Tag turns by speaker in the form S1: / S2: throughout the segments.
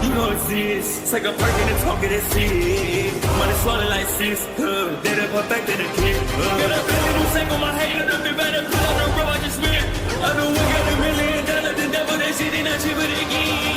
S1: you don't exist. Take a perk and a talk of that shit. Money swallowed like sis. Did it perfect in the kid. Got a billion who sang on my head. Look at better put on the road I just spent. I know we got $1 million. The devil that shit ain't not cheaper again.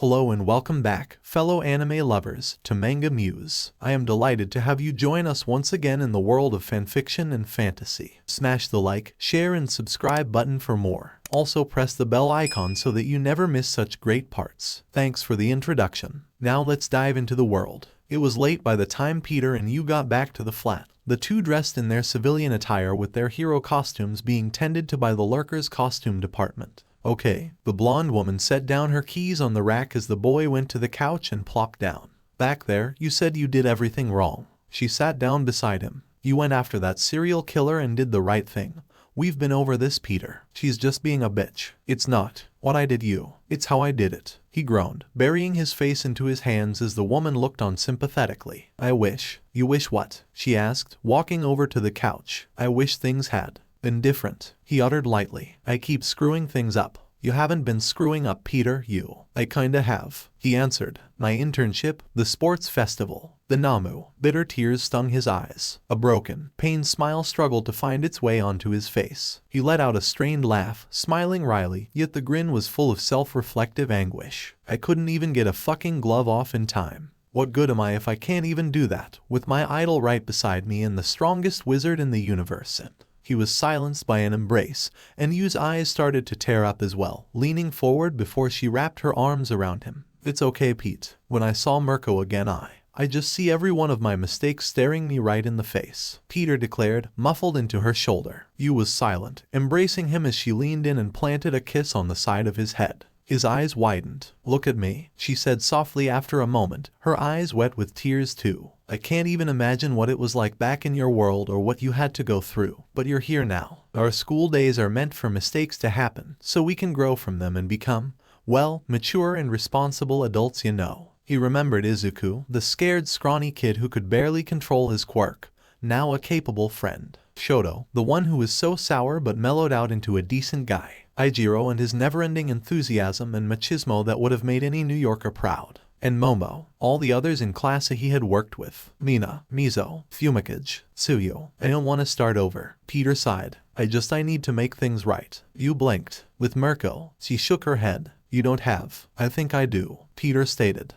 S2: Hello and welcome back, fellow anime lovers, to MangaMuse. I am delighted to have you join us once again in the world of fanfiction and fantasy. Smash the like, share and subscribe button for more. Also press the bell icon so that you never miss such great parts. Thanks for the introduction. Now let's dive into the world. It was late by the time Peter and you got back to the flat. The two dressed in their civilian attire with their hero costumes being tended to by the lurkers' costume department. Okay, the blonde woman set down her keys on the rack as the boy went to the couch and plopped down. Back there, you said you did everything wrong. She sat down beside him. You went after that serial killer and did the right thing. We've been over this, Peter. She's just being a bitch. It's not what I did you. It's how I did it. He groaned, burying his face into his hands as the woman looked on sympathetically. I wish. You wish what? She asked, walking over to the couch. I wish things had been different, he uttered lightly. I keep screwing things up. You haven't been screwing up, Peter, you. I kinda have, he answered. My internship, the sports festival, the Namu. Bitter tears stung his eyes. A broken, pained smile struggled to find its way onto his face. He let out a strained laugh, smiling wryly, yet the grin was full of self-reflective anguish. I couldn't even get a fucking glove off in time. What good am I if I can't even do that, with my idol right beside me and the strongest wizard in the universe? And he was silenced by an embrace, and Yu's eyes started to tear up as well, leaning forward before she wrapped her arms around him. It's okay, Pete. When I saw Mirko again I just see every one of my mistakes staring me right in the face, Peter declared, muffled into her shoulder. Yu was silent, embracing him as she leaned in and planted a kiss on the side of his head. His eyes widened. Look at me, she said softly after a moment, her eyes wet with tears too. I can't even imagine what it was like back in your world or what you had to go through, but you're here now. Our school days are meant for mistakes to happen, so we can grow from them and become, well, mature and responsible adults, you know. He remembered Izuku, the scared, scrawny kid who could barely control his quirk, now a capable friend. Shoto, the one who was so sour but mellowed out into a decent guy. Ijiro and his never-ending enthusiasm and machismo that would have made any New Yorker proud. And Momo, all the others in class he had worked with. Mina, Mizo, Fumikage, Tsuyu. I don't want to start over. Peter sighed. I need to make things right. You blinked. With Mirko, she shook her head. You don't have. I think I do, Peter stated.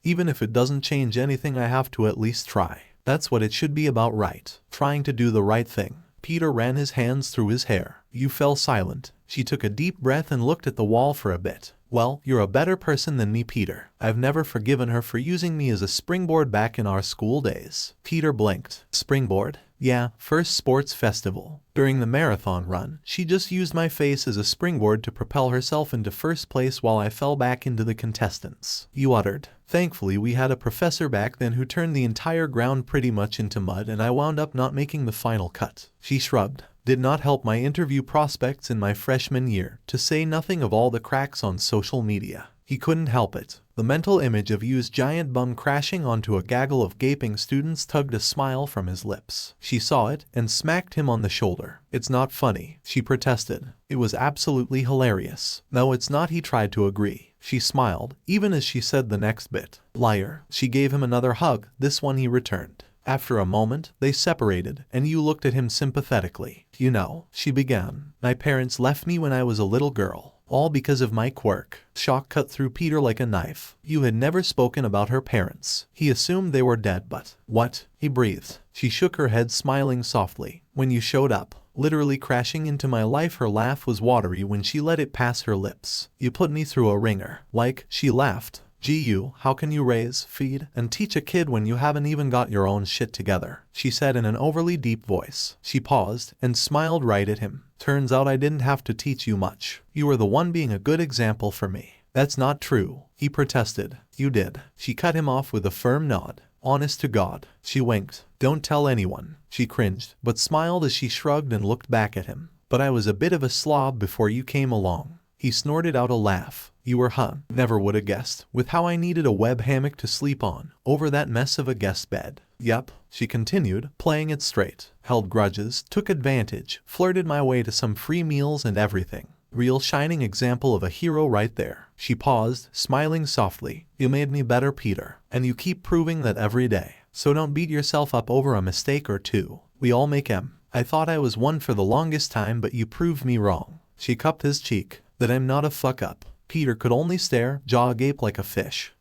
S2: Even if it doesn't change anything, I have to at least try. That's what it should be about, right? Trying to do the right thing. Peter ran his hands through his hair. You fell silent. She took a deep breath and looked at the wall for a bit. Well, you're a better person than me, Peter. I've never forgiven her for using me as a springboard back in our school days. Peter blinked. Springboard? Yeah, first sports festival. During the marathon run, she just used my face as a springboard to propel herself into first place while I fell back into the contestants. You uttered. Thankfully, we had a professor back then who turned the entire ground pretty much into mud and I wound up not making the final cut. She shrugged. Did not help my interview prospects in my freshman year, to say nothing of all the cracks on social media. He couldn't help it. The mental image of Yu's giant bum crashing onto a gaggle of gaping students tugged a smile from his lips. She saw it and smacked him on the shoulder. It's not funny, she protested. It was absolutely hilarious. No, it's not, he tried to agree. She smiled, even as she said the next bit. Liar. She gave him another hug, this one he returned. After a moment, they separated, and Yu looked at him sympathetically. You know, she began. My parents left me when I was a little girl. All because of my quirk. Shock cut through Peter like a knife. Yu had never spoken about her parents. He assumed they were dead, but what? He breathed. She shook her head, smiling softly. When you showed up, literally crashing into my life, her laugh was watery when she let it pass her lips. You put me through a ringer. Like, she laughed. Yu, how can you raise, feed, and teach a kid when you haven't even got your own shit together? She said in an overly deep voice. She paused and smiled right at him. Turns out I didn't have to teach you much. You were the one being a good example for me. That's not true, he protested. You did. She cut him off with a firm nod. Honest to God. She winked. Don't tell anyone. She cringed, but smiled as she shrugged and looked back at him. But I was a bit of a slob before you came along. He snorted out a laugh. You were, huh? Never would have guessed, with how I needed a web hammock to sleep on, over that mess of a guest bed. Yep, she continued, playing it straight. Held grudges, took advantage, flirted my way to some free meals and everything. Real shining example of a hero right there. She paused, smiling softly. You made me better, Peter. And you keep proving that every day. So don't beat yourself up over a mistake or two. We all make them. I thought I was one for the longest time, but you proved me wrong. She cupped his cheek. That I'm not a fuck up. Peter could only stare, jaw agape like a fish.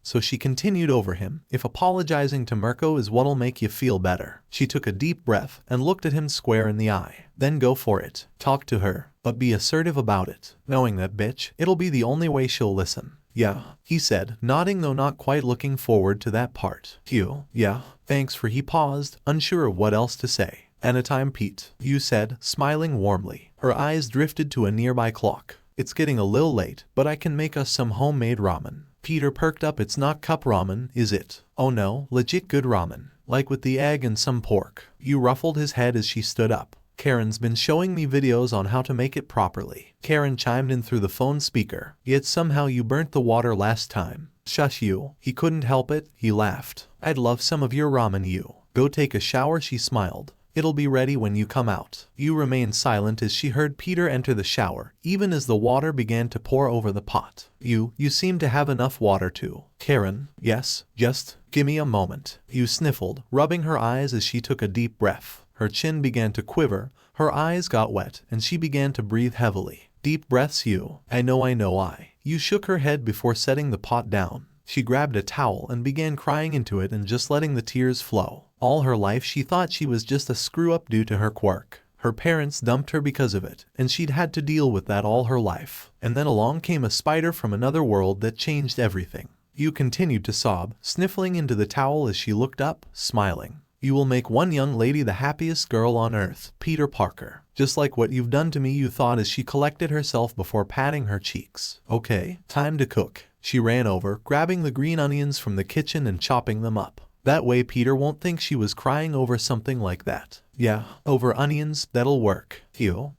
S2: So she continued over him. If apologizing to Mirko is what'll make you feel better. She took a deep breath and looked at him square in the eye. Then go for it. Talk to her, but be assertive about it. Knowing that bitch, it'll be the only way she'll listen. Yeah, he said, nodding though not quite looking forward to that part. Yeah, thanks for he paused, unsure of what else to say. Anytime, Pete, you said, smiling warmly. Her eyes drifted to a nearby clock. It's getting a little late, but I can make us some homemade ramen. Peter perked up. It's not cup ramen, is it? Oh no, legit good ramen. Like with the egg and some pork. You ruffled his head as she stood up. Karen's been showing me videos on how to make it properly. Karen chimed in through the phone speaker. Yet somehow you burnt the water last time. Shush you. He couldn't help it, he laughed. I'd love some of your ramen. You go take a shower, she smiled. It'll be ready when you come out. You remained silent as she heard Peter enter the shower, even as the water began to pour over the pot. You seem to have enough water too. Karen, yes, just gimme a moment. You sniffled, rubbing her eyes as she took a deep breath. Her chin began to quiver, her eyes got wet, and she began to breathe heavily. Deep breaths. I know. You shook her head before setting the pot down. She grabbed a towel and began crying into it and just letting the tears flow. All her life she thought she was just a screw-up due to her quirk. Her parents dumped her because of it, and she'd had to deal with that all her life. And then along came a spider from another world that changed everything. You continued to sob, sniffling into the towel as she looked up, smiling. You will make one young lady the happiest girl on earth, Peter Parker. Just like what you've done to me, you thought as she collected herself before patting her cheeks. Okay, time to cook. She ran over, grabbing the green onions from the kitchen and chopping them up. That way Peter won't think she was crying over something like that. Yeah, over onions, that'll work.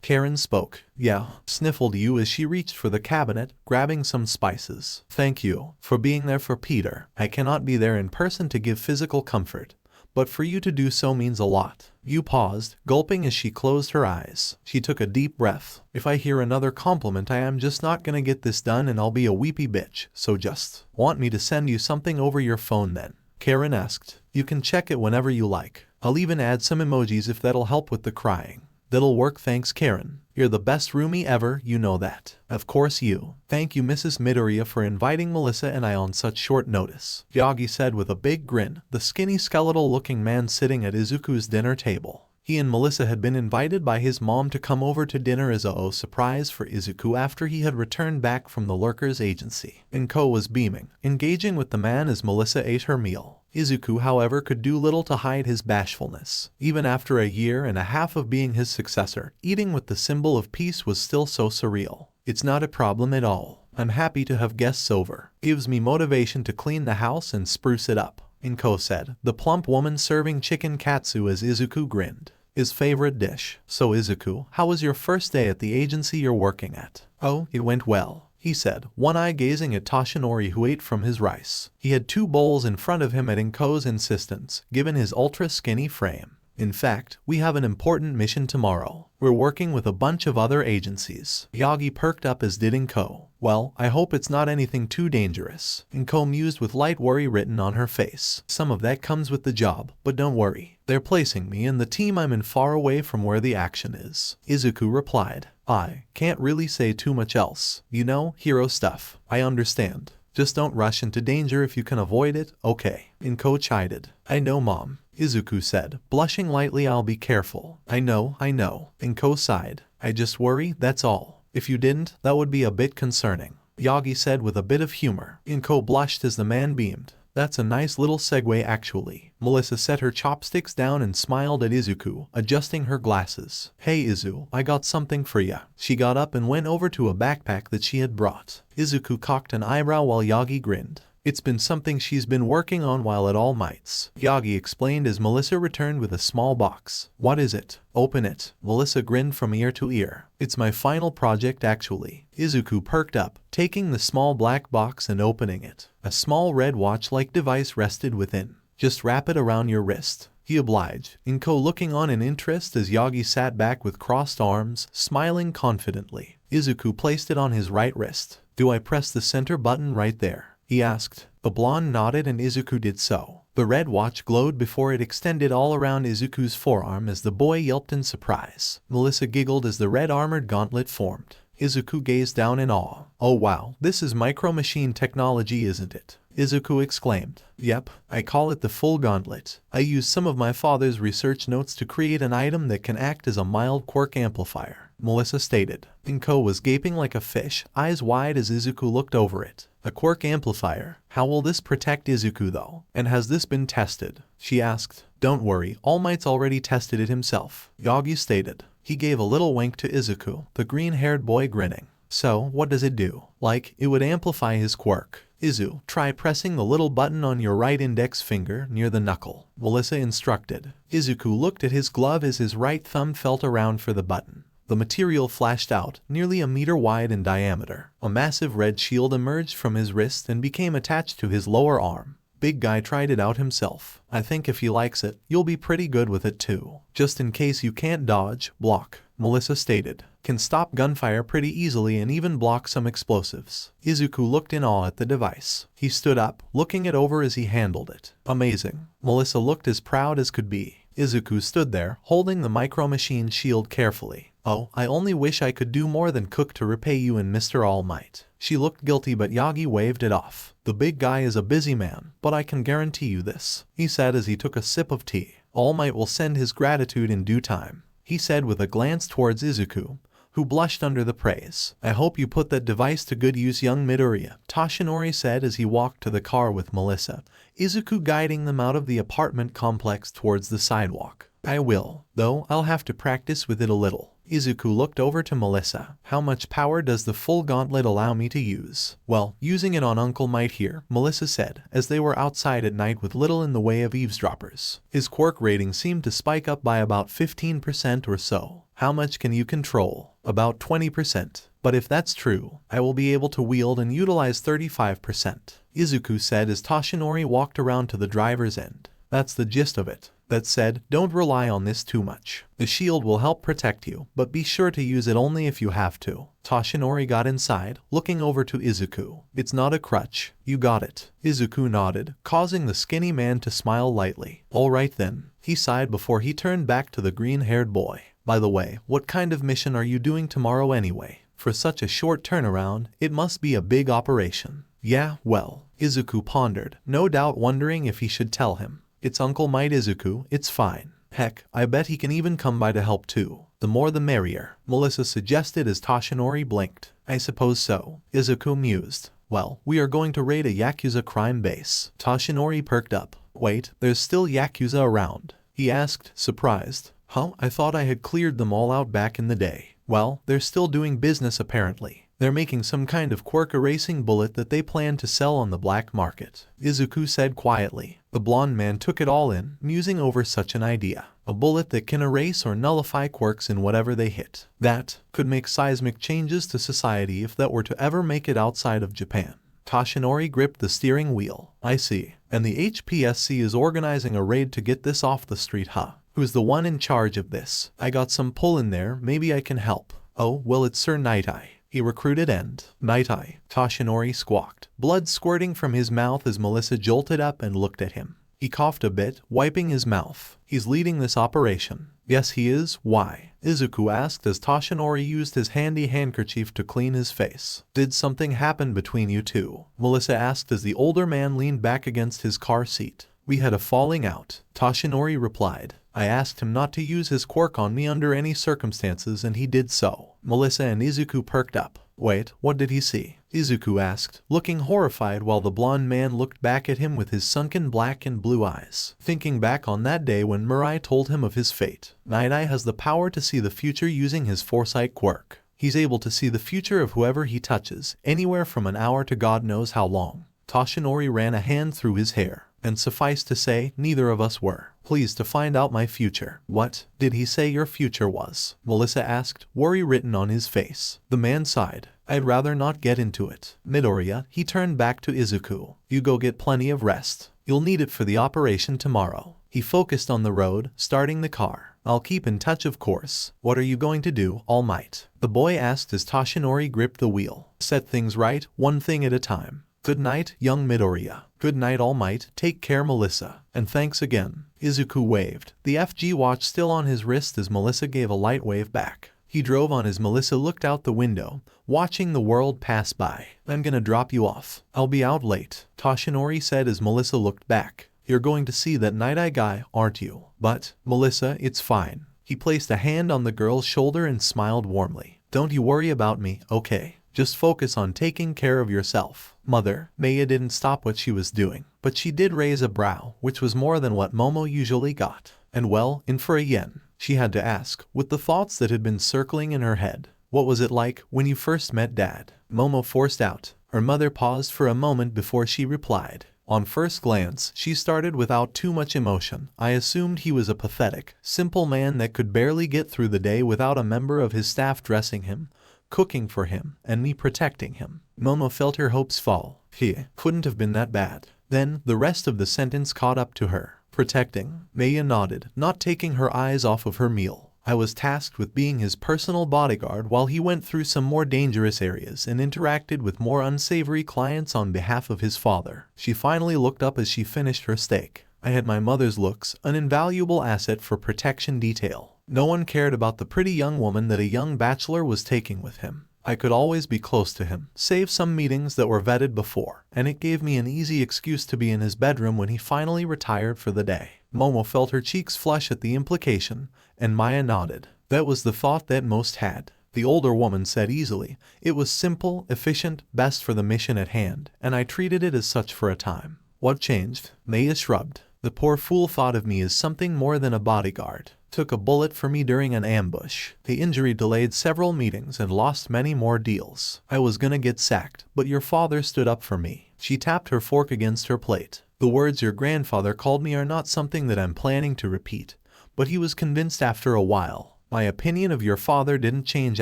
S2: Karen spoke. Yeah, sniffled you as she reached for the cabinet, grabbing some spices. Thank you for being there for Peter. I cannot be there in person to give physical comfort, but for you to do so means a lot. You paused, gulping as she closed her eyes. She took a deep breath. If I hear another compliment, I am just not gonna get this done and I'll be a weepy bitch, so just want me to send you something over your phone then? Karen asked. You can check it whenever you like. I'll even add some emojis if that'll help with the crying. That'll work, thanks Karen. You're the best roomie ever, you know that. Of course you. Thank you Mrs. Midoriya for inviting Melissa and I on such short notice, Yagi said with a big grin, the skinny skeletal looking man sitting at Izuku's dinner table. He and Melissa had been invited by his mom to come over to dinner as a surprise for Izuku after he had returned back from the Lurkers agency. Inko was beaming, engaging with the man as Melissa ate her meal. Izuku, however, could do little to hide his bashfulness. Even after a year and a half of being his successor, eating with the symbol of peace was still so surreal. It's not a problem at all. I'm happy to have guests over. Gives me motivation to clean the house and spruce it up, Inko said, the plump woman serving chicken katsu as Izuku grinned. His favorite dish. So Izuku, how was your first day at the agency you're working at? Oh, it went well, he said, one eye gazing at Toshinori who ate from his rice. He had 2 bowls in front of him at Inko's insistence, given his ultra-skinny frame. In fact, we have an important mission tomorrow. We're working with a bunch of other agencies. Yagi perked up as did Inko. Well, I hope it's not anything too dangerous. Inko mused with light worry written on her face. Some of that comes with the job, but don't worry. They're placing me in the team I'm in far away from where the action is. Izuku replied. I can't really say too much else. You know, hero stuff. I understand. Just don't rush into danger if you can avoid it, okay? Inko chided. I know, Mom, Izuku said, blushing lightly. I'll be careful. I know. Inko sighed. I just worry, that's all. If you didn't, that would be a bit concerning, Yagi said with a bit of humor. Inko blushed as the man beamed. That's a nice little segue actually. Melissa set her chopsticks down and smiled at Izuku, adjusting her glasses. Hey Izu, I got something for ya. She got up and went over to a backpack that she had brought. Izuku cocked an eyebrow while Yagi grinned. It's been something she's been working on while at All Mights, Yagi explained as Melissa returned with a small box. What is it? Open it. Melissa grinned from ear to ear. It's my final project actually. Izuku perked up, taking the small black box and opening it. A small red watch-like device rested within. Just wrap it around your wrist, he obliged, Inko looking on in interest as Yagi sat back with crossed arms, smiling confidently. Izuku placed it on his right wrist. Do I press the center button right there? He asked. The blonde nodded and Izuku did so. The red watch glowed before it extended all around Izuku's forearm as the boy yelped in surprise. Melissa giggled as the red armored gauntlet formed. Izuku gazed down in awe. Oh wow, this is micro machine technology, isn't it? Izuku exclaimed. Yep, I call it the full gauntlet. I used some of my father's research notes to create an item that can act as a mild quirk amplifier, Melissa stated. Inko was gaping like a fish, eyes wide as Izuku looked over it. A quirk amplifier. How will this protect Izuku though? And has this been tested? She asked. Don't worry, All Might's already tested it himself, Yagi stated. He gave a little wink to Izuku, the green-haired boy grinning. So, what does it do? Like, it would amplify his quirk. Izu, try pressing the little button on your right index finger near the knuckle, Melissa instructed. Izuku looked at his glove as his right thumb felt around for the button. The material flashed out, nearly a meter wide in diameter. A massive red shield emerged from his wrist and became attached to his lower arm. Big guy tried it out himself. I think if he likes it, you'll be pretty good with it too. Just in case you can't dodge, block, Melissa stated. Can stop gunfire pretty easily and even block some explosives. Izuku looked in awe at the device. He stood up, looking it over as he handled it. Amazing. Melissa looked as proud as could be. Izuku stood there, holding the micro machine shield carefully. Oh, I only wish I could do more than cook to repay you and Mr. All Might. She looked guilty but Yagi waved it off. The big guy is a busy man, but I can guarantee you this, he said as he took a sip of tea. All Might will send his gratitude in due time, he said with a glance towards Izuku, who blushed under the praise. I hope you put that device to good use, young Midoriya, Toshinori said as he walked to the car with Melissa, Izuku guiding them out of the apartment complex towards the sidewalk. I will, though I'll have to practice with it a little. Izuku looked over to Melissa. How much power does the full gauntlet allow me to use? Well, using it on Uncle Might here, Melissa said, as they were outside at night with little in the way of eavesdroppers. His quirk rating seemed to spike up by about 15% or so. How much can you control? About 20%. But if that's true, I will be able to wield and utilize 35%, Izuku said as Toshinori walked around to the driver's end. That's the gist of it. That said, don't rely on this too much. The shield will help protect you, but be sure to use it only if you have to. Toshinori got inside, looking over to Izuku. It's not a crutch. You got it. Izuku nodded, causing the skinny man to smile lightly. All right then, he sighed before he turned back to the green-haired boy. By the way, what kind of mission are you doing tomorrow anyway? For such a short turnaround, it must be a big operation. Yeah, well, Izuku pondered, no doubt wondering if he should tell him. It's Uncle Might, Izuku, it's fine. Heck, I bet he can even come by to help too. The more the merrier, Melissa suggested as Toshinori blinked. I suppose so, Izuku mused. Well, we are going to raid a Yakuza crime base. Toshinori perked up. Wait, there's still Yakuza around? He asked, surprised. Huh? I thought I had cleared them all out back in the day. Well, they're still doing business apparently. They're making some kind of quirk erasing bullet that they plan to sell on the black market, Izuku said quietly. The blonde man took it all in, musing over such an idea. A bullet that can erase or nullify quirks in whatever they hit. That could make seismic changes to society if that were to ever make it outside of Japan. Toshinori gripped the steering wheel. I see. And the HPSC is organizing a raid to get this off the street, huh? Who's the one in charge of this? I got some pull in there, maybe I can help. Oh, well, it's Sir Night-Eye. He recruited and Night-Eye, Toshinori squawked, blood squirting from his mouth as Melissa jolted up and looked at him. He coughed a bit, wiping his mouth. He's leading this operation. Yes, he is. Why? Izuku asked as Toshinori used his handy handkerchief to clean his face. Did something happen between you two? Melissa asked as the older man leaned back against his car seat. We had a falling out, Toshinori replied. I asked him not to use his quirk on me under any circumstances and he did so. Melissa and Izuku perked up. Wait, what did he see? Izuku asked, looking horrified while the blonde man looked back at him with his sunken black and blue eyes, thinking back on that day when Mirai told him of his fate. Night-Eye has the power to see the future using his foresight quirk. He's able to see the future of whoever he touches, anywhere from an hour to God knows how long. Toshinori ran a hand through his hair. And suffice to say, neither of us were pleased to find out my future. What did he say your future was? Melissa asked, worry written on his face. The man sighed. I'd rather not get into it. Midoriya, he turned back to Izuku. You go get plenty of rest. You'll need it for the operation tomorrow. He focused on the road, starting the car. I'll keep in touch, of course. What are you going to do, All Might? The boy asked as Toshinori gripped the wheel. Set things right, one thing at a time. Good night, young Midoriya. Good night, All Might. Take care, Melissa. And thanks again. Izuku waved, the FG watch still on his wrist as Melissa gave a light wave back. He drove on as Melissa looked out the window, watching the world pass by. I'm gonna drop you off. I'll be out late, Toshinori said as Melissa looked back. You're going to see that Night-Eye guy, aren't you? But, Melissa, it's fine. He placed a hand on the girl's shoulder and smiled warmly. Don't you worry about me, okay? Just focus on taking care of yourself. Mother, Maya didn't stop what she was doing, but she did raise a brow, which was more than what Momo usually got. And well, in for a yen, she had to ask, with the thoughts that had been circling in her head. What was it like when you first met Dad? Momo forced out. Her mother paused for a moment before she replied. On first glance, she started without too much emotion. I assumed he was a pathetic, simple man that could barely get through the day without a member of his staff dressing him, cooking for him, and me protecting him. Momo felt her hopes fall. He couldn't have been that bad. Then, the rest of the sentence caught up to her. Protecting. Maya nodded, not taking her eyes off of her meal. I was tasked with being his personal bodyguard while he went through some more dangerous areas and interacted with more unsavory clients on behalf of his father. She finally looked up as she finished her steak. I had my mother's looks, an invaluable asset for protection detail. No one cared about the pretty young woman that a young bachelor was taking with him. I could always be close to him, save some meetings that were vetted before, and it gave me an easy excuse to be in his bedroom when he finally retired for the day. Momo felt her cheeks flush at the implication, and Maya nodded. That was the thought that most had. The older woman said easily, it was simple, efficient, best for the mission at hand, and I treated it as such for a time. What changed? Maya shrugged. The poor fool thought of me as something more than a bodyguard. Took a bullet for me during an ambush. The injury delayed several meetings and lost many more deals. I was gonna get sacked, but your father stood up for me. She tapped her fork against her plate. The words your grandfather called me are not something that I'm planning to repeat, but he was convinced after a while. My opinion of your father didn't change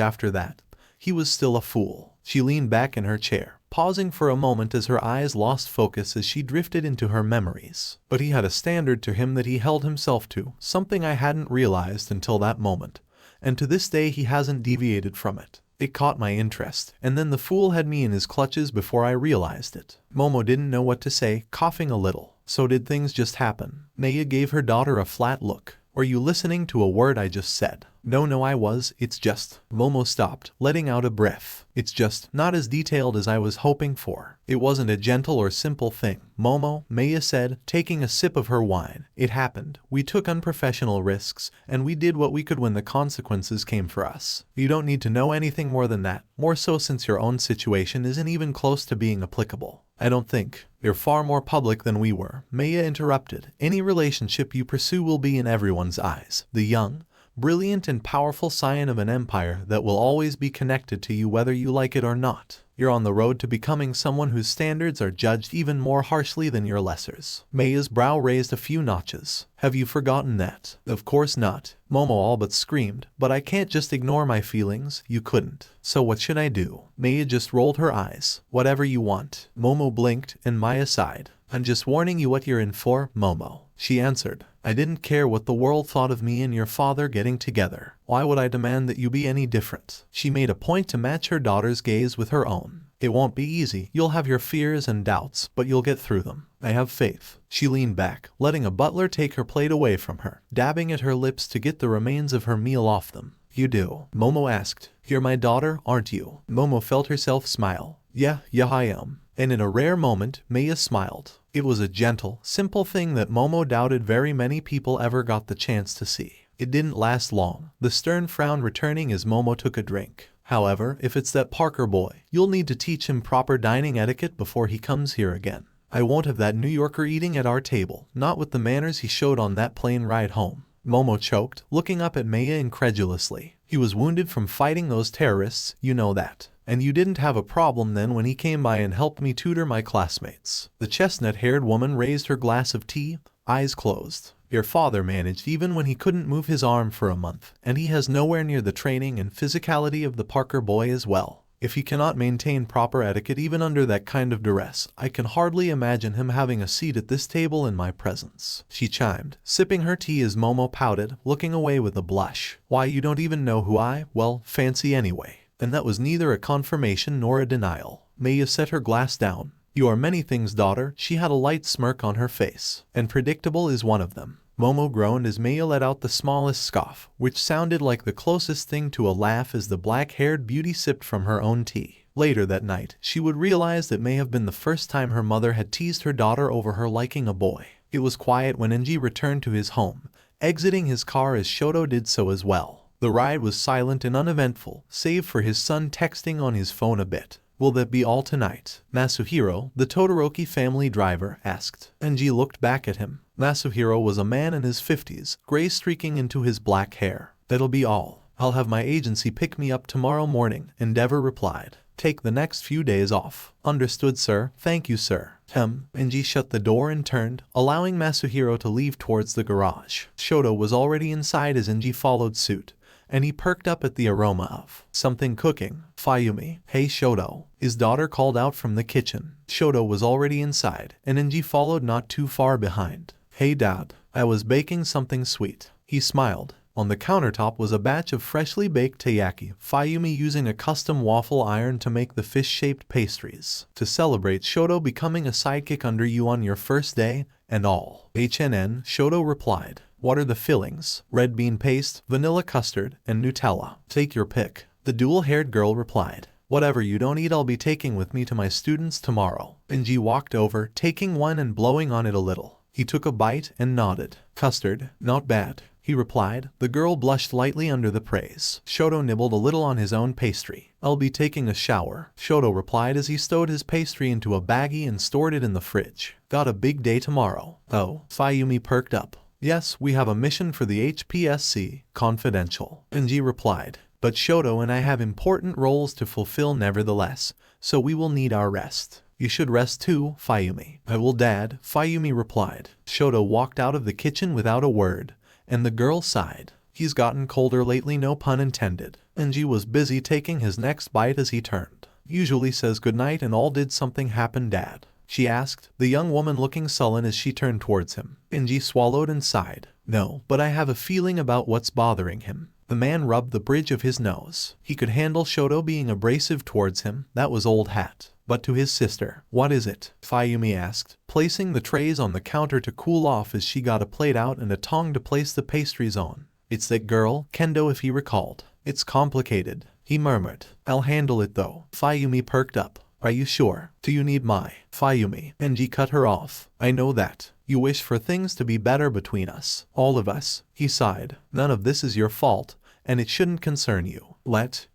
S2: after that. He was still a fool. She leaned back in her chair, pausing for a moment as her eyes lost focus as she drifted into her memories. But he had a standard to him that he held himself to, something I hadn't realized until that moment, and to this day he hasn't deviated from it. It caught my interest, and then the fool had me in his clutches before I realized it. Momo didn't know what to say, coughing a little. So did things just happen? Maya gave her daughter a flat look. Were you listening to a word I just said? No, I was. It's just. Momo stopped, letting out a breath. It's just not as detailed as I was hoping for. It wasn't a gentle or simple thing. Momo, Maya said, taking a sip of her wine. It happened. We took unprofessional risks, and we did what we could when the consequences came for us. You don't need to know anything more than that, more so since your own situation isn't even close to being applicable. I don't think. You're far more public than we were. Maya interrupted. Any relationship you pursue will be in everyone's eyes. The young, brilliant and powerful scion of an empire that will always be connected to you whether you like it or not. You're on the road to becoming someone whose standards are judged even more harshly than your lessers. Maya's brow raised a few notches. Have you forgotten that? Of course not. Momo all but screamed. But I can't just ignore my feelings. You couldn't. So what should I do? Maya just rolled her eyes. Whatever you want. Momo blinked and Maya sighed. I'm just warning you what you're in for, Momo. She answered. I didn't care what the world thought of me and your father getting together. Why would I demand that you be any different? She made a point to match her daughter's gaze with her own. It won't be easy. You'll have your fears and doubts, but you'll get through them. I have faith. She leaned back, letting a butler take her plate away from her, dabbing at her lips to get the remains of her meal off them. You do? Momo asked. You're my daughter, aren't you? Momo felt herself smile. Yeah, I am. And in a rare moment, Maya smiled. It was a gentle, simple thing that Momo doubted very many people ever got the chance to see. It didn't last long, the stern frown returning as Momo took a drink. However, if it's that Parker boy, you'll need to teach him proper dining etiquette before he comes here again. I won't have that New Yorker eating at our table, not with the manners he showed on that plane ride home. Momo choked, looking up at Maya incredulously. He was wounded from fighting those terrorists, you know that. And you didn't have a problem then when he came by and helped me tutor my classmates. The chestnut-haired woman raised her glass of tea, eyes closed. Your father managed even when he couldn't move his arm for a month, and he has nowhere near the training and physicality of the Parker boy as well. If he cannot maintain proper etiquette even under that kind of duress, I can hardly imagine him having a seat at this table in my presence," she chimed, sipping her tea as Momo pouted, looking away with a blush. "Why, you don't even know who fancy anyway." And that was neither a confirmation nor a denial. Maya set her glass down. "You are many things, daughter." She had a light smirk on her face, and predictable is one of them. Momo groaned as Maya let out the smallest scoff, which sounded like the closest thing to a laugh as the black-haired beauty sipped from her own tea. Later that night, she would realize that may have been the first time her mother had teased her daughter over her liking a boy. It was quiet when Enji returned to his home, exiting his car as Shoto did so as well. The ride was silent and uneventful, save for his son texting on his phone a bit. "Will that be all tonight?" Masuhiro, the Todoroki family driver, asked. Enji looked back at him. Masuhiro was a man in his 50s, gray streaking into his black hair. "That'll be all. I'll have my agency pick me up tomorrow morning," Endeavor replied. "Take the next few days off." "Understood, sir. Thank you, sir." Enji shut the door and turned, allowing Masuhiro to leave towards the garage. Shoto was already inside as Enji followed suit, and he perked up at the aroma of something cooking. "Fayumi." "Hey Shoto," his daughter called out from the kitchen. Shoto was already inside, and Enji followed not too far behind. "Hey Dad, I was baking something sweet." He smiled. On the countertop was a batch of freshly baked taiyaki, Fayumi using a custom waffle iron to make the fish-shaped pastries. "To celebrate Shoto becoming a sidekick under you on your first day, and all." Shoto replied. "What are the fillings?" "Red bean paste, vanilla custard, and Nutella." "Take your pick." The dual-haired girl replied. "Whatever you don't eat I'll be taking with me to my students tomorrow." Enji walked over, taking one and blowing on it a little. He took a bite and nodded. "Custard, not bad," he replied. The girl blushed lightly under the praise. Shoto nibbled a little on his own pastry. "I'll be taking a shower," Shoto replied as he stowed his pastry into a baggie and stored it in the fridge. "Got a big day tomorrow." "Oh." Fayumi perked up. "Yes, we have a mission for the HPSC, confidential," Enji replied. "But Shoto and I have important roles to fulfill nevertheless, so we will need our rest." "You should rest too, Fayumi." "I will, Dad," Fayumi replied. Shoto walked out of the kitchen without a word, and the girl sighed. "He's gotten colder lately, no pun intended." Enji was busy taking his next bite as he turned. "Usually says goodnight and all. Did something happen, Dad?" she asked, the young woman looking sullen as she turned towards him. Enji swallowed and sighed. "No, but I have a feeling about what's bothering him." The man rubbed the bridge of his nose. He could handle Shoto being abrasive towards him, that was old hat. But to his sister, "What is it?" Fayumi asked, placing the trays on the counter to cool off as she got a plate out and a tongue to place the pastries on. "It's that girl, Kendo," if he recalled. "It's complicated," he murmured. "I'll handle it though." Fayumi perked up. "Are you sure? Do you need my Fayumi?" Enji cut her off. "I know that. You wish for things to be better between us. All of us," he sighed. "None of this is your fault, and it shouldn't concern you.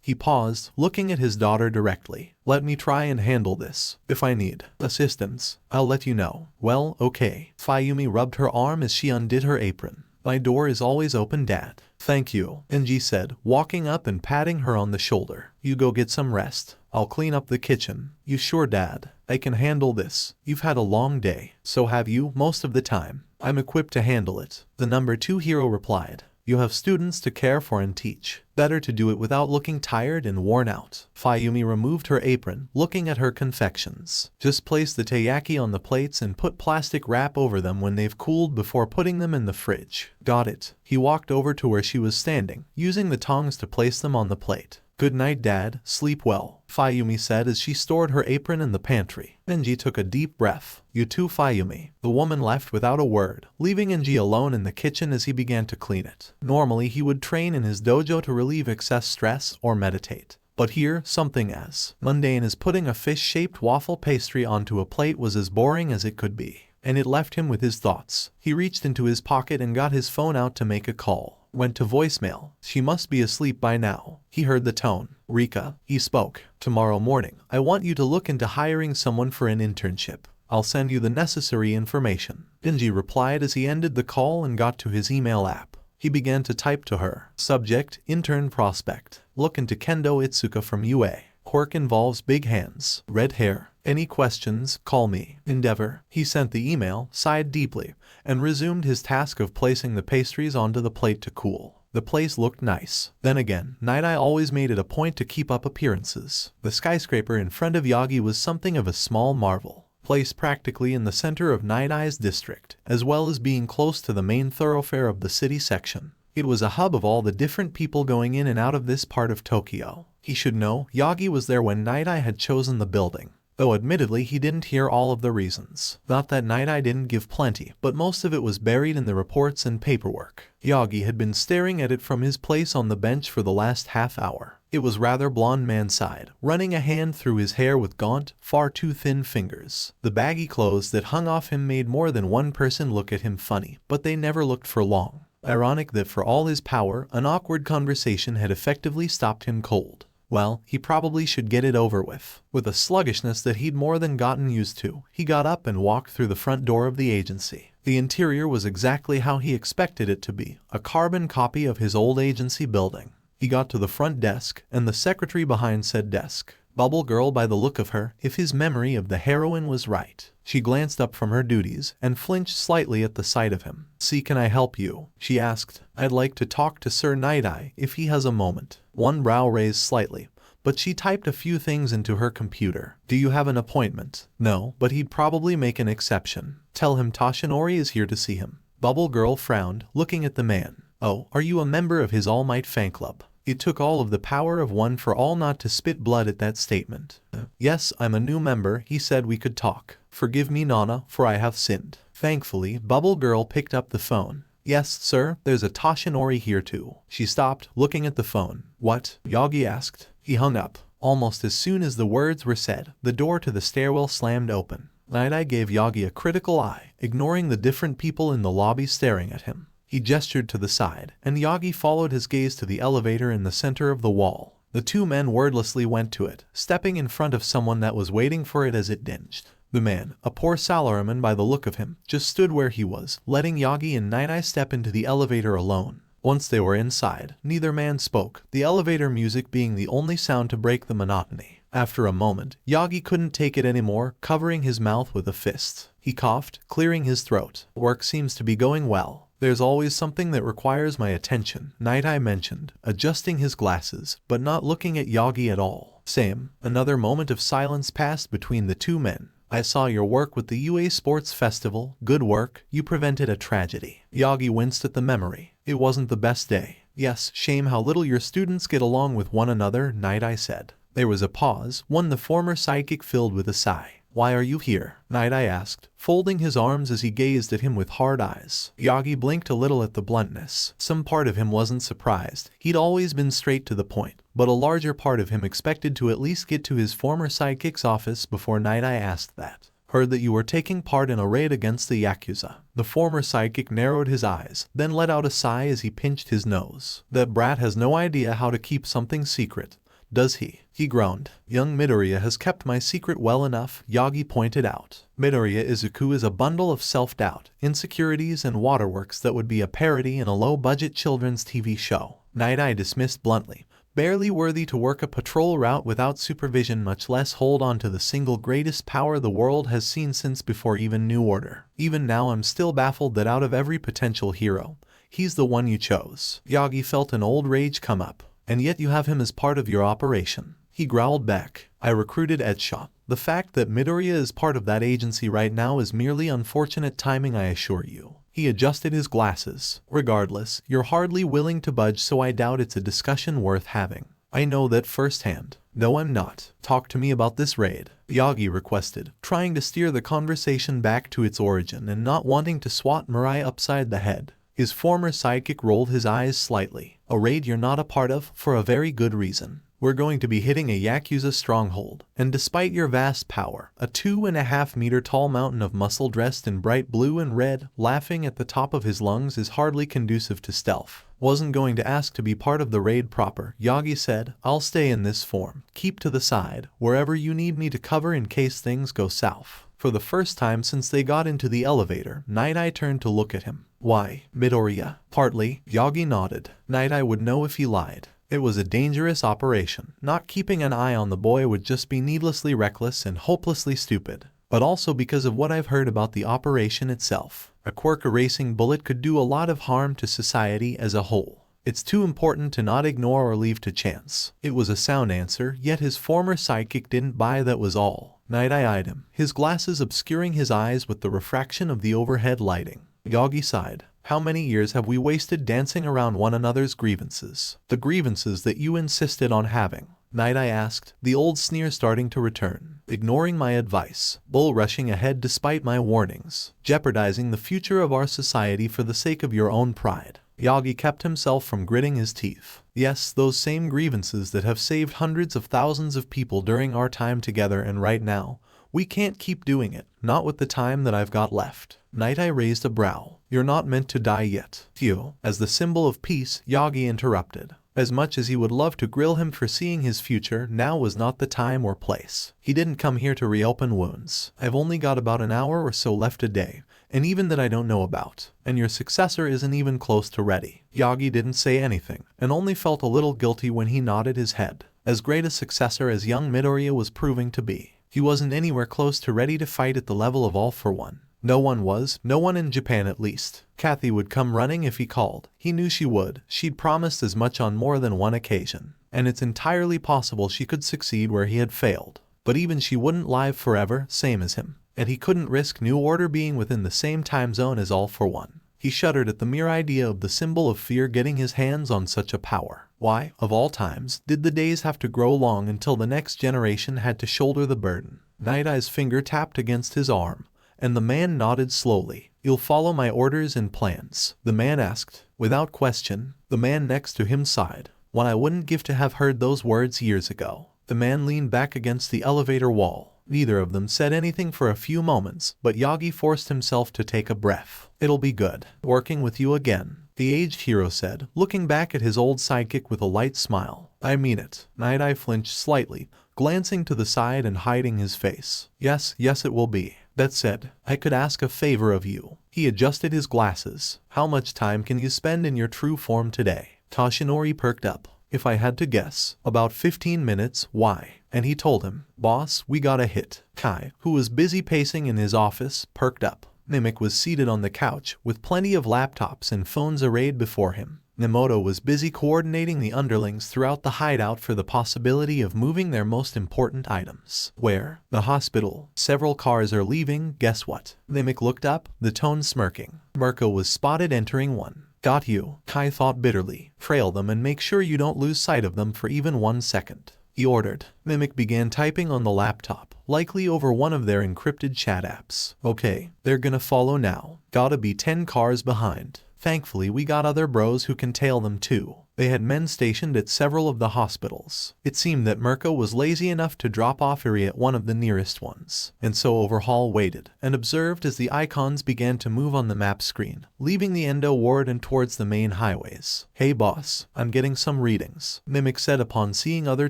S2: He paused, looking at his daughter directly. "Let me try and handle this. If I need assistance, I'll let you know." "Well, okay." Fayumi rubbed her arm as she undid her apron. "My door is always open, Dad." "Thank you," Enji said, walking up and patting her on the shoulder. "You go get some rest. I'll clean up the kitchen." "You sure, Dad? I can handle this. You've had a long day." "So have you, most of the time." "I'm equipped to handle it," the number 2 hero replied. "You have students to care for and teach. Better to do it without looking tired and worn out." Fayumi removed her apron, looking at her confections. "Just place the taiyaki on the plates and put plastic wrap over them when they've cooled before putting them in the fridge." "Got it." He walked over to where she was standing, using the tongs to place them on the plate. "Good night, Dad. Sleep well," Fayumi said as she stored her apron in the pantry. Enji took a deep breath. "You too, Fayumi." The woman left without a word, leaving Enji alone in the kitchen as he began to clean it. Normally he would train in his dojo to relieve excess stress or meditate. But here, something as mundane as putting a fish-shaped waffle pastry onto a plate was as boring as it could be. And it left him with his thoughts. He reached into his pocket and got his phone out to make a call. Went to voicemail. She must be asleep by now. He heard the tone. "Rika," he spoke. "Tomorrow morning, I want you to look into hiring someone for an internship. I'll send you the necessary information." Enji replied as he ended the call and got to his email app. He began to type to her. Subject, intern prospect. Look into Kendo Itsuka from UA. Quirk involves big hands, red hair. Any questions, call me. Endeavor. He sent the email, sighed deeply, and resumed his task of placing the pastries onto the plate to cool. The place looked nice. Then again, Night Eye always made it a point to keep up appearances. The skyscraper in front of Yagi was something of a small marvel, placed practically in the center of Night Eye's district, as well as being close to the main thoroughfare of the city section. It was a hub of all the different people going in and out of this part of Tokyo. He should know, Yagi was there when Night Eye had chosen the building, though admittedly he didn't hear all of the reasons. Not that Night Eye didn't give plenty, but most of it was buried in the reports and paperwork. Yagi had been staring at it from his place on the bench for the last half hour. It was rather blonde man side, running a hand through his hair with gaunt, far too thin fingers. The baggy clothes that hung off him made more than one person look at him funny, but they never looked for long. Ironic that for all his power, an awkward conversation had effectively stopped him cold. Well, he probably should get it over with. With a sluggishness that he'd more than gotten used to, he got up and walked through the front door of the agency. The interior was exactly how he expected it to be, a carbon copy of his old agency building. He got to the front desk, and the secretary behind said desk. Bubble girl by the look of her, if his memory of the heroine was right. She glanced up from her duties and flinched slightly at the sight of him. "See, can I help you?" she asked. "I'd like to talk to Sir Night Eye if he has a moment." One brow raised slightly, but she typed a few things into her computer. "Do you have an appointment?" "No, but he'd probably make an exception. Tell him Toshinori is here to see him." Bubble girl frowned, looking at the man. "Oh, are you a member of his All Might fan club?" It took all of the power of one for all not to spit blood at that statement. "Yes, I'm a new member. He said we could talk. Forgive me, Nana, for I have sinned." Thankfully, Bubble Girl picked up the phone. "Yes, sir, there's a Toshinori here too." She stopped, looking at the phone. "What?" Yagi asked. He hung up. Almost as soon as the words were said, the door to the stairwell slammed open. Night Eye gave Yagi a critical eye, ignoring the different people in the lobby staring at him. He gestured to the side, and Yagi followed his gaze to the elevator in the center of the wall. The two men wordlessly went to it, stepping in front of someone that was waiting for it as it dinged. The man, a poor salaryman by the look of him, just stood where he was, letting Yagi and Night Eye step into the elevator alone. Once they were inside, neither man spoke, the elevator music being the only sound to break the monotony. After a moment, Yagi couldn't take it anymore, covering his mouth with a fist. He coughed, clearing his throat. "Work seems to be going well. There's always something that requires my attention," Night Eye mentioned, adjusting his glasses, but not looking at Yagi at all. "Same." Another moment of silence passed between the two men. "I saw your work with the UA Sports Festival. Good work. You prevented a tragedy." Yagi winced at the memory. "It wasn't the best day." "Yes, shame how little your students get along with one another," Night Eye said. There was a pause, one the former sidekick filled with a sigh. "Why are you here?" Night Eye asked, folding his arms as he gazed at him with hard eyes. Yagi blinked a little at the bluntness. Some part of him wasn't surprised. He'd always been straight to the point, but a larger part of him expected to at least get to his former sidekick's office before Night Eye asked that. "Heard that you were taking part in a raid against the Yakuza." The former sidekick narrowed his eyes, then let out a sigh as he pinched his nose. "That brat has no idea how to keep something secret, does he?" He groaned. "Young Midoriya has kept my secret well enough," Yagi pointed out. Midoriya Izuku is a bundle of self-doubt, insecurities, and waterworks that would be a parody in a low-budget children's TV show. Night Eye dismissed bluntly. "Barely worthy to work a patrol route without supervision, much less hold on to the single greatest power the world has seen since before even New Order. Even now I'm still baffled that out of every potential hero, he's the one you chose." Yagi felt an old rage come up. "And yet you have him as part of your operation." He growled back. "I recruited Edshaw. The fact that Midoriya is part of that agency right now is merely unfortunate timing, I assure you." He adjusted his glasses. "Regardless, you're hardly willing to budge, so I doubt it's a discussion worth having." "I know that firsthand." "No, I'm not. Talk to me about this raid," Yagi requested, trying to steer the conversation back to its origin and not wanting to swat Mirai upside the head. His former sidekick rolled his eyes slightly. "A raid you're not a part of, for a very good reason. We're going to be hitting a Yakuza stronghold, and despite your vast power, a 2.5-meter tall mountain of muscle dressed in bright blue and red, laughing at the top of his lungs is hardly conducive to stealth. Wasn't going to ask to be part of the raid proper," Yagi said. "I'll stay in this form. Keep to the side, wherever you need me to cover in case things go south." For the first time since they got into the elevator, Night Eye turned to look at him. "Why, Midoriya?" "Partly," Yagi nodded. Night Eye would know if he lied. It was a dangerous operation. Not keeping an eye on the boy would just be needlessly reckless and hopelessly stupid. But also because of what I've heard about the operation itself. A quirk erasing bullet could do a lot of harm to society as a whole. It's too important to not ignore or leave to chance. It was a sound answer, yet his former sidekick didn't buy, that was all. Night Eye eyed him, his glasses obscuring his eyes with the refraction of the overhead lighting. Yagi sighed. How many years have we wasted dancing around one another's grievances? The grievances that you insisted on having. Night Eye asked, the old sneer starting to return. Ignoring my advice, bull rushing ahead despite my warnings, jeopardizing the future of our society for the sake of your own pride. Yagi kept himself from gritting his teeth. Yes, those same grievances that have saved hundreds of thousands of people during our time together, and right now, we can't keep doing it, not with the time that I've got left. Night Eye raised a brow. You're not meant to die yet. Phew. As the symbol of peace, Yagi interrupted. As much as he would love to grill him for seeing his future, now was not the time or place. He didn't come here to reopen wounds. I've only got about an hour or so left a day, and even that I don't know about. And your successor isn't even close to ready. Yagi didn't say anything, and only felt a little guilty when he nodded his head. As great a successor as young Midoriya was proving to be, he wasn't anywhere close to ready to fight at the level of All for One. No one was, no one in Japan at least. Kathy would come running if he called. He knew she would. She'd promised as much on more than one occasion. And it's entirely possible she could succeed where he had failed. But even she wouldn't live forever, same as him. And he couldn't risk New Order being within the same time zone as All for One. He shuddered at the mere idea of the symbol of fear getting his hands on such a power. Why, of all times, did the days have to grow long until the next generation had to shoulder the burden? Night Eye's finger tapped against his arm, and the man nodded slowly. You'll follow my orders and plans? The man asked. Without question. The man next to him sighed. One I wouldn't give to have heard those words years ago. The man leaned back against the elevator wall. Neither of them said anything for a few moments, but Yagi forced himself to take a breath. It'll be good working with you again, the aged hero said, looking back at his old sidekick with a light smile. I mean it. Night Eye flinched slightly, glancing to the side and hiding his face. Yes, it will be. That said, I could ask a favor of you. He adjusted his glasses. How much time can you spend in your true form today? Toshinori perked up. If I had to guess, about 15 minutes. Why? And he told him. Boss, we got a hit. Kai, who was busy pacing in his office, perked up. Mimic was seated on the couch, with plenty of laptops and phones arrayed before him. Nemoto was busy coordinating the underlings throughout the hideout for the possibility of moving their most important items. Where? The hospital. Several cars are leaving, guess what? Mimic looked up, the tone smirking. Mirko was spotted entering one. Got you, Kai thought bitterly. Trail them and make sure you don't lose sight of them for even 1 second. He ordered. Mimic began typing on the laptop, likely over one of their encrypted chat apps. Okay, they're gonna follow now. Gotta be 10 cars behind. Thankfully, we got other bros who can tail them too. They had men stationed at several of the hospitals. It seemed that Mirko was lazy enough to drop off Eri at one of the nearest ones. And so Overhaul waited and observed as the icons began to move on the map screen, leaving the Endo ward and towards the main highways. Hey boss, I'm getting some readings, Mimic said upon seeing other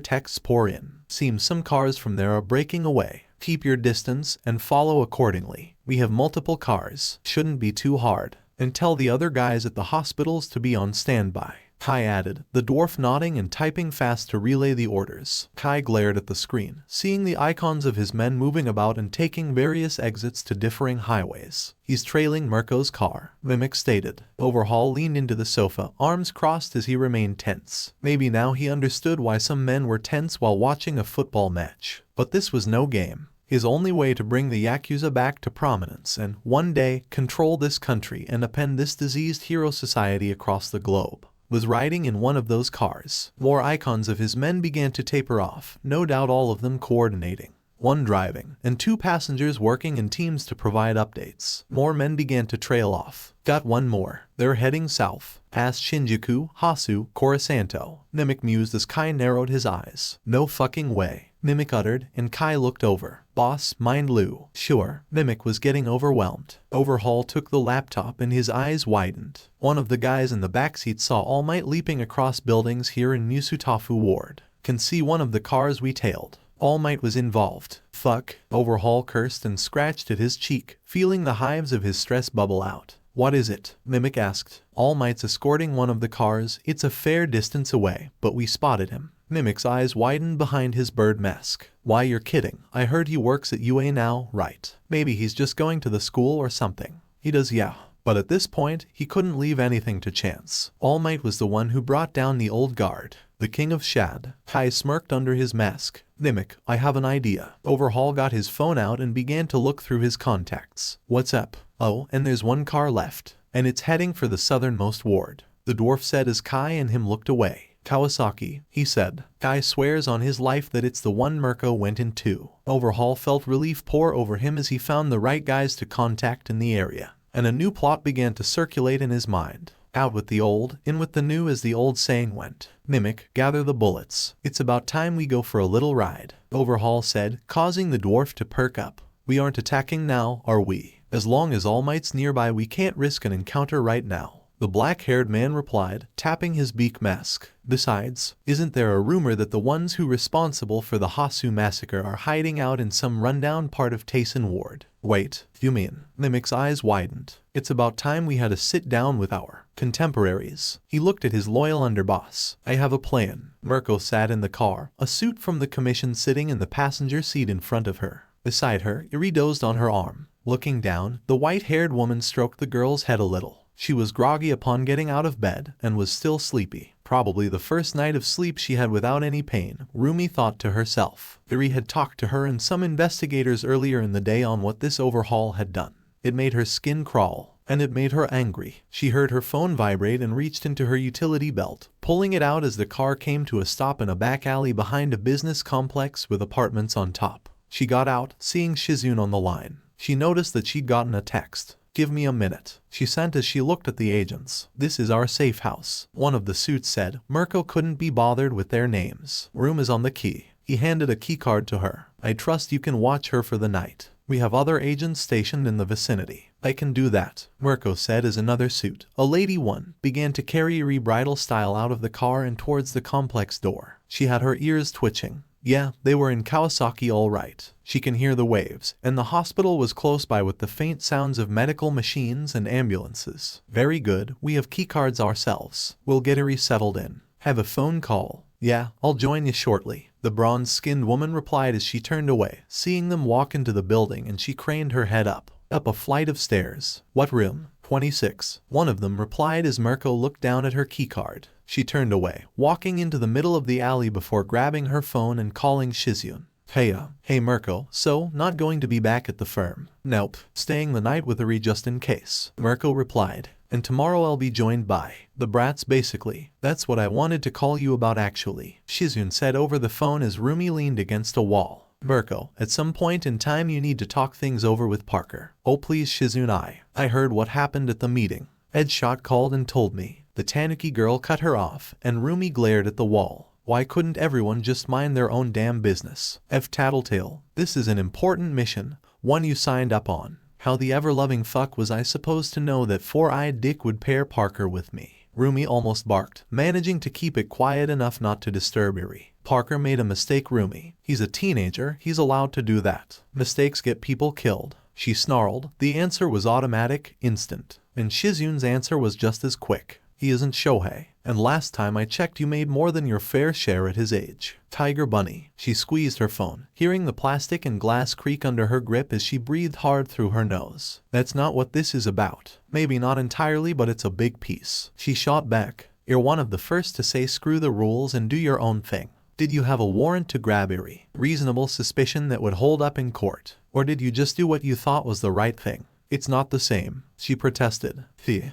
S2: texts pour in. Seems some cars from there are breaking away. Keep your distance and follow accordingly. We have multiple cars. Shouldn't be too hard. And tell the other guys at the hospitals to be on standby. Kai added, the dwarf nodding and typing fast to relay the orders. Kai glared at the screen, seeing the icons of his men moving about and taking various exits to differing highways. He's trailing Mirko's car, Mimic stated. Overhaul leaned into the sofa, arms crossed as he remained tense. Maybe now he understood why some men were tense while watching a football match. But this was no game. His only way to bring the Yakuza back to prominence and, one day, control this country and append this diseased hero society across the globe was riding in one of those cars. More icons of his men began to taper off, no doubt all of them coordinating. One driving, and 2 passengers working in teams to provide updates. More men began to trail off. Got one more. They're heading south, past Shinjuku, Hasu, Corisanto. Mimic mused as Kai narrowed his eyes. No fucking way. Mimic uttered, and Kai looked over. Boss, mind Lou. Sure. Mimic was getting overwhelmed. Overhaul took the laptop and his eyes widened. One of the guys in the backseat saw All Might leaping across buildings here in Musutafu Ward. Can see one of the cars we tailed. All Might was involved. Fuck. Overhaul cursed and scratched at his cheek, feeling the hives of his stress bubble out. What is it? Mimic asked. All Might's escorting one of the cars. It's a fair distance away, but we spotted him. Mimic's eyes widened behind his bird mask. Why, you're kidding. I heard he works at UA now, right? Maybe he's just going to the school or something. He does, yeah. But at this point, he couldn't leave anything to chance. All Might was the one who brought down the old guard, the king of Shad. Kai smirked under his mask. Mimic, I have an idea. Overhaul got his phone out and began to look through his contacts. What's up? Oh, and there's one car left, and it's heading for the southernmost ward, the dwarf said as Kai and him looked away. Kawasaki, he said. Kai swears on his life that it's the one Mirko went into. Overhaul felt relief pour over him as he found the right guys to contact in the area, and a new plot began to circulate in his mind. Out with the old, in with the new, as the old saying went. Mimic, gather the bullets. It's about time we go for a little ride, Overhaul said, causing the dwarf to perk up. We aren't attacking now, are we? As long as All Might's nearby, we can't risk an encounter right now, the black-haired man replied, tapping his beak mask. Besides, isn't there a rumor that the ones who responsible for the Hasu massacre are hiding out in some rundown part of Tayson Ward? Wait, you mean? Mimic's eyes widened. It's about time we had a sit down with our contemporaries. He looked at his loyal underboss. I have a plan. Mirko sat in the car, a suit from the commission sitting in the passenger seat in front of her. Beside her, Iri dozed on her arm. Looking down, the white-haired woman stroked the girl's head a little. She was groggy upon getting out of bed, and was still sleepy. Probably the first night of sleep she had without any pain, Rumi thought to herself. Iri had talked to her and some investigators earlier in the day on what this overhaul had done. It made her skin crawl, and it made her angry. She heard her phone vibrate and reached into her utility belt, pulling it out as the car came to a stop in a back alley behind a business complex with apartments on top. She got out, seeing Shizune on the line. She noticed that she'd gotten a text. Give me a minute, she sent as she looked at the agents. This is our safe house, one of the suits said. Mirko couldn't be bothered with their names. Room is on the key. He handed a keycard to her. I trust you can watch her for the night. We have other agents stationed in the vicinity. I can do that, Mirko said as another suit, a lady one, began to carry Iri bridal style out of the car and towards the complex door. She had her ears twitching. Yeah, they were in Kawasaki all right. She can hear the waves, and the hospital was close by with the faint sounds of medical machines and ambulances. Very good, we have keycards ourselves. We'll get Iri settled in. Have a phone call? Yeah, I'll join you shortly, the bronze-skinned woman replied as she turned away, seeing them walk into the building, and she craned her head up a flight of stairs. What room? 26. One of them replied as Mirko looked down at her keycard. She turned away, walking into the middle of the alley before grabbing her phone and calling Shizune. Hey Mirko, so, not going to be back at the firm? Nope, staying the night with Iri just in case, Mirko replied. And tomorrow I'll be joined by the brats basically. That's what I wanted to call you about actually, Shizune said over the phone as Rumi leaned against a wall. Mirko, at some point in time you need to talk things over with Parker. Oh please Shizune, I heard what happened at the meeting. Ed Shot called and told me. The Tanuki girl cut her off, and Rumi glared at the wall. Why couldn't everyone just mind their own damn business? Tattletale, this is an important mission, one you signed up on. How the ever-loving fuck was I supposed to know that four-eyed dick would pair Parker with me? Rumi almost barked, managing to keep it quiet enough not to disturb Iri. Parker made a mistake, Rumi. He's a teenager, he's allowed to do that. Mistakes get people killed. She snarled. The answer was automatic, instant. And Shizune's answer was just as quick. He isn't Shohei. And last time I checked you made more than your fair share at his age. Tiger Bunny. She squeezed her phone, hearing the plastic and glass creak under her grip as she breathed hard through her nose. That's not what this is about. Maybe not entirely, but it's a big piece. She shot back. You're one of the first to say screw the rules and do your own thing. Did you have a warrant to grab Iri? Reasonable suspicion that would hold up in court? Or did you just do what you thought was the right thing? It's not the same, she protested.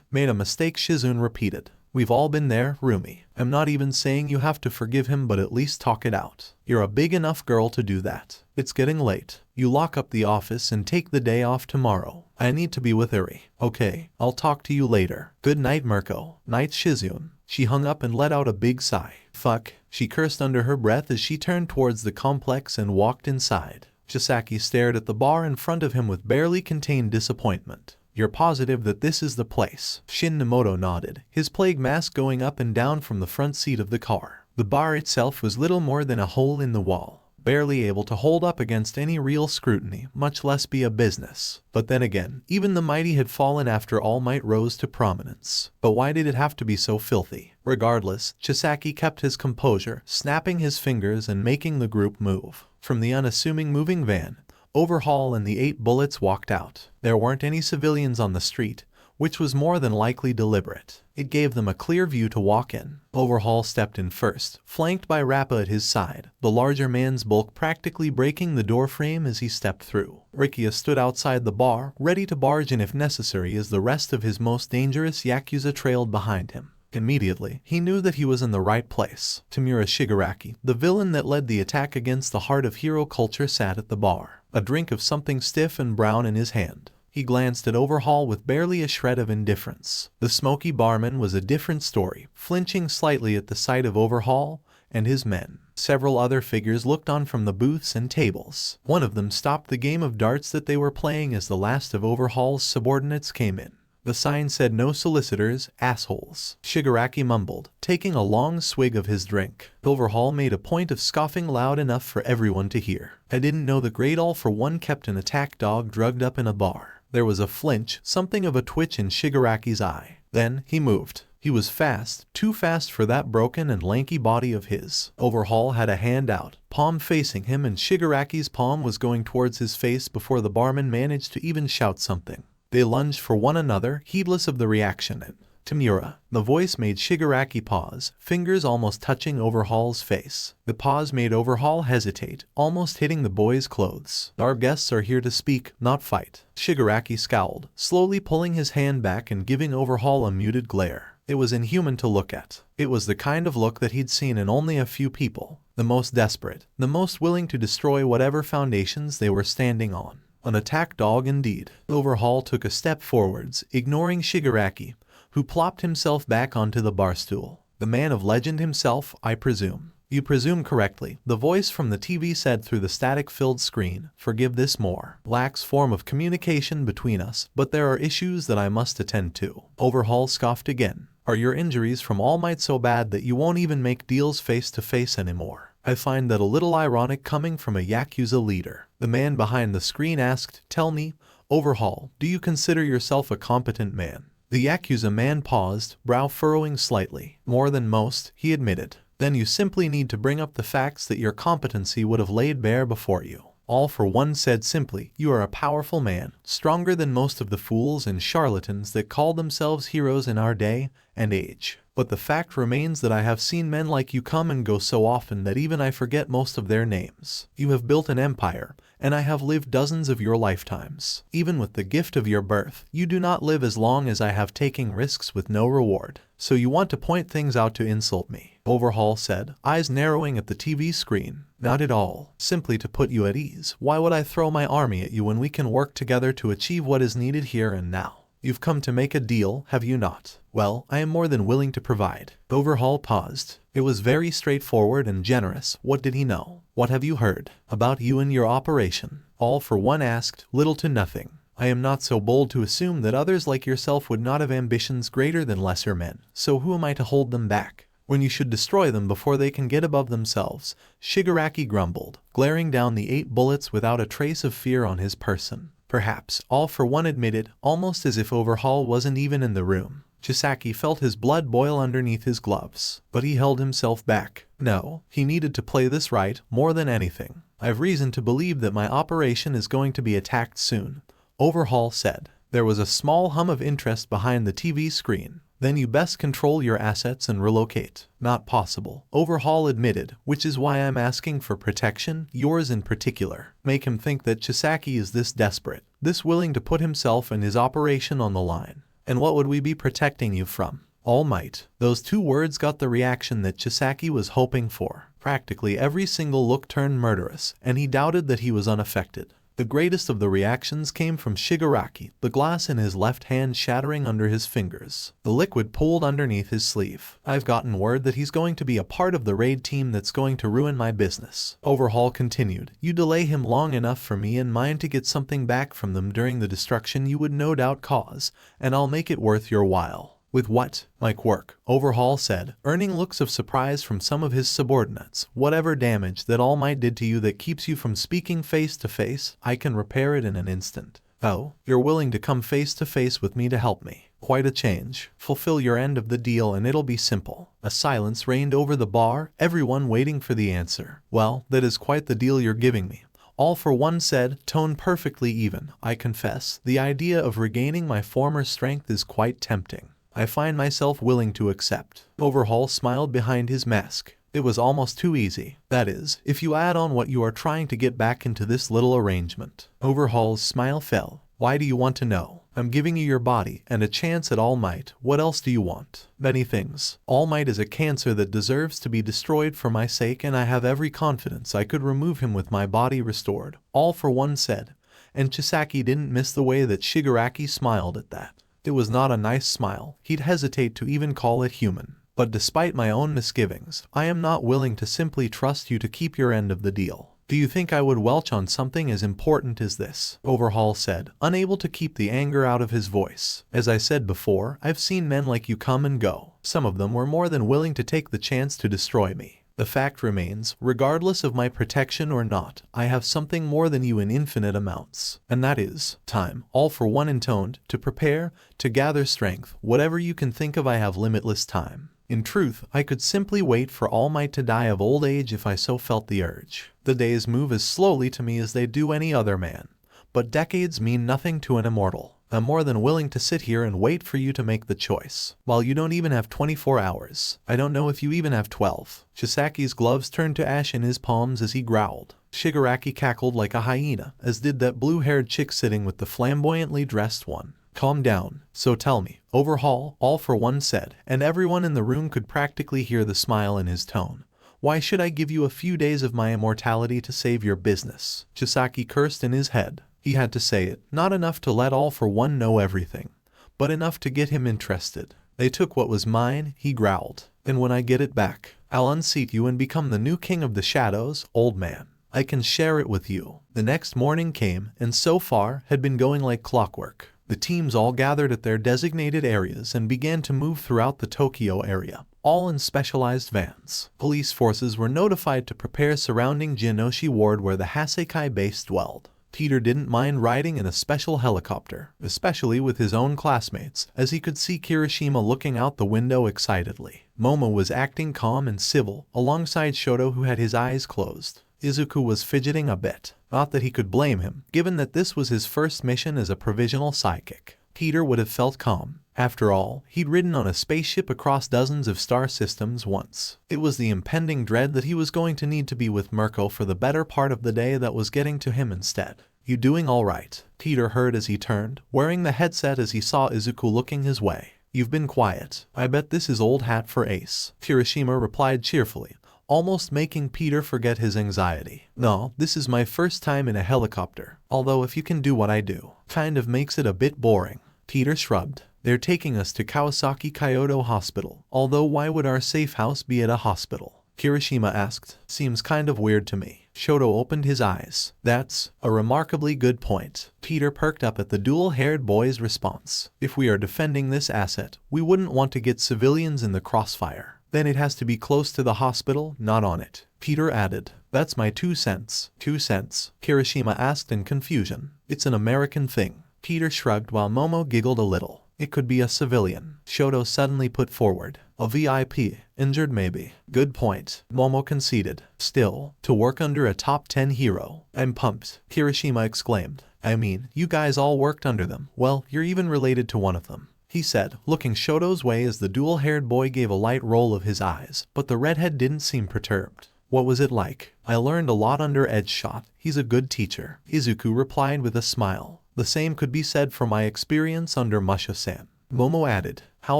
S2: Made a mistake, Shizune repeated. We've all been there, Rumi. I'm not even saying you have to forgive him, but at least talk it out. You're a big enough girl to do that. It's getting late. You lock up the office and take the day off tomorrow. I need to be with Iri. Okay, I'll talk to you later. Good night, Mirko. Night, Shizune. She hung up and let out a big sigh. Fuck, she cursed under her breath as she turned towards the complex and walked inside. Chisaki stared at the bar in front of him with barely contained disappointment. You're positive that this is the place? Shin Nemoto nodded, his plague mask going up and down from the front seat of the car. The bar itself was little more than a hole in the wall, barely able to hold up against any real scrutiny, much less be a business. But then again, even the mighty had fallen after All Might rose to prominence. But why did it have to be so filthy? Regardless, Chisaki kept his composure, snapping his fingers and making the group move. From the unassuming moving van, Overhaul and the 8 bullets walked out. There weren't any civilians on the street, which was more than likely deliberate. It gave them a clear view to walk in. Overhaul stepped in first, flanked by Rappa at his side, the larger man's bulk practically breaking the door frame as he stepped through. Rikia stood outside the bar, ready to barge in if necessary as the rest of his most dangerous Yakuza trailed behind him. Immediately, he knew that he was in the right place. Tamura Shigaraki, the villain that led the attack against the heart of hero culture, sat at the bar, a drink of something stiff and brown in his hand. He glanced at Overhaul with barely a shred of indifference. The smoky barman was a different story, flinching slightly at the sight of Overhaul and his men. Several other figures looked on from the booths and tables. One of them stopped the game of darts that they were playing as the last of Overhaul's subordinates came in. The sign said "No solicitors, assholes." Shigaraki mumbled, taking a long swig of his drink. Overhaul made a point of scoffing loud enough for everyone to hear. I didn't know the Great All for One kept an attack dog drugged up in a bar. There was a flinch, something of a twitch in Shigaraki's eye. Then, he moved. He was fast, too fast for that broken and lanky body of his. Overhaul had a hand out, palm facing him, and Shigaraki's palm was going towards his face before the barman managed to even shout something. They lunged for one another, heedless of the reaction. Tamura. The voice made Shigaraki pause, fingers almost touching Overhaul's face. The pause made Overhaul hesitate, almost hitting the boy's clothes. "Our guests are here to speak, not fight." Shigaraki scowled, slowly pulling his hand back and giving Overhaul a muted glare. It was inhuman to look at. It was the kind of look that he'd seen in only a few people. The most desperate, the most willing to destroy whatever foundations they were standing on. An attack dog indeed. Overhaul took a step forwards, ignoring Shigaraki, who plopped himself back onto the bar stool. "The man of legend himself, I presume." "You presume correctly," the voice from the TV said through the static-filled screen. "Forgive this more lax form of communication between us, but there are issues that I must attend to." Overhaul scoffed again. "Are your injuries from All Might so bad that you won't even make deals face-to-face anymore? I find that a little ironic coming from a Yakuza leader." The man behind the screen asked, "Tell me, Overhaul, do you consider yourself a competent man?" The Yakuza man paused, brow furrowing slightly. "More than most," he admitted. "Then you simply need to bring up the facts that your competency would have laid bare before you." All for One said simply, "You are a powerful man, stronger than most of the fools and charlatans that call themselves heroes in our day and age. But the fact remains that I have seen men like you come and go so often that even I forget most of their names. You have built an empire, and I have lived dozens of your lifetimes. Even with the gift of your birth, you do not live as long as I have, taking risks with no reward. So you want to point things out to insult me?" Overhaul said, eyes narrowing at the TV screen. "Not at all. Simply to put you at ease. Why would I throw my army at you when we can work together to achieve what is needed here and now? You've come to make a deal, have you not? Well, I am more than willing to provide." Overhaul paused. It was very straightforward and generous. What did he know? "What have you heard about you and your operation?" All for One asked. "Little to nothing. I am not so bold to assume that others like yourself would not have ambitions greater than lesser men, so who am I to hold them back when you should destroy them before they can get above themselves?" Shigaraki grumbled, glaring down the 8 bullets without a trace of fear on his person. "Perhaps," All for One admitted, almost as if Overhaul wasn't even in the room. Chisaki felt his blood boil underneath his gloves, but he held himself back. No, he needed to play this right more than anything. "I've reason to believe that my operation is going to be attacked soon," Overhaul said. There was a small hum of interest behind the TV screen. "Then you best control your assets and relocate." "Not possible," Overhaul admitted, "which is why I'm asking for protection, yours in particular." Make him think that Chisaki is this desperate, this willing to put himself and his operation on the line. "And what would we be protecting you from?" "All Might." Those 2 words got the reaction that Chisaki was hoping for. Practically every single look turned murderous, and he doubted that he was unaffected. The greatest of the reactions came from Shigaraki, the glass in his left hand shattering under his fingers. The liquid pooled underneath his sleeve. "I've gotten word that he's going to be a part of the raid team that's going to ruin my business." Overhaul continued. "You delay him long enough for me and mine to get something back from them during the destruction you would no doubt cause, and I'll make it worth your while." "With what?" "My quirk," Overhaul said, earning looks of surprise from some of his subordinates. "Whatever damage that All Might did to you that keeps you from speaking face to face, I can repair it in an instant." "Oh, you're willing to come face to face with me to help me? Quite a change. Fulfill your end of the deal and it'll be simple." A silence reigned over the bar, everyone waiting for the answer. "Well, that is quite the deal you're giving me," All for One said, tone perfectly even. I confess, the idea of regaining my former strength is quite tempting. I find myself willing to accept. Overhaul smiled behind his mask. It was almost too easy. That is, if you add on what you are trying to get back into this little arrangement. Overhaul's smile fell. Why do you want to know? I'm giving you your body and a chance at All Might. What else do you want? Many things. All Might is a cancer that deserves to be destroyed for my sake, and I have every confidence I could remove him with my body restored. All for One said. And Chisaki didn't miss the way that Shigaraki smiled at that. It was not a nice smile. He'd hesitate to even call it human. But despite my own misgivings, I am not willing to simply trust you to keep your end of the deal. Do you think I would welch on something as important as this? Overhaul said, unable to keep the anger out of his voice. As I said before, I've seen men like you come and go. Some of them were more than willing to take the chance to destroy me. The fact remains, regardless of my protection or not, I have something more than you in infinite amounts. And that is time. All for One intoned, to prepare, to gather strength, whatever you can think of. I have limitless time. In truth, I could simply wait for All Might to die of old age if I so felt the urge. The days move as slowly to me as they do any other man. But decades mean nothing to an immortal. I'm more than willing to sit here and wait for you to make the choice. While you don't even have 24 hours. I don't know if you even have 12. Chisaki's gloves turned to ash in his palms as he growled. Shigaraki cackled like a hyena, as did that blue-haired chick sitting with the flamboyantly dressed one. Calm down. So tell me. Overhaul, All for One said, and everyone in the room could practically hear the smile in his tone. Why should I give you a few days of my immortality to save your business? Chisaki cursed in his head. He had to say it, not enough to let All for One know everything, but enough to get him interested. They took what was mine, he growled. And when I get it back, I'll unseat you and become the new king of the shadows, old man. I can share it with you. The next morning came, and so far had been going like clockwork. The teams all gathered at their designated areas and began to move throughout the Tokyo area, all in specialized vans. Police forces were notified to prepare surrounding Jinoshi Ward where the Hasekai base dwelled. Peter didn't mind riding in a special helicopter, especially with his own classmates, as he could see Kirishima looking out the window excitedly. Momo was acting calm and civil, alongside Shoto who had his eyes closed. Izuku was fidgeting a bit. Not that he could blame him, given that this was his first mission as a provisional sidekick. Peter would have felt calm. After all, he'd ridden on a spaceship across dozens of star systems once. It was the impending dread that he was going to need to be with Mirko for the better part of the day that was getting to him instead. You doing all right? Peter heard as he turned, wearing the headset as he saw Izuku looking his way. You've been quiet. I bet this is old hat for Ace. Kirishima replied cheerfully, almost making Peter forget his anxiety. No, this is my first time in a helicopter, although if you can do what I do, kind of makes it a bit boring. Peter shrugged. They're taking us to Kawasaki Kyoto Hospital, although why would our safe house be at a hospital? Kirishima asked. Seems kind of weird to me. Shoto opened his eyes. That's a remarkably good point. Peter perked up at the dual-haired boy's response. If we are defending this asset, we wouldn't want to get civilians in the crossfire. Then it has to be close to the hospital, not on it. Peter added. That's my 2 cents. 2 cents? Kirishima asked in confusion. It's an American thing. Peter shrugged while Momo giggled a little. It could be a civilian. Shoto suddenly put forward. A VIP. Injured maybe. Good point. Momo conceded. Still, to work under a top 10 hero. I'm pumped. Kirishima exclaimed. I mean, you guys all worked under them. Well, you're even related to one of them, he said, looking Shoto's way as the dual-haired boy gave a light roll of his eyes, but the redhead didn't seem perturbed. What was it like? I learned a lot under Edgeshot. He's a good teacher. Izuku replied with a smile. The same could be said for my experience under Musha-san. Momo added. How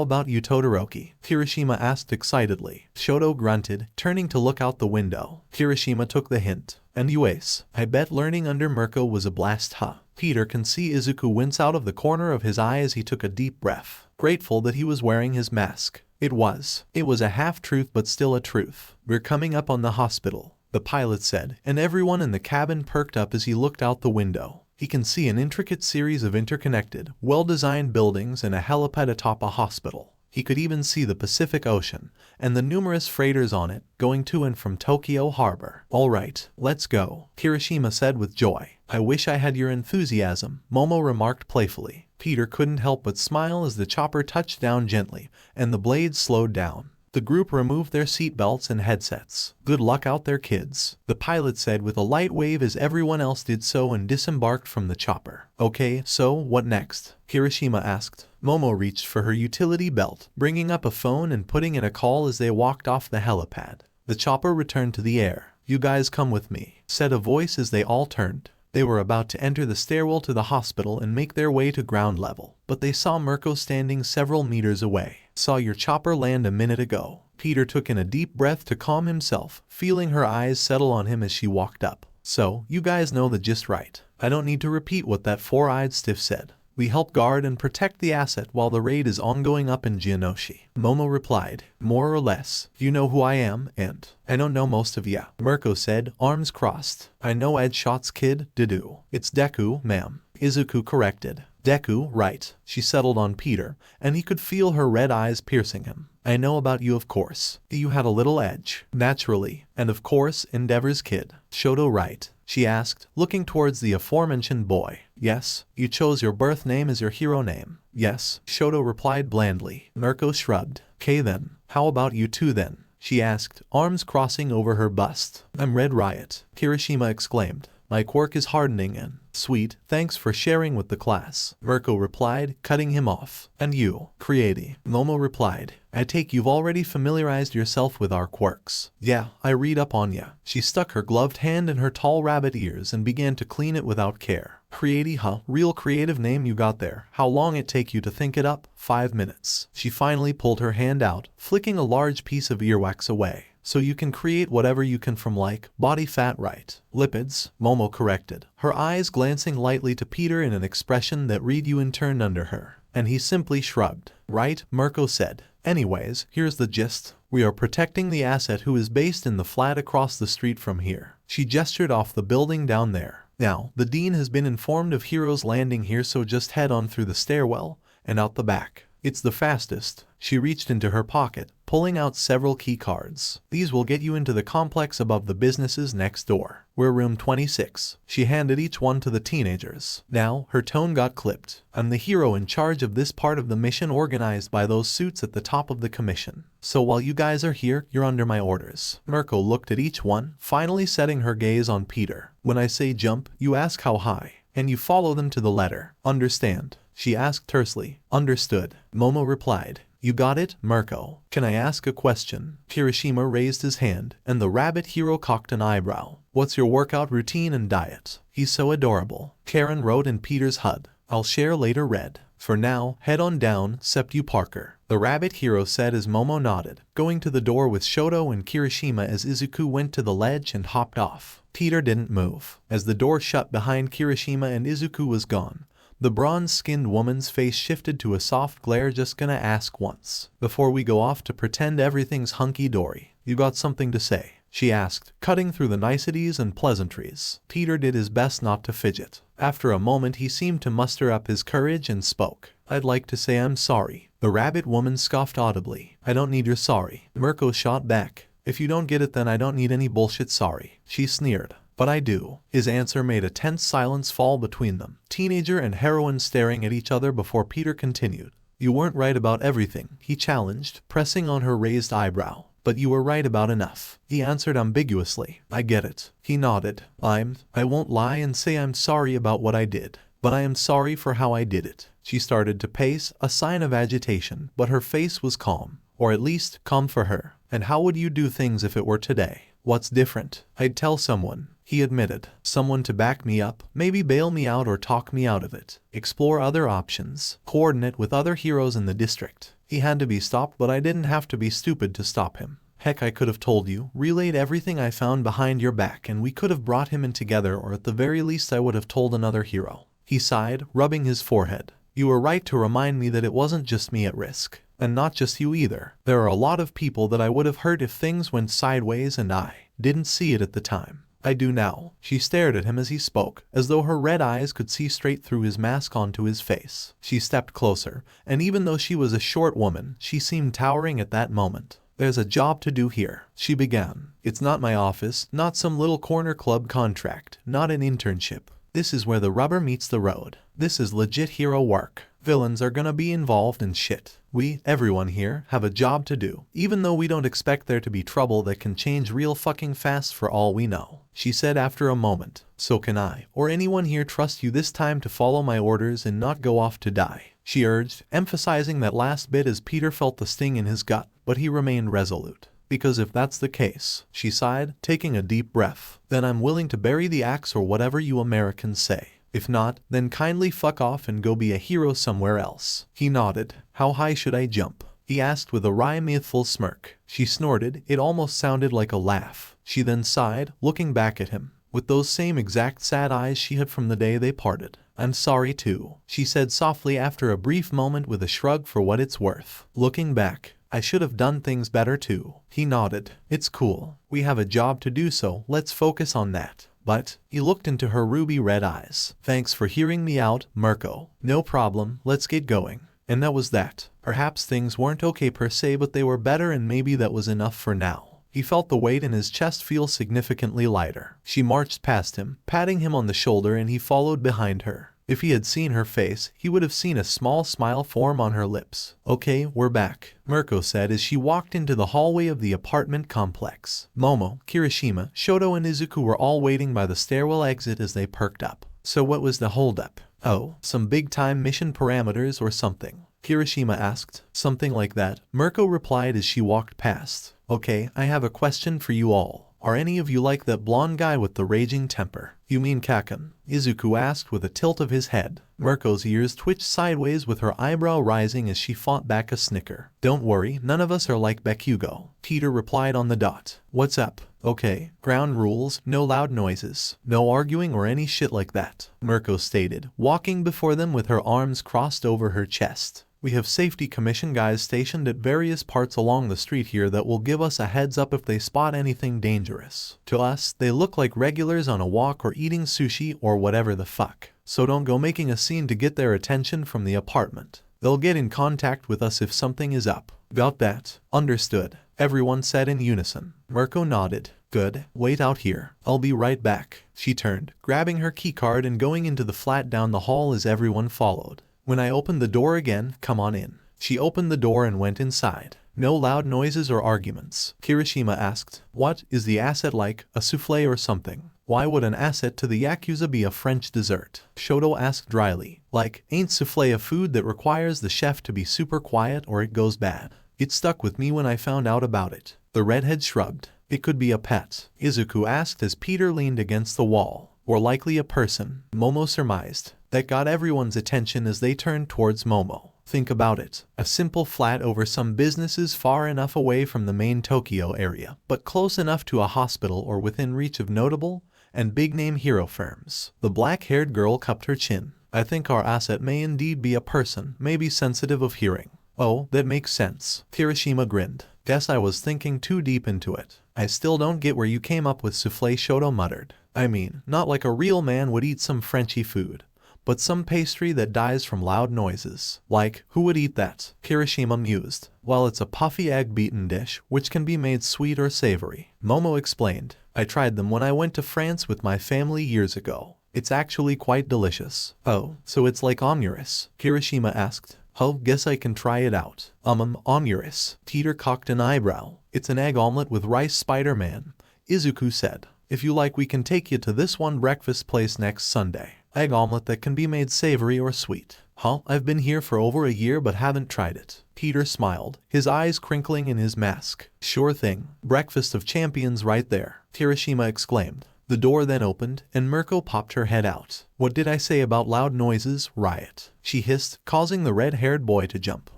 S2: about you, Todoroki? Kirishima asked excitedly. Shoto grunted, turning to look out the window. Kirishima took the hint. And you Ace. I bet learning under Mirko was a blast, huh? Peter can see Izuku wince out of the corner of his eye as he took a deep breath, grateful that he was wearing his mask. It was a half-truth but still a truth. We're coming up on the hospital, the pilot said, and everyone in the cabin perked up as he looked out the window. He can see an intricate series of interconnected, well-designed buildings and a helipad atop a hospital. He could even see the Pacific Ocean, and the numerous freighters on it, going to and from Tokyo Harbor. All right, let's go, Kirishima said with joy. I wish I had your enthusiasm, Momo remarked playfully. Peter couldn't help but smile as the chopper touched down gently, and the blades slowed down. The group removed their seatbelts and headsets. Good luck out there, kids, the pilot said with a light wave as everyone else did so and disembarked from the chopper. Okay, so what next? Kirishima asked. Momo reached for her utility belt, bringing up a phone and putting in a call as they walked off the helipad. The chopper returned to the air. You guys come with me, said a voice as they all turned. They were about to enter the stairwell to the hospital and make their way to ground level, but they saw Mirko standing several meters away. Saw your chopper land a minute ago. Peter took in a deep breath to calm himself, feeling her eyes settle on him as she walked up. So, you guys know the gist, right? I don't need to repeat what that four-eyed stiff said. We help guard and protect the asset while the raid is ongoing up in Geonoshi. Momo replied, more or less. You know who I am, and I don't know most of ya. Mirko said, arms crossed. I know Ed Shot's kid, Dedu. It's Deku, ma'am. Izuku corrected. Deku, right. She settled on Peter, and he could feel her red eyes piercing him. I know about you, of course. You had a little edge. Naturally. And of course, Endeavor's kid. Shoto, right? She asked, looking towards the aforementioned boy. Yes. You chose your birth name as your hero name. Yes, Shoto replied blandly. Mirko shrugged. Okay then. How about you two then? She asked, arms crossing over her bust. I'm Red Riot, Kirishima exclaimed. My quirk is hardening and sweet, thanks for sharing with the class. Mirko replied, cutting him off. And you, Creati? Momo replied, I take you've already familiarized yourself with our quirks. Yeah, I read up on ya. She stuck her gloved hand in her tall rabbit ears and began to clean it without care. Creati, huh? Real creative name you got there. How long it take you to think it up? 5 minutes. She finally pulled her hand out, flicking a large piece of earwax away. So you can create whatever you can from like body fat, right? Lipids, Momo corrected, her eyes glancing lightly to Peter in an expression that Ryuin turned under her. And he simply shrugged. Right, Mirko said. Anyways, here's the gist. We are protecting the asset who is based in the flat across the street from here. She gestured off the building down there. Now, the dean has been informed of heroes landing here, so just head on through the stairwell and out the back. It's the fastest. She reached into her pocket, pulling out several key cards. These will get you into the complex above the businesses next door. We're room 26. She handed each one to the teenagers. Now, her tone got clipped. I'm the hero in charge of this part of the mission organized by those suits at the top of the commission. So while you guys are here, you're under my orders. Mirko looked at each one, finally setting her gaze on Peter. When I say jump, you ask how high, and you follow them to the letter. Understand? She asked tersely. Understood, Momo replied. You got it, Mirko. Can I ask a question? Kirishima raised his hand, and the rabbit hero cocked an eyebrow. What's your workout routine and diet? He's so adorable. Karen wrote in Peter's HUD. I'll share later, read. For now, head on down, peterparker. The rabbit hero said as Momo nodded, going to the door with Shoto and Kirishima as Izuku went to the ledge and hopped off. Peter didn't move. As the door shut behind Kirishima and Izuku was gone, the bronze-skinned woman's face shifted to a soft glare. Just gonna ask once, before we go off to pretend everything's hunky-dory. You got something to say? She asked, cutting through the niceties and pleasantries. Peter did his best not to fidget. After a moment he seemed to muster up his courage and spoke. I'd like to say I'm sorry. The rabbit woman scoffed audibly. I don't need your sorry. Mirko shot back. If you don't get it, then I don't need any bullshit sorry. She sneered. But I do. His answer made a tense silence fall between them, teenager and heroine staring at each other before Peter continued. You weren't right about everything, he challenged, pressing on her raised eyebrow. But you were right about enough, he answered ambiguously. I get it. He nodded. I won't lie and say I'm sorry about what I did, but I am sorry for how I did it. She started to pace, a sign of agitation, but her face was calm, or at least calm for her. And how would you do things if it were today? What's different? I'd tell someone, he admitted. Someone to back me up, maybe bail me out or talk me out of it. Explore other options. Coordinate with other heroes in the district. He had to be stopped, but I didn't have to be stupid to stop him. Heck, I could have told you, relayed everything I found behind your back, and we could have brought him in together, or at the very least I would have told another hero. He sighed, rubbing his forehead. You were right to remind me that it wasn't just me at risk. And not just you either. There are a lot of people that I would have hurt if things went sideways, and I didn't see it at the time. I do now. She stared at him as he spoke, as though her red eyes could see straight through his mask onto his face. She stepped closer, and even though she was a short woman, she seemed towering at that moment. There's a job to do here, she began. It's not my office, not some little corner club contract, not an internship. This is where the rubber meets the road. This is legit hero work. Villains are gonna be involved in shit. Everyone here, have a job to do, even though we don't expect there to be trouble that can change real fucking fast for all we know, she said after a moment. So can I, or anyone here, trust you this time to follow my orders and not go off to die, she urged, emphasizing that last bit as Peter felt the sting in his gut, but he remained resolute. Because if that's the case, she sighed, taking a deep breath, then I'm willing to bury the axe or whatever you Americans say. If not, then kindly fuck off and go be a hero somewhere else. He nodded. How high should I jump? He asked with a wry, mirthful smirk. She snorted. It almost sounded like a laugh. She then sighed, looking back at him, with those same exact sad eyes she had from the day they parted. I'm sorry too, she said softly after a brief moment with a shrug for what it's worth. Looking back, I should have done things better too. He nodded. It's cool. We have a job to do, so let's focus on that. But, he looked into her ruby red eyes. Thanks for hearing me out, Mirko. No problem, let's get going. And that was that. Perhaps things weren't okay per se, but they were better, and maybe that was enough for now. He felt the weight in his chest feel significantly lighter. She marched past him, patting him on the shoulder, and he followed behind her. If he had seen her face, he would have seen a small smile form on her lips. Okay, we're back, Mirko said as she walked into the hallway of the apartment complex. Momo, Kirishima, Shoto and Izuku were all waiting by the stairwell exit as they perked up. So what was the holdup? Oh, some big-time mission parameters or something? Kirishima asked. Something like that, Mirko replied as she walked past. Okay, I have a question for you all. Are any of you like that blonde guy with the raging temper? You mean Kaken? Izuku asked with a tilt of his head. Mirko's ears twitched sideways with her eyebrow rising as she fought back a snicker. Don't worry, none of us are like bakugou, Peter replied on the dot. What's up? Okay, ground rules, no loud noises, no arguing or any shit like that, Mirko stated, walking before them with her arms crossed over her chest. We have safety commission guys stationed at various parts along the street here that will give us a heads up if they spot anything dangerous. To us, they look like regulars on a walk or eating sushi or whatever the fuck. So don't go making a scene to get their attention from the apartment. They'll get in contact with us if something is up. Got that? Understood, everyone said in unison. Mirko nodded. Good, wait out here. I'll be right back. She turned, grabbing her keycard and going into the flat down the hall as everyone followed. When I opened the door again, come on in. She opened the door and went inside. No loud noises or arguments. Kirishima asked, what is the asset like, a souffle or something? Why would an asset to the Yakuza be a French dessert? Shoto asked dryly. Like, ain't souffle a food that requires the chef to be super quiet or it goes bad? It stuck with me when I found out about it. The redhead shrugged. It could be a pet, Izuku asked as Peter leaned against the wall. Or likely a person, Momo surmised. That got everyone's attention as they turned towards Momo. Think about it. A simple flat over some businesses far enough away from the main Tokyo area, but close enough to a hospital or within reach of notable and big-name hero firms. The black-haired girl cupped her chin. I think our asset may indeed be a person, maybe sensitive of hearing. Oh, that makes sense. Kirishima grinned. Guess I was thinking too deep into it. I still don't get where you came up with souffle, Shoto muttered. I mean, not like a real man would eat some Frenchy food, but some pastry that dies from loud noises. Like, who would eat that? Kirishima mused. Well, it's a puffy egg-beaten dish, which can be made sweet or savory. Momo explained. I tried them when I went to France with my family years ago. It's actually quite delicious. Oh, so it's like omurice? Kirishima asked. Oh, guess I can try it out. Omurice. Peter cocked an eyebrow. It's an egg omelet with rice, SpiderMan, Izuku said. If you like, we can take you to this one breakfast place next Sunday. Egg omelet that can be made savory or sweet. Huh? I've been here for over a year but haven't tried it. Peter smiled, his eyes crinkling in his mask. Sure thing. Breakfast of champions right there, Kirishima exclaimed. The door then opened, and Mirko popped her head out. What did I say about loud noises, riot? She hissed, causing the red-haired boy to jump.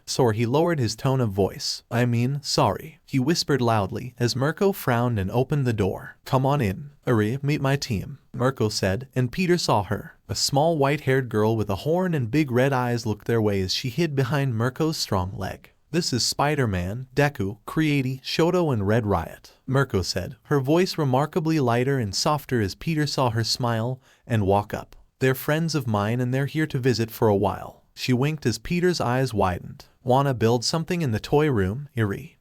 S2: Sorry, he lowered his tone of voice. I mean, sorry, he whispered loudly as Mirko frowned and opened the door. Come on in. Uri, meet my team, Mirko said, and Peter saw her. A small white-haired girl with a horn and big red eyes looked their way as she hid behind Mirko's strong leg. This is Spider-Man, Deku, Creati, Shoto and Red Riot, Mirko said, her voice remarkably lighter and softer as Peter saw her smile and walk up. They're friends of mine and they're here to visit for a while. She winked as Peter's eyes widened. "Wanna build something in the toy room, Iri?"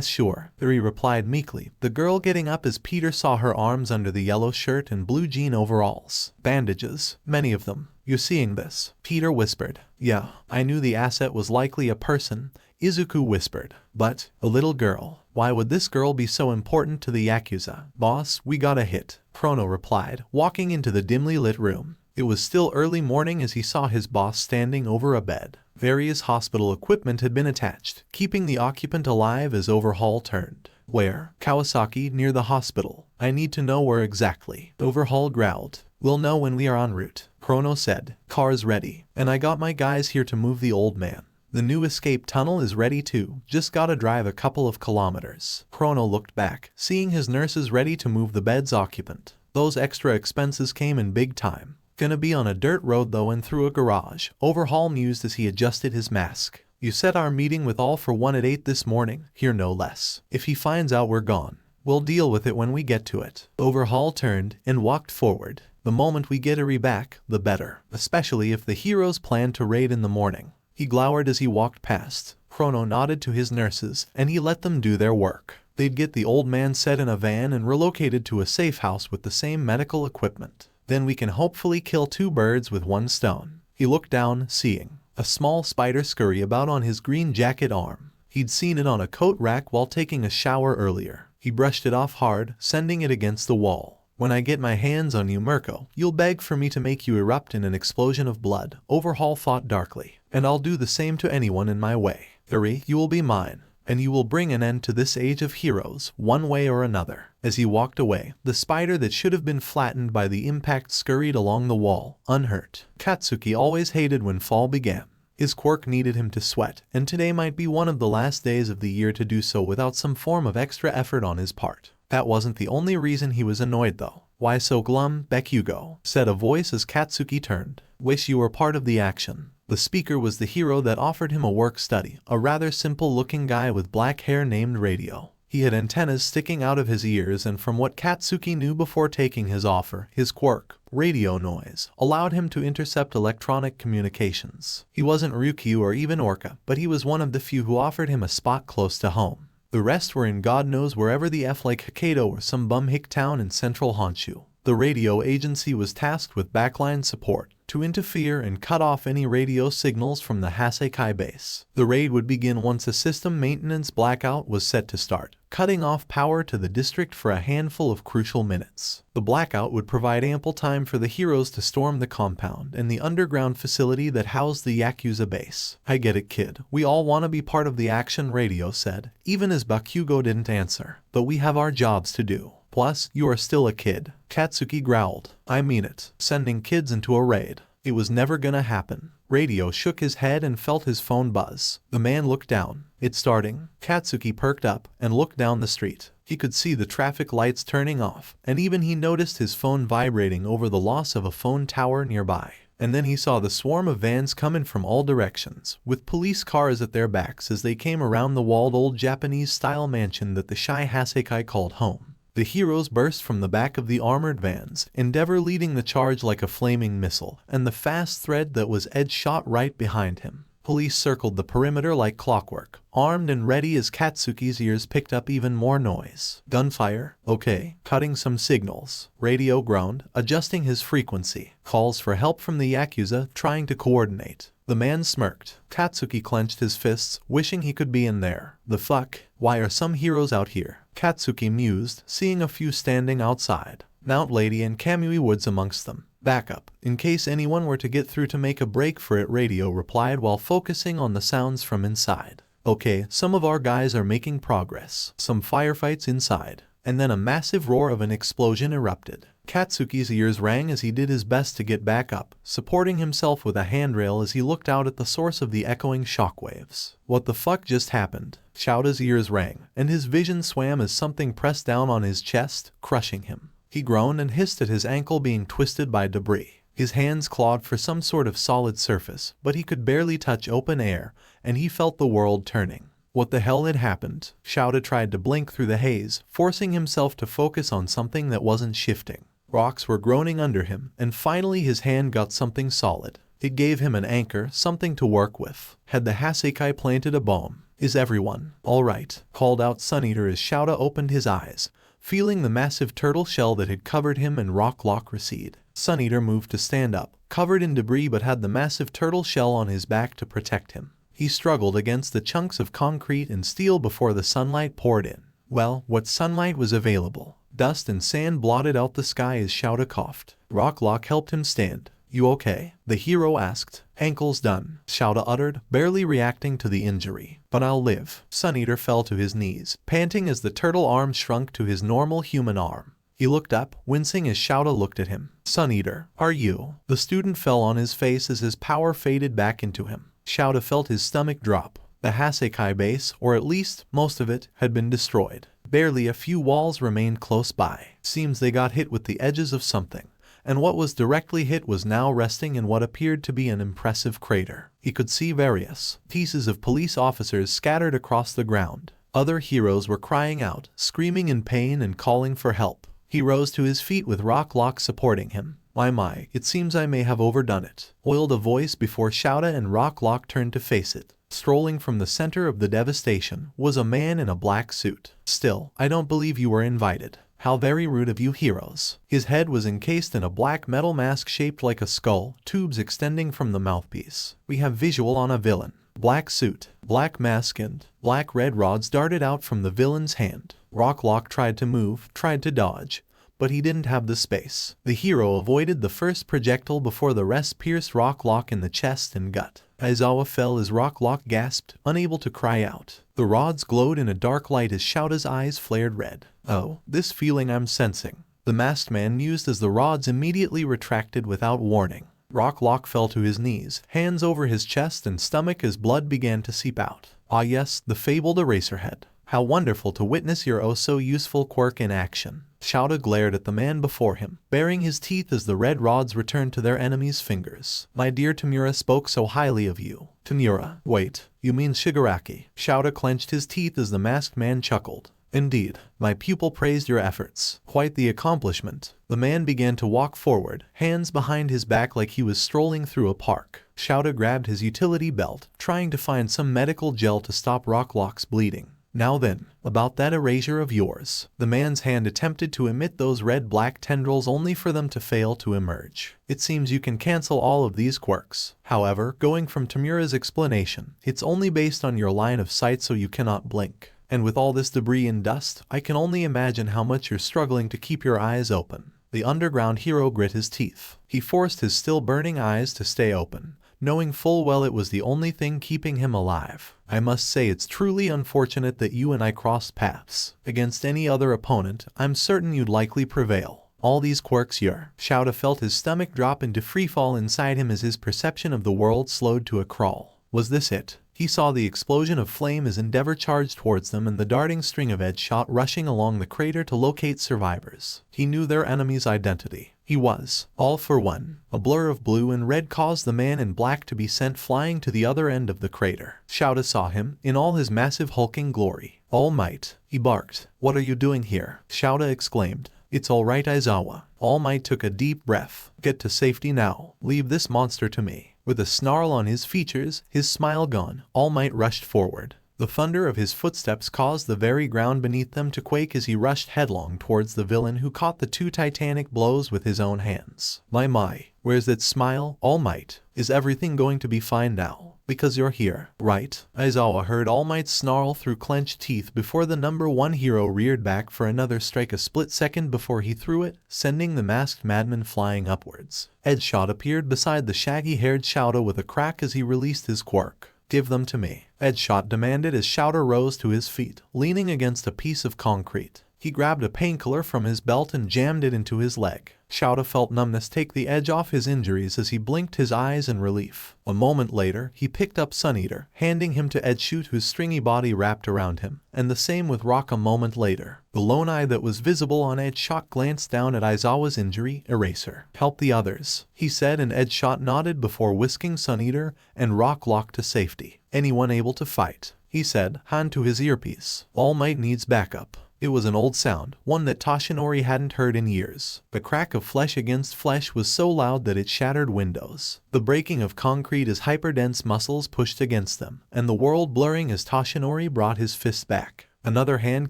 S2: Sure," Iri replied meekly, the girl getting up as Peter saw her arms under the yellow shirt and blue jean overalls. "Bandages, many of them. You seeing this?" Peter whispered. "Yeah, I knew the asset was likely a person," Izuku whispered. "But, a little girl. Why would this girl be so important to the Yakuza?" "Boss, we got a hit," Chrono replied, walking into the dimly lit room. It was still early morning as he saw his boss standing over a bed. Various hospital equipment had been attached, keeping the occupant alive as Overhaul turned. "Where?" "Kawasaki, near the hospital." "I need to know where exactly," Overhaul growled. "We'll know when we are en route," Chrono said. "Car's ready, and I got my guys here to move the old man. The new escape tunnel is ready too, just gotta drive a couple of kilometers." Chrono looked back, seeing his nurses ready to move the bed's occupant. Those extra expenses came in big time. "Gonna be on a dirt road though and through a garage," Overhaul mused as he adjusted his mask. "You set our meeting with All for One at 8 this morning, here no less. If he finds out we're gone, we'll deal with it when we get to it." Overhaul turned and walked forward. "The moment we get Iri back, the better, especially if the heroes plan to raid in the morning." He glowered as he walked past. Chrono nodded to his nurses, and he let them do their work. They'd get the old man set in a van and relocated to a safe house with the same medical equipment. "Then we can hopefully kill two birds with one stone." He looked down, seeing a small spider scurry about on his green jacket arm. He'd seen it on a coat rack while taking a shower earlier. He brushed it off hard, sending it against the wall. "When I get my hands on you, Mirko, you'll beg for me to make you erupt in an explosion of blood," Overhaul thought darkly. "And I'll do the same to anyone in my way. Iri, you will be mine, and you will bring an end to this age of heroes, one way or another." As he walked away, the spider that should have been flattened by the impact scurried along the wall, unhurt. Katsuki always hated when fall began. His quirk needed him to sweat, and today might be one of the last days of the year to do so without some form of extra effort on his part. That wasn't the only reason he was annoyed though. "Why so glum, Bakugou?" said a voice as Katsuki turned. "Wish you were part of the action." The speaker was the hero that offered him a work study, a rather simple-looking guy with black hair named Radio. He had antennas sticking out of his ears, and from what Katsuki knew before taking his offer, his quirk, radio noise, allowed him to intercept electronic communications. He wasn't Ryukyu or even Orca, but he was one of the few who offered him a spot close to home. The rest were in God knows wherever the F like Hokkaido or some bum hick town in central Honshu. The radio agency was tasked with backline support to interfere and cut off any radio signals from the Hasekai base. The raid would begin once a system maintenance blackout was set to start, cutting off power to the district for a handful of crucial minutes. The blackout would provide ample time for the heroes to storm the compound and the underground facility that housed the Yakuza base. "I get it, kid. We all want to be part of the action," Radio said, even as Bakugou didn't answer. "But we have our jobs to do. Plus, you are still a kid." Katsuki growled. "I mean it. Sending kids into a raid. It was never gonna happen." Radio shook his head and felt his phone buzz. The man looked down. "It's starting." Katsuki perked up and looked down the street. He could see the traffic lights turning off, and even he noticed his phone vibrating over the loss of a phone tower nearby. And then he saw the swarm of vans coming from all directions, with police cars at their backs as they came around the walled old Japanese-style mansion that the shy Hasekai called home. The heroes burst from the back of the armored vans, Endeavor leading the charge like a flaming missile, and the fast thread that was Ed shot right behind him. Police circled the perimeter like clockwork, armed and ready as Katsuki's ears picked up even more noise. "Gunfire? Okay. Cutting some signals." Radio groaned, adjusting his frequency. "Calls for help from the Yakuza, trying to coordinate." The man smirked. Katsuki clenched his fists, wishing he could be in there. "The fuck? Why are some heroes out here?" Katsuki mused, seeing a few standing outside. Mount Lady and Kamui Woods amongst them. "Back up, in case anyone were to get through to make a break for it," Radio replied while focusing on the sounds from inside. "Okay, some of our guys are making progress." Some firefights inside, and then a massive roar of an explosion erupted. Katsuki's ears rang as he did his best to get back up, supporting himself with a handrail as he looked out at the source of the echoing shockwaves. "What the fuck just happened?" Shouda's ears rang, and his vision swam as something pressed down on his chest, crushing him. He groaned and hissed at his ankle being twisted by debris. His hands clawed for some sort of solid surface, but he could barely touch open air, and he felt the world turning. What the hell had happened? Shouda tried to blink through the haze, forcing himself to focus on something that wasn't shifting. Rocks were groaning under him, and finally his hand got something solid. It gave him an anchor, something to work with. Had the Hasekai planted a bomb? Is everyone all right? Called out Suneater as Shouta opened his eyes, feeling the massive turtle shell that had covered him and Rocklock recede. Suneater moved to stand up, covered in debris but had the massive turtle shell on his back to protect him. He struggled against the chunks of concrete and steel before the sunlight poured in. Well, what sunlight was available? Dust and sand blotted out the sky as Shouta coughed. Rocklock helped him stand. You okay? The hero asked. Ankles done, Shouta uttered, barely reacting to the injury. But I'll live. Suneater fell to his knees, panting as the turtle arm shrunk to his normal human arm. He looked up, wincing as Shouta looked at him. Suneater, are you? The student fell on his face as his power faded back into him. Shouta felt his stomach drop. The Hasekai base, or at least most of it, had been destroyed. Barely a few walls remained close by. Seems they got hit with the edges of something, and what was directly hit was now resting in what appeared to be an impressive crater. He could see various pieces of police officers scattered across the ground. Other heroes were crying out, screaming in pain and calling for help. He rose to his feet with Rocklock supporting him. My, it seems I may have overdone it, wailed a voice before Shouta and Rocklock turned to face it. Strolling from the center of the devastation was a man in a black suit. Still, I don't believe you were invited. How very rude of you heroes. His head was encased in a black metal mask shaped like a skull, tubes extending from the mouthpiece. We have visual on a villain. Black suit, black mask and black red rods darted out from the villain's hand. Rocklock tried to move, tried to dodge, but he didn't have the space. The hero avoided the first projectile before the rest pierced Rocklock in the chest and gut. Aizawa fell as Rocklock gasped, unable to cry out. The rods glowed in a dark light as Shouta's eyes flared red. Oh, this feeling I'm sensing, the masked man mused as the rods immediately retracted without warning. Rocklock fell to his knees, hands over his chest and stomach as blood began to seep out. Ah yes, the fabled Eraserhead. How wonderful to witness your oh-so-useful quirk in action. Shouta glared at the man before him, baring his teeth as the red rods returned to their enemy's fingers. My dear Tamura spoke so highly of you. Tamura? Wait, you mean Shigaraki? Shouta clenched his teeth as the masked man chuckled. Indeed, my pupil praised your efforts. Quite the accomplishment. The man began to walk forward, hands behind his back like he was strolling through a park. Shouta grabbed his utility belt, trying to find some medical gel to stop Rocklock's bleeding. Now then, about that erasure of yours. The man's hand attempted to emit those red-black tendrils only for them to fail to emerge. It seems you can cancel all of these quirks. However, going from Tamura's explanation, it's only based on your line of sight so you cannot blink. And with all this debris and dust, I can only imagine how much you're struggling to keep your eyes open. The underground hero grit his teeth. He forced his still burning eyes to stay open, knowing full well it was the only thing keeping him alive. I must say it's truly unfortunate that you and I crossed paths. Against any other opponent, I'm certain you'd likely prevail. All these quirks Shouta felt his stomach drop into freefall inside him as his perception of the world slowed to a crawl. Was this it? He saw the explosion of flame as Endeavor charged towards them and the darting string of edge shot rushing along the crater to locate survivors. He knew their enemy's identity. He was all for one. A blur of blue and red caused the man in black to be sent flying to the other end of the crater. Shouta saw him, in all his massive hulking glory. All Might, he barked. What are you doing here? Shouta exclaimed. It's all right, Aizawa. All Might took a deep breath. Get to safety now. Leave this monster to me. With a snarl on his features, his smile gone, All Might rushed forward. The thunder of his footsteps caused the very ground beneath them to quake as he rushed headlong towards the villain who caught the two titanic blows with his own hands. My, where's that smile? All Might, is everything going to be fine now? Because you're here, right? Aizawa heard All Might snarl through clenched teeth before the number one hero reared back for another strike a split second before he threw it, sending the masked madman flying upwards. Edgeshot appeared beside the shaggy-haired Shouta with a crack as he released his quirk. Give them to me, Edgeshot demanded as Shouta rose to his feet, leaning against a piece of concrete. He grabbed a painkiller from his belt and jammed it into his leg. Shouta felt numbness take the edge off his injuries as he blinked his eyes in relief. A moment later, he picked up Suneater, handing him to Edgeshoot whose stringy body wrapped around him, and the same with Rock a moment later. The lone eye that was visible on Edgeshot glanced down at Aizawa's injury. Eraser. Help the others, he said, and Edgeshot nodded before whisking Suneater and Rocklock to safety. Anyone able to fight? He said, hand to his earpiece. All Might needs backup. It was an old sound, one that Toshinori hadn't heard in years. The crack of flesh against flesh was so loud that it shattered windows. The breaking of concrete as hyperdense muscles pushed against them, and the world blurring as Toshinori brought his fist back. Another hand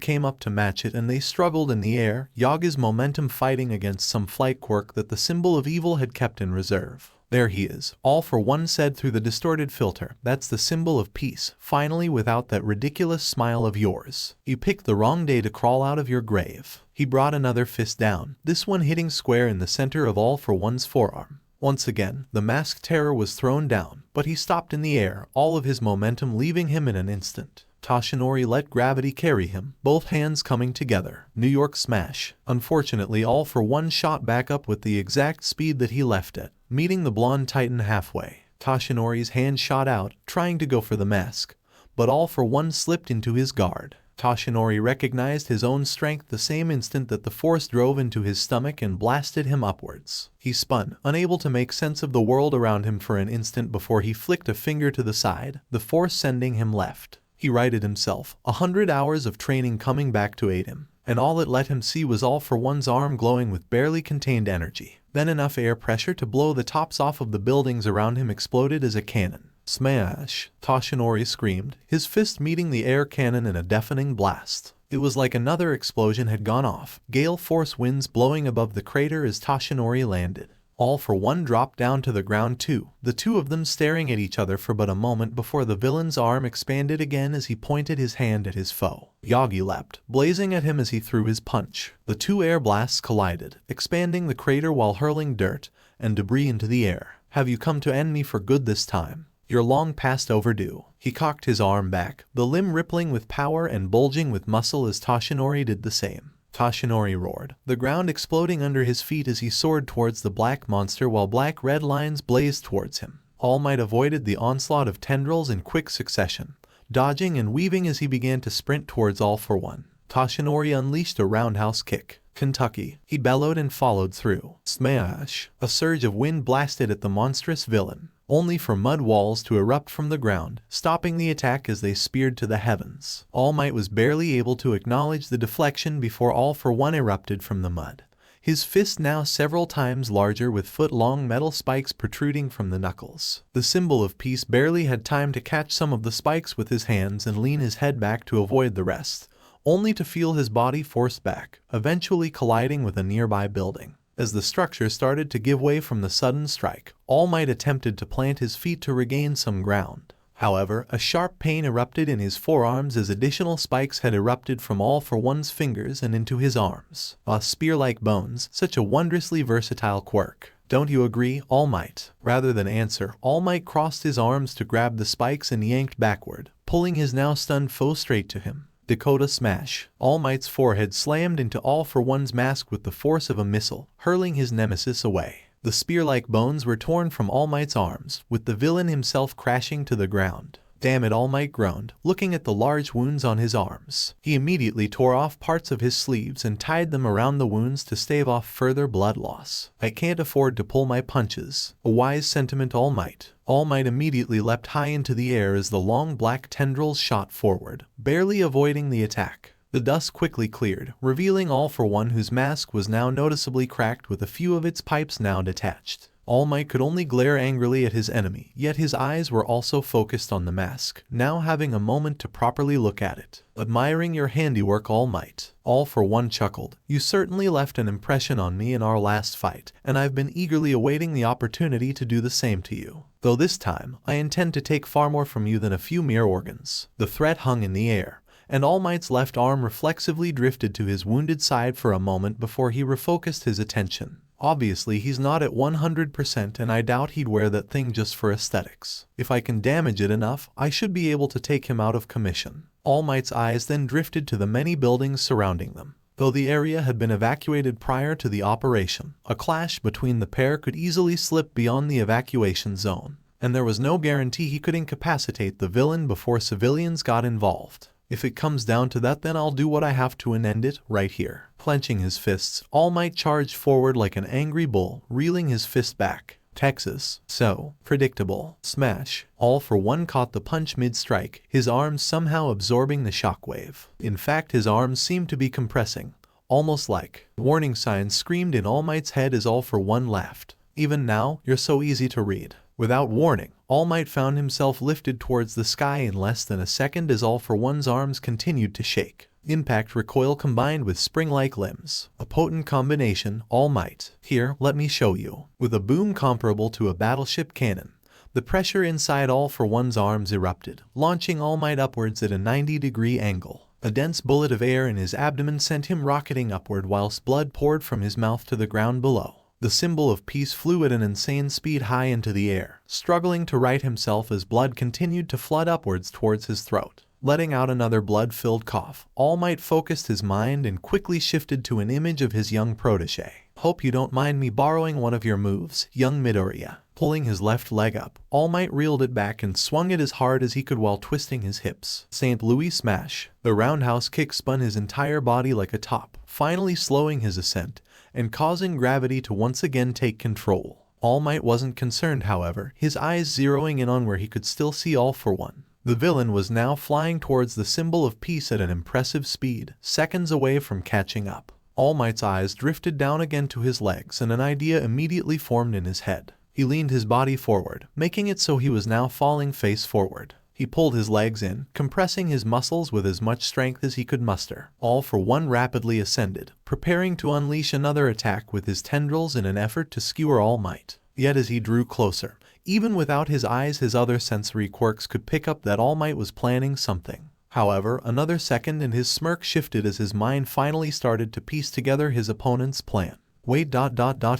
S2: came up to match it and they struggled in the air, Yaga's momentum fighting against some flight quirk that the symbol of evil had kept in reserve. There he is, All for One said through the distorted filter. That's the symbol of peace, finally without that ridiculous smile of yours. You picked the wrong day to crawl out of your grave. He brought another fist down, this one hitting square in the center of All for One's forearm. Once again, the masked terror was thrown down, but he stopped in the air, all of his momentum leaving him in an instant. Toshinori let gravity carry him, both hands coming together. New York smash. Unfortunately, All for One shot back up with the exact speed that he left it, meeting the blonde titan halfway. Toshinori's hand shot out, trying to go for the mask, but All for One slipped into his guard. Toshinori recognized his own strength the same instant that the force drove into his stomach and blasted him upwards. He spun, unable to make sense of the world around him for an instant before he flicked a finger to the side, the force sending him left. He righted himself, 100 hours of training coming back to aid him, and all it let him see was All for One's arm glowing with barely contained energy. Then enough air pressure to blow the tops off of the buildings around him exploded as a cannon. Smash! Toshinori screamed, his fist meeting the air cannon in a deafening blast. It was like another explosion had gone off, gale force winds blowing above the crater as Toshinori landed. All for One dropped down to the ground too, the two of them staring at each other for but a moment before the villain's arm expanded again as he pointed his hand at his foe. Yagi leapt, blazing at him as he threw his punch. The two air blasts collided, expanding the crater while hurling dirt and debris into the air. Have you come to end me for good this time? You're long past overdue. He cocked his arm back, the limb rippling with power and bulging with muscle as Toshinori did the same. Toshinori roared, the ground exploding under his feet as he soared towards the black monster while black-red lines blazed towards him. All Might avoided the onslaught of tendrils in quick succession, dodging and weaving as he began to sprint towards All for One. Toshinori unleashed a roundhouse kick. Kentucky, he bellowed and followed through. Smash! A surge of wind blasted at the monstrous villain, only for mud walls to erupt from the ground, stopping the attack as they speared to the heavens. All Might was barely able to acknowledge the deflection before All for One erupted from the mud. His fist now several times larger with foot-long metal spikes protruding from the knuckles. The symbol of peace barely had time to catch some of the spikes with his hands and lean his head back to avoid the rest, only to feel his body forced back, eventually colliding with a nearby building. As the structure started to give way from the sudden strike, All Might attempted to plant his feet to regain some ground. However, a sharp pain erupted in his forearms as additional spikes had erupted from All for One's fingers and into his arms. Spear-like bones, such a wondrously versatile quirk. Don't you agree, All Might? Rather than answer, All Might crossed his arms to grab the spikes and yanked backward, pulling his now stunned foe straight to him. Dakota smash. All Might's forehead slammed into All for One's mask with the force of a missile, hurling his nemesis away. The spear-like bones were torn from All Might's arms, with the villain himself crashing to the ground. Damn it, All Might groaned, looking at the large wounds on his arms. He immediately tore off parts of his sleeves and tied them around the wounds to stave off further blood loss. I can't afford to pull my punches. A wise sentiment, All Might. All Might immediately leapt high into the air as the long black tendrils shot forward, barely avoiding the attack. The dust quickly cleared, revealing All for One, whose mask was now noticeably cracked with a few of its pipes now detached. All Might could only glare angrily at his enemy, yet his eyes were also focused on the mask, now having a moment to properly look at it. Admiring your handiwork, All Might. All for One chuckled. You certainly left an impression on me in our last fight, and I've been eagerly awaiting the opportunity to do the same to you. Though this time, I intend to take far more from you than a few mere organs. The threat hung in the air, and All Might's left arm reflexively drifted to his wounded side for a moment before he refocused his attention. Obviously, he's not at 100% and I doubt he'd wear that thing just for aesthetics. If I can damage it enough, I should be able to take him out of commission. All Might's eyes then drifted to the many buildings surrounding them. Though the area had been evacuated prior to the operation, a clash between the pair could easily slip beyond the evacuation zone, and there was no guarantee he could incapacitate the villain before civilians got involved. If it comes down to that, then I'll do what I have to and end it right here. Clenching his fists, All Might charged forward like an angry bull, reeling his fist back. Texas. So predictable. Smash. All for One caught the punch mid-strike, his arms somehow absorbing the shockwave. In fact, his arms seemed to be compressing, almost like warning signs screamed in All Might's head as All for One laughed. Even now, you're so easy to read. Without warning, All Might found himself lifted towards the sky in less than a second as All for One's arms continued to shake. Impact recoil combined with spring-like limbs. A potent combination, All Might. Here, let me show you. With a boom comparable to a battleship cannon, the pressure inside All for One's arms erupted, launching All Might upwards at a 90-degree angle. A dense bullet of air in his abdomen sent him rocketing upward whilst blood poured from his mouth to the ground below. The symbol of peace flew at an insane speed high into the air, struggling to right himself as blood continued to flood upwards towards his throat. Letting out another blood-filled cough, All Might focused his mind and quickly shifted to an image of his young protege. Hope you don't mind me borrowing one of your moves, young Midoriya. Pulling his left leg up, All Might reeled it back and swung it as hard as he could while twisting his hips. St. Louis Smash. The roundhouse kick spun his entire body like a top, finally slowing his ascent and causing gravity to once again take control. All Might wasn't concerned, however, his eyes zeroing in on where he could still see All for One. The villain was now flying towards the symbol of peace at an impressive speed, seconds away from catching up. All Might's eyes drifted down again to his legs and an idea immediately formed in his head. He leaned his body forward, making it so he was now falling face forward. He pulled his legs in, compressing his muscles with as much strength as he could muster. All for One rapidly ascended, preparing to unleash another attack with his tendrils in an effort to skewer All Might. Yet as he drew closer, even without his eyes, his other sensory quirks could pick up that All Might was planning something. However, another second and his smirk shifted as his mind finally started to piece together his opponent's plan. Wait,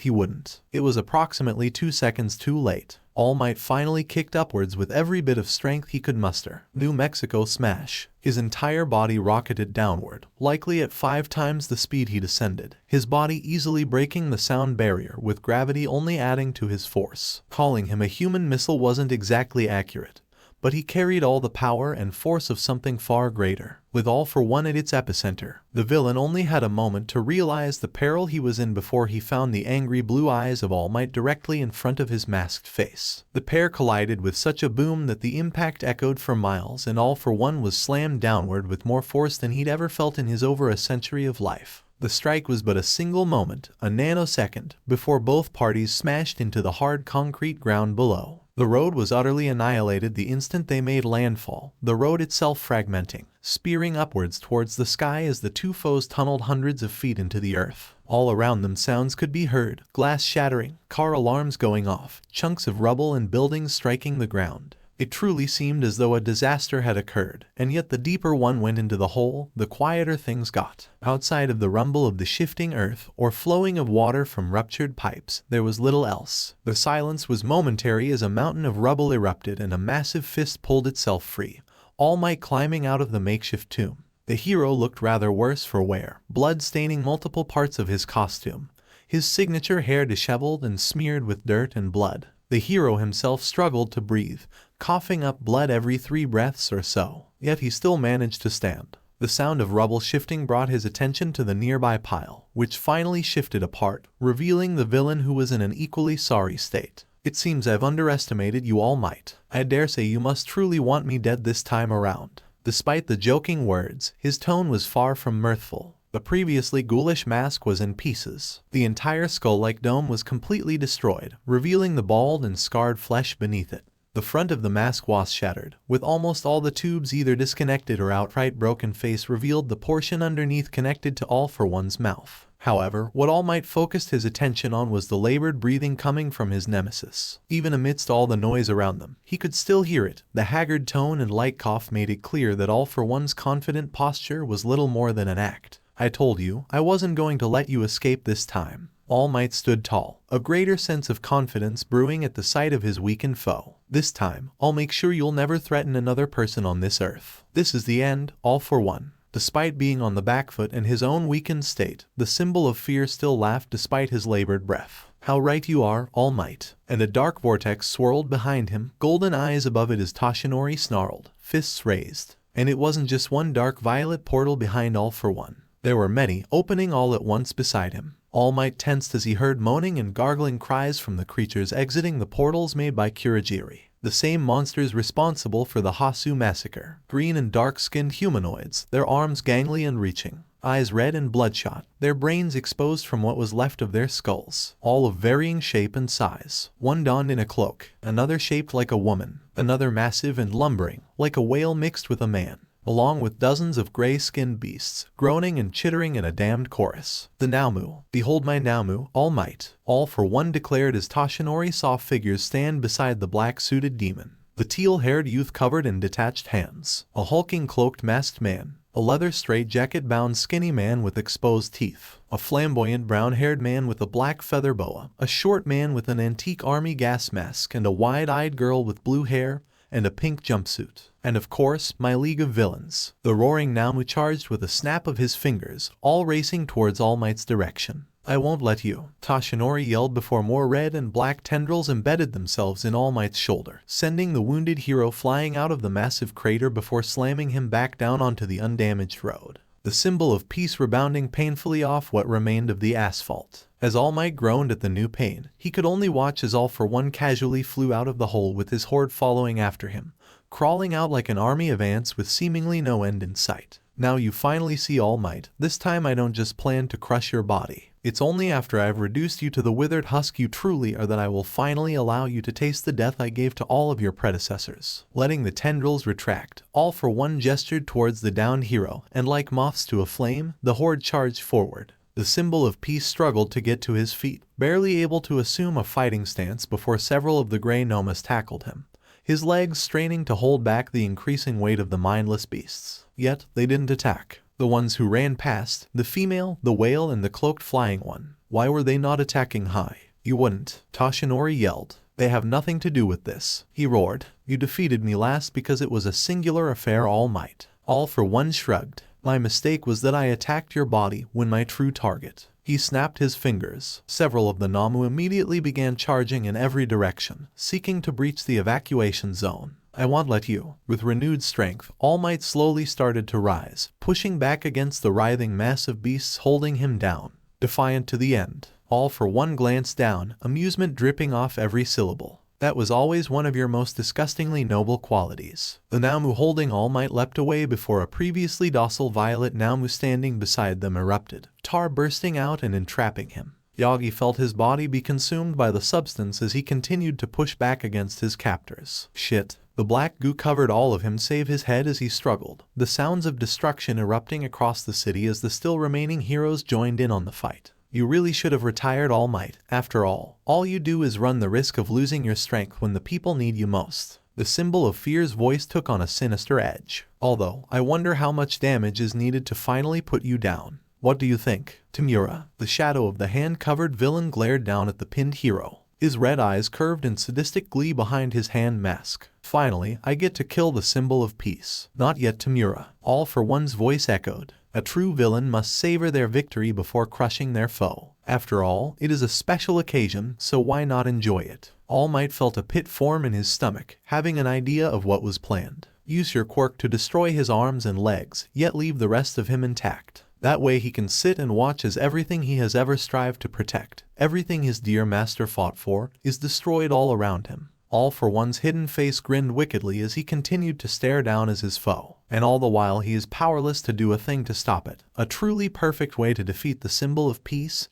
S2: he wouldn't. It was approximately 2 seconds too late. All Might finally kicked upwards with every bit of strength he could muster. New Mexico Smash. His entire body rocketed downward, likely at 5 times the speed he descended, his body easily breaking the sound barrier with gravity only adding to his force. Calling him a human missile wasn't exactly accurate, but he carried all the power and force of something far greater. With All for One at its epicenter, the villain only had a moment to realize the peril he was in before he found the angry blue eyes of All Might directly in front of his masked face. The pair collided with such a boom that the impact echoed for miles, and All for One was slammed downward with more force than he'd ever felt in his over a century of life. The strike was but a single moment, a nanosecond, before both parties smashed into the hard concrete ground below. The road was utterly annihilated the instant they made landfall, the road itself fragmenting, spearing upwards towards the sky as the two foes tunneled hundreds of feet into the earth. All around them sounds could be heard, glass shattering, car alarms going off, chunks of rubble and buildings striking the ground. It truly seemed as though a disaster had occurred, and yet the deeper one went into the hole, the quieter things got. Outside of the rumble of the shifting earth or flowing of water from ruptured pipes, there was little else. The silence was momentary as a mountain of rubble erupted and a massive fist pulled itself free, All Might climbing out of the makeshift tomb. The hero looked rather worse for wear, blood staining multiple parts of his costume, his signature hair disheveled and smeared with dirt and blood. The hero himself struggled to breathe, coughing up blood every 3 breaths or so, yet he still managed to stand. The sound of rubble shifting brought his attention to the nearby pile, which finally shifted apart, revealing the villain who was in an equally sorry state. It seems I've underestimated you, All Might. I dare say you must truly want me dead this time around. Despite the joking words, his tone was far from mirthful. The previously ghoulish mask was in pieces. The entire skull-like dome was completely destroyed, revealing the bald and scarred flesh beneath it. The front of the mask was shattered, with almost all the tubes either disconnected or outright broken. Face revealed the portion underneath connected to All for One's mouth. However, what All Might focused his attention on was the labored breathing coming from his nemesis. Even amidst all the noise around them, he could still hear it. The haggard tone and light cough made it clear that All for One's confident posture was little more than an act. I told you, I wasn't going to let you escape this time. All Might stood tall, a greater sense of confidence brewing at the sight of his weakened foe. This time, I'll make sure you'll never threaten another person on this earth. This is the end, All for One. Despite being on the back foot and his own weakened state, the symbol of fear still laughed despite his labored breath. How right you are, All Might. And a dark vortex swirled behind him, golden eyes above it as Toshinori snarled, fists raised. And it wasn't just one dark violet portal behind All for One. There were many, opening all at once beside him. All Might tensed as he heard moaning and gargling cries from the creatures exiting the portals made by Kurogiri, the same monsters responsible for the Hasu massacre. Green and dark-skinned humanoids, their arms gangly and reaching, eyes red and bloodshot, their brains exposed from what was left of their skulls, all of varying shape and size. One donned in a cloak, another shaped like a woman, another massive and lumbering, like a whale mixed with a man, along with dozens of gray-skinned beasts, groaning and chittering in a damned chorus. The Naomu, behold my Naomu, All Might, all for one declared as Toshinori saw figures stand beside the black-suited demon. The teal-haired youth covered in detached hands, a hulking cloaked masked man, a leather straitjacket-bound skinny man with exposed teeth, a flamboyant brown-haired man with a black feather boa, a short man with an antique army gas mask, and a wide-eyed girl with blue hair and a pink jumpsuit. And of course, my league of villains. The roaring Naomu charged with a snap of his fingers, all racing towards All Might's direction. I won't let you, Toshinori yelled before more red and black tendrils embedded themselves in All Might's shoulder, sending the wounded hero flying out of the massive crater before slamming him back down onto the undamaged road, the symbol of peace rebounding painfully off what remained of the asphalt. As All Might groaned at the new pain, he could only watch as All for One casually flew out of the hole with his horde following after him, crawling out like an army of ants with seemingly no end in sight. Now you finally see All Might. This time I don't just plan to crush your body. It's only after I've reduced you to the withered husk you truly are that I will finally allow you to taste the death I gave to all of your predecessors. Letting the tendrils retract, All for One gestured towards the downed hero, and like moths to a flame, the horde charged forward. The symbol of peace struggled to get to his feet, barely able to assume a fighting stance before several of the Grey Nomas tackled him, his legs straining to hold back the increasing weight of the mindless beasts. Yet, they didn't attack. The ones who ran past, the female, the whale, and the cloaked flying one. Why were they not attacking high? You wouldn't, Toshinori yelled. They have nothing to do with this. He roared. You defeated me last because it was a singular affair, All Might. All for One shrugged. My mistake was that I attacked your body when my true target. He snapped his fingers. Several of the Namu immediately began charging in every direction, seeking to breach the evacuation zone. I won't let you. With renewed strength, All Might slowly started to rise, pushing back against the writhing mass of beasts holding him down, defiant to the end. All for One glanced down, amusement dripping off every syllable. That was always one of your most disgustingly noble qualities. The Namu holding All Might leapt away before a previously docile violet Namu standing beside them erupted, tar bursting out and entrapping him. Yagi felt his body be consumed by the substance as he continued to push back against his captors. Shit. The black goo covered all of him save his head as he struggled, the sounds of destruction erupting across the city as the still remaining heroes joined in on the fight. You really should have retired, All Might. After all you do is run the risk of losing your strength when the people need you most. The symbol of fear's voice took on a sinister edge. Although, I wonder how much damage is needed to finally put you down. What do you think? Tamura, the shadow of the hand-covered villain, glared down at the pinned hero, his red eyes curved in sadistic glee behind his hand mask. Finally, I get to kill the symbol of peace. Not yet, Tamura. All for One's voice echoed. A true villain must savor their victory before crushing their foe. After all, it is a special occasion, so why not enjoy it? All Might felt a pit form in his stomach, having an idea of what was planned. Use your quirk to destroy his arms and legs, yet leave the rest of him intact. That way he can sit and watch as everything he has ever strived to protect, everything his dear master fought for, is destroyed all around him. All for One's hidden face grinned wickedly as he continued to stare down as his foe, and all the while he is powerless to do a thing to stop it. A truly perfect way to defeat the symbol of peace.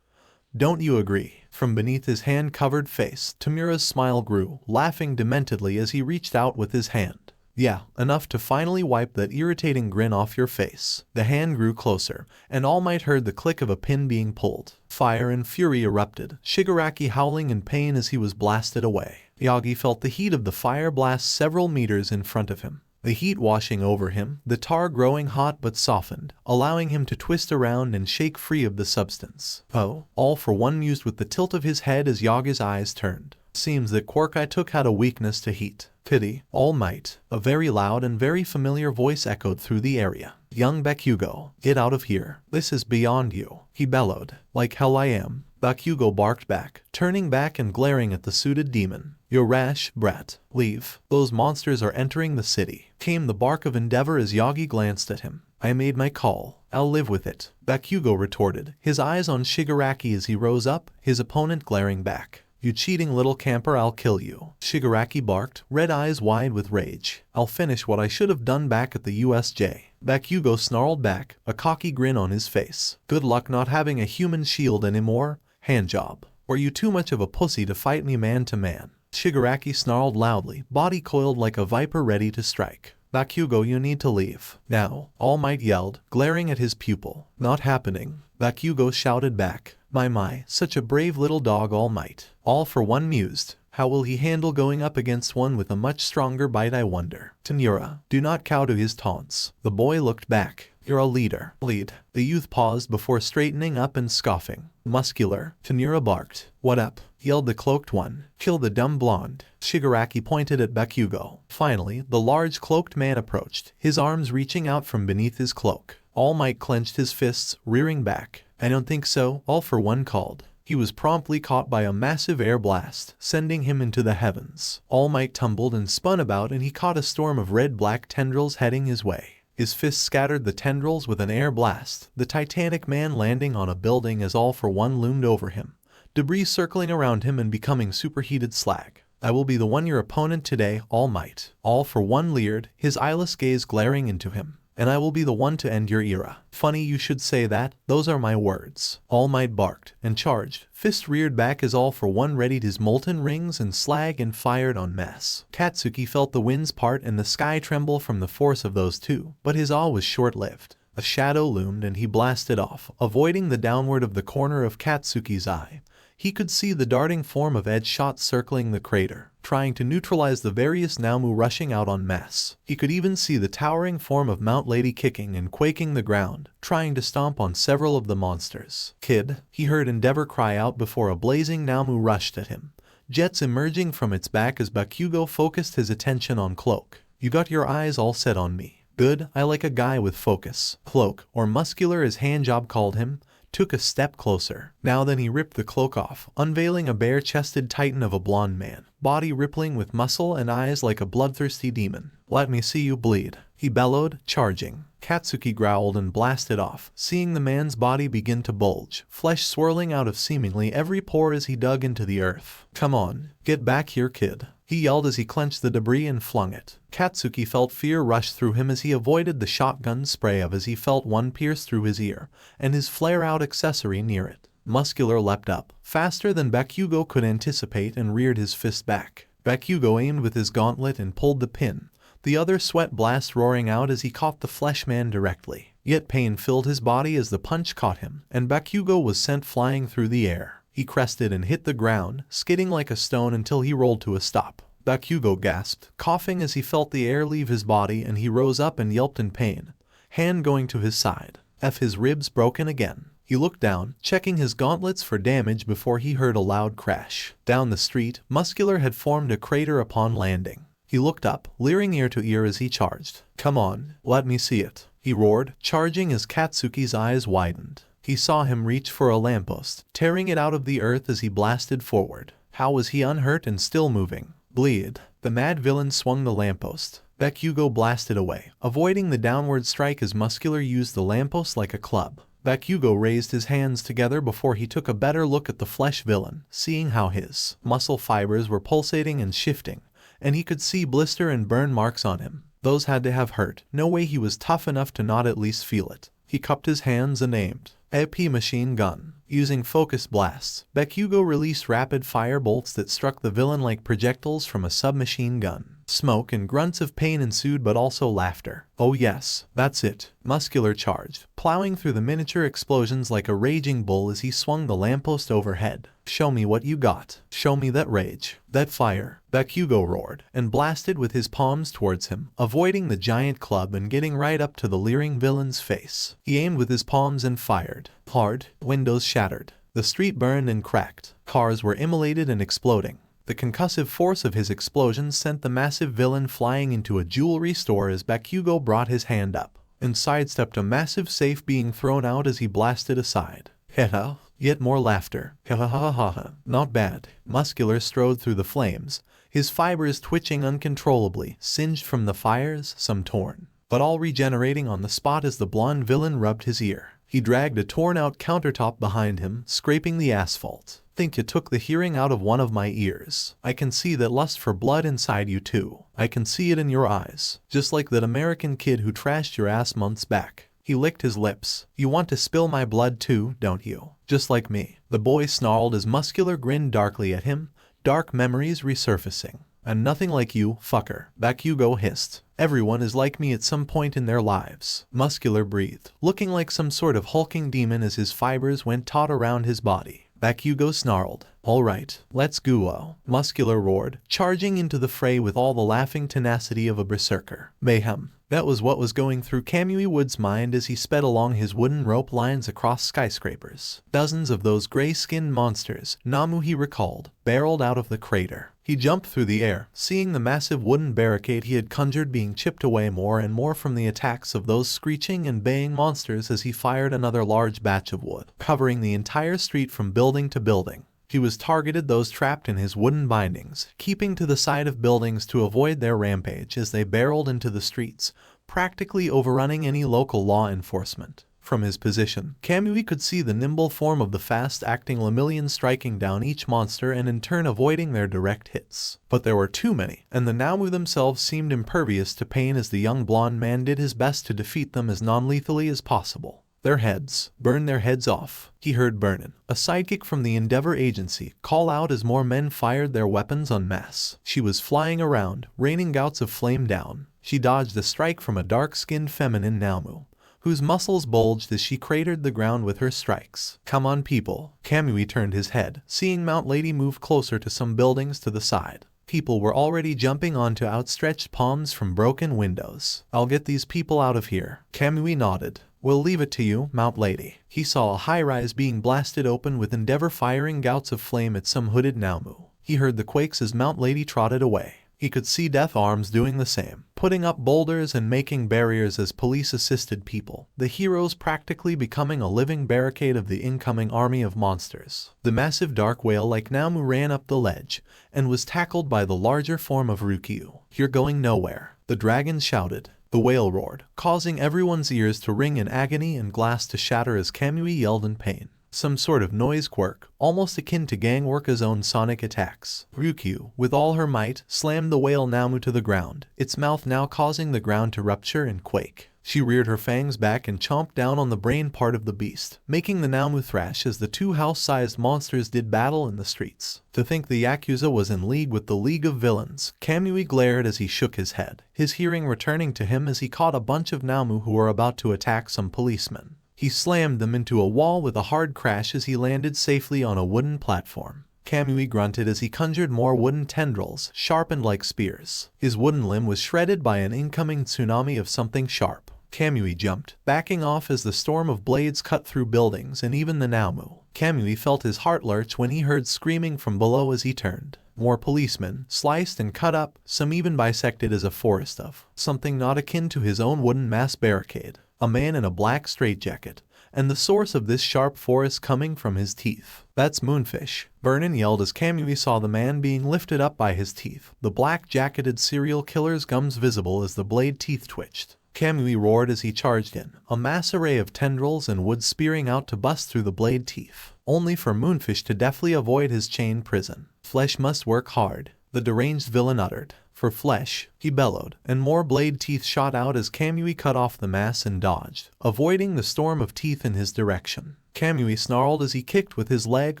S2: Don't you agree? From beneath his hand-covered face, Tamura's smile grew, laughing dementedly as he reached out with his hand. Yeah, enough to finally wipe that irritating grin off your face. The hand grew closer, and All Might heard the click of a pin being pulled. Fire and fury erupted, Shigaraki howling in pain as he was blasted away. Yagi felt the heat of the fire blast several meters in front of him. The heat washing over him, the tar growing hot but softened, allowing him to twist around and shake free of the substance. Oh, All for One mused with the tilt of his head as Yagi's eyes turned. Seems that quirk I took had a weakness to heat. Pity. All Might. A very loud and very familiar voice echoed through the area. Young Bakugou, get out of here. This is beyond you. He bellowed. Like hell I am. Bakugou barked back, turning back and glaring at the suited demon. "You rash brat, leave. Those monsters are entering the city," came the bark of endeavor as Yagi glanced at him. "I made my call. I'll live with it," Bakugou retorted, his eyes on Shigaraki as he rose up, his opponent glaring back. "You cheating little camper, I'll kill you," Shigaraki barked, red eyes wide with rage. "I'll finish what I should have done back at the USJ." Bakugou snarled back, a cocky grin on his face. "Good luck not having a human shield anymore, handjob. Were you too much of a pussy to fight me man to man?" Shigaraki snarled loudly, body coiled like a viper ready to strike. "Bakugou, you need to leave now," All Might yelled, glaring at his pupil. "Not happening," Bakugou shouted back. My, such a brave little dog, All Might." All for One mused. How will he handle going up against one with a much stronger bite, I wonder? "Tenura, do not cow to his taunts." The boy looked back. "You're a leader. Lead." The youth paused before straightening up and scoffing. "Muscular," Tenura barked. "What up?" yelled the cloaked one. "Kill the dumb blonde." Shigaraki pointed at Bakugou. Finally, the large cloaked man approached, his arms reaching out from beneath his cloak. All Might clenched his fists, rearing back. "I don't think so," All for One called. He was promptly caught by a massive air blast, sending him into the heavens. All Might tumbled and spun about, and he caught a storm of red-black tendrils heading his way. His fists scattered the tendrils with an air blast, the Titanic man landing on a building as All for One loomed over him, debris circling around him and becoming superheated slag. "I will be the one your opponent today, All Might." All for One leered, his eyeless gaze glaring into him. "And I will be the one to end your era." "Funny you should say that, those are my words." All Might barked and charged, fist reared back as All for One readied his molten rings and slag and fired en masse. Katsuki felt the winds part and the sky tremble from the force of those two, but his awe was short-lived. A shadow loomed and he blasted off, avoiding the downward of the corner of Katsuki's eye. He could see the darting form of Edge shot circling the crater, trying to neutralize the various Namu rushing out en masse. He could even see the towering form of Mount Lady kicking and quaking the ground, trying to stomp on several of the monsters. "Kid," he heard Endeavor cry out before a blazing Namu rushed at him, jets emerging from its back as Bakugou focused his attention on Cloak. "You got your eyes all set on me. Good, I like a guy with focus." Cloak, or Muscular as Handjob called him, took a step closer. Now then he ripped the cloak off, unveiling a bare-chested titan of a blonde man, body rippling with muscle and eyes like a bloodthirsty demon. "Let me see you bleed," he bellowed, charging. Katsuki growled and blasted off, seeing the man's body begin to bulge, flesh swirling out of seemingly every pore as he dug into the earth. "Come on, get back here, kid," he yelled as he clenched the debris and flung it. Katsuki felt fear rush through him as he avoided the shotgun spray of as he felt one pierce through his ear, and his flare-out accessory near it. Muscular leapt up, faster than Bakugou could anticipate, and reared his fist back. Bakugou aimed with his gauntlet and pulled the pin, the other sweat blast roaring out as he caught the fleshman directly. Yet pain filled his body as the punch caught him, and Bakugou was sent flying through the air. He crested and hit the ground, skidding like a stone until he rolled to a stop. Bakugou gasped, coughing as he felt the air leave his body, and he rose up and yelped in pain, hand going to his side. His ribs broken again. He looked down, checking his gauntlets for damage before he heard a loud crash. Down the street, Muscular had formed a crater upon landing. He looked up, leering ear to ear as he charged. "Come on, let me see it," he roared, charging as Katsuki's eyes widened. He saw him reach for a lamppost, tearing it out of the earth as he blasted forward. How was he unhurt and still moving? "Bleed." The mad villain swung the lamppost. Bakugou blasted away, avoiding the downward strike as Muscular used the lamppost like a club. Bakugou raised his hands together before he took a better look at the flesh villain, seeing how his muscle fibers were pulsating and shifting, and he could see blister and burn marks on him. Those had to have hurt. No way he was tough enough to not at least feel it. He cupped his hands and aimed. AP machine gun. Using focus blasts, Bakugou released rapid fire bolts that struck the villain like projectiles from a submachine gun. Smoke and grunts of pain ensued, but also laughter. "Oh yes, that's it," Muscular charged, plowing through the miniature explosions like a raging bull as he swung the lamppost overhead. "Show me what you got. Show me that rage, that fire." Bakugou roared, and blasted with his palms towards him, avoiding the giant club and getting right up to the leering villain's face. He aimed with his palms and fired. Hard, windows shattered. The street burned and cracked. Cars were immolated and exploding. The concussive force of his explosions sent the massive villain flying into a jewelry store as Bakugou brought his hand up and sidestepped a massive safe being thrown out as he blasted aside. "Heta," Yet more laughter. Ha ha ha ha ha. Not bad. Muscular strode through the flames, his fibers twitching uncontrollably, singed from the fires, some torn, but all regenerating on the spot as the blonde villain rubbed his ear. He dragged a torn-out countertop behind him, scraping the asphalt. Think you took the hearing out of one of my ears. I can see that lust for blood inside you too. I can see it in your eyes. Just like that American kid who trashed your ass months back. He licked his lips. You want to spill my blood too, don't you? Just like me. The boy snarled as Muscular grinned darkly at him, dark memories resurfacing. And nothing like you, fucker. Bakugou hissed. Everyone is like me at some point in their lives. Muscular breathed, looking like some sort of hulking demon as his fibers went taut around his body. Bakugou snarled. All right, let's go. Muscular roared, charging into the fray with all the laughing tenacity of a berserker. Mayhem. That was what was going through Kamui Wood's mind as he sped along his wooden rope lines across skyscrapers. Dozens of those gray-skinned monsters, Namu he recalled, barreled out of the crater. He jumped through the air, seeing the massive wooden barricade he had conjured being chipped away more and more from the attacks of those screeching and baying monsters as he fired another large batch of wood, covering the entire street from building to building. He was targeted those trapped in his wooden bindings, keeping to the side of buildings to avoid their rampage as they barreled into the streets, practically overrunning any local law enforcement. From his position, Kamui could see the nimble form of the fast-acting Lemillion striking down each monster and in turn avoiding their direct hits. But there were too many, and the Namu themselves seemed impervious to pain as the young blonde man did his best to defeat them as non-lethally as possible. Their heads. Burn their heads off. He heard Burnin, a sidekick from the Endeavor Agency, call out as more men fired their weapons en masse. She was flying around, raining gouts of flame down. She dodged a strike from a dark-skinned feminine Namu, whose muscles bulged as she cratered the ground with her strikes. Come on, people. Kamui turned his head, seeing Mount Lady move closer to some buildings to the side. People were already jumping onto outstretched palms from broken windows. I'll get these people out of here. Kamui nodded. We'll leave it to you, Mount Lady. He saw a high-rise being blasted open with Endeavor firing gouts of flame at some hooded Namu. He heard the quakes as Mount Lady trotted away. He could see Death Arms doing the same, putting up boulders and making barriers as police assisted people, the heroes practically becoming a living barricade of the incoming army of monsters. The massive dark whale-like Namu ran up the ledge, and was tackled by the larger form of Ryukyu. You're going nowhere, the dragon shouted. The whale roared, causing everyone's ears to ring in agony and glass to shatter as Kamui yelled in pain. Some sort of noise quirk, almost akin to Gangorka's own sonic attacks. Ryukyu, with all her might, slammed the whale Namu to the ground, its mouth now causing the ground to rupture and quake. She reared her fangs back and chomped down on the brain part of the beast, making the Namu thrash as the two house-sized monsters did battle in the streets. To think the Yakuza was in league with the League of Villains, Kamui glared as he shook his head, his hearing returning to him as he caught a bunch of Namu who were about to attack some policemen. He slammed them into a wall with a hard crash as he landed safely on a wooden platform. Kamui grunted as he conjured more wooden tendrils, sharpened like spears. His wooden limb was shredded by an incoming tsunami of something sharp. Kamui jumped, backing off as the storm of blades cut through buildings and even the Namu. Kamui felt his heart lurch when he heard screaming from below as he turned. More policemen, sliced and cut up, some even bisected as a forest of something not akin to his own wooden mass barricade. A man in a black straitjacket, and the source of this sharp forest coming from his teeth. That's Moonfish. Vernon yelled as Kamui saw the man being lifted up by his teeth, the black-jacketed serial killer's gums visible as the blade teeth twitched. Kamui roared as he charged in, a mass array of tendrils and wood spearing out to bust through the blade teeth, only for Moonfish to deftly avoid his chain prison. Flesh must work hard, the deranged villain uttered. For flesh, he bellowed, and more blade teeth shot out as Kamui cut off the mass and dodged, avoiding the storm of teeth in his direction. Kamui snarled as he kicked with his leg,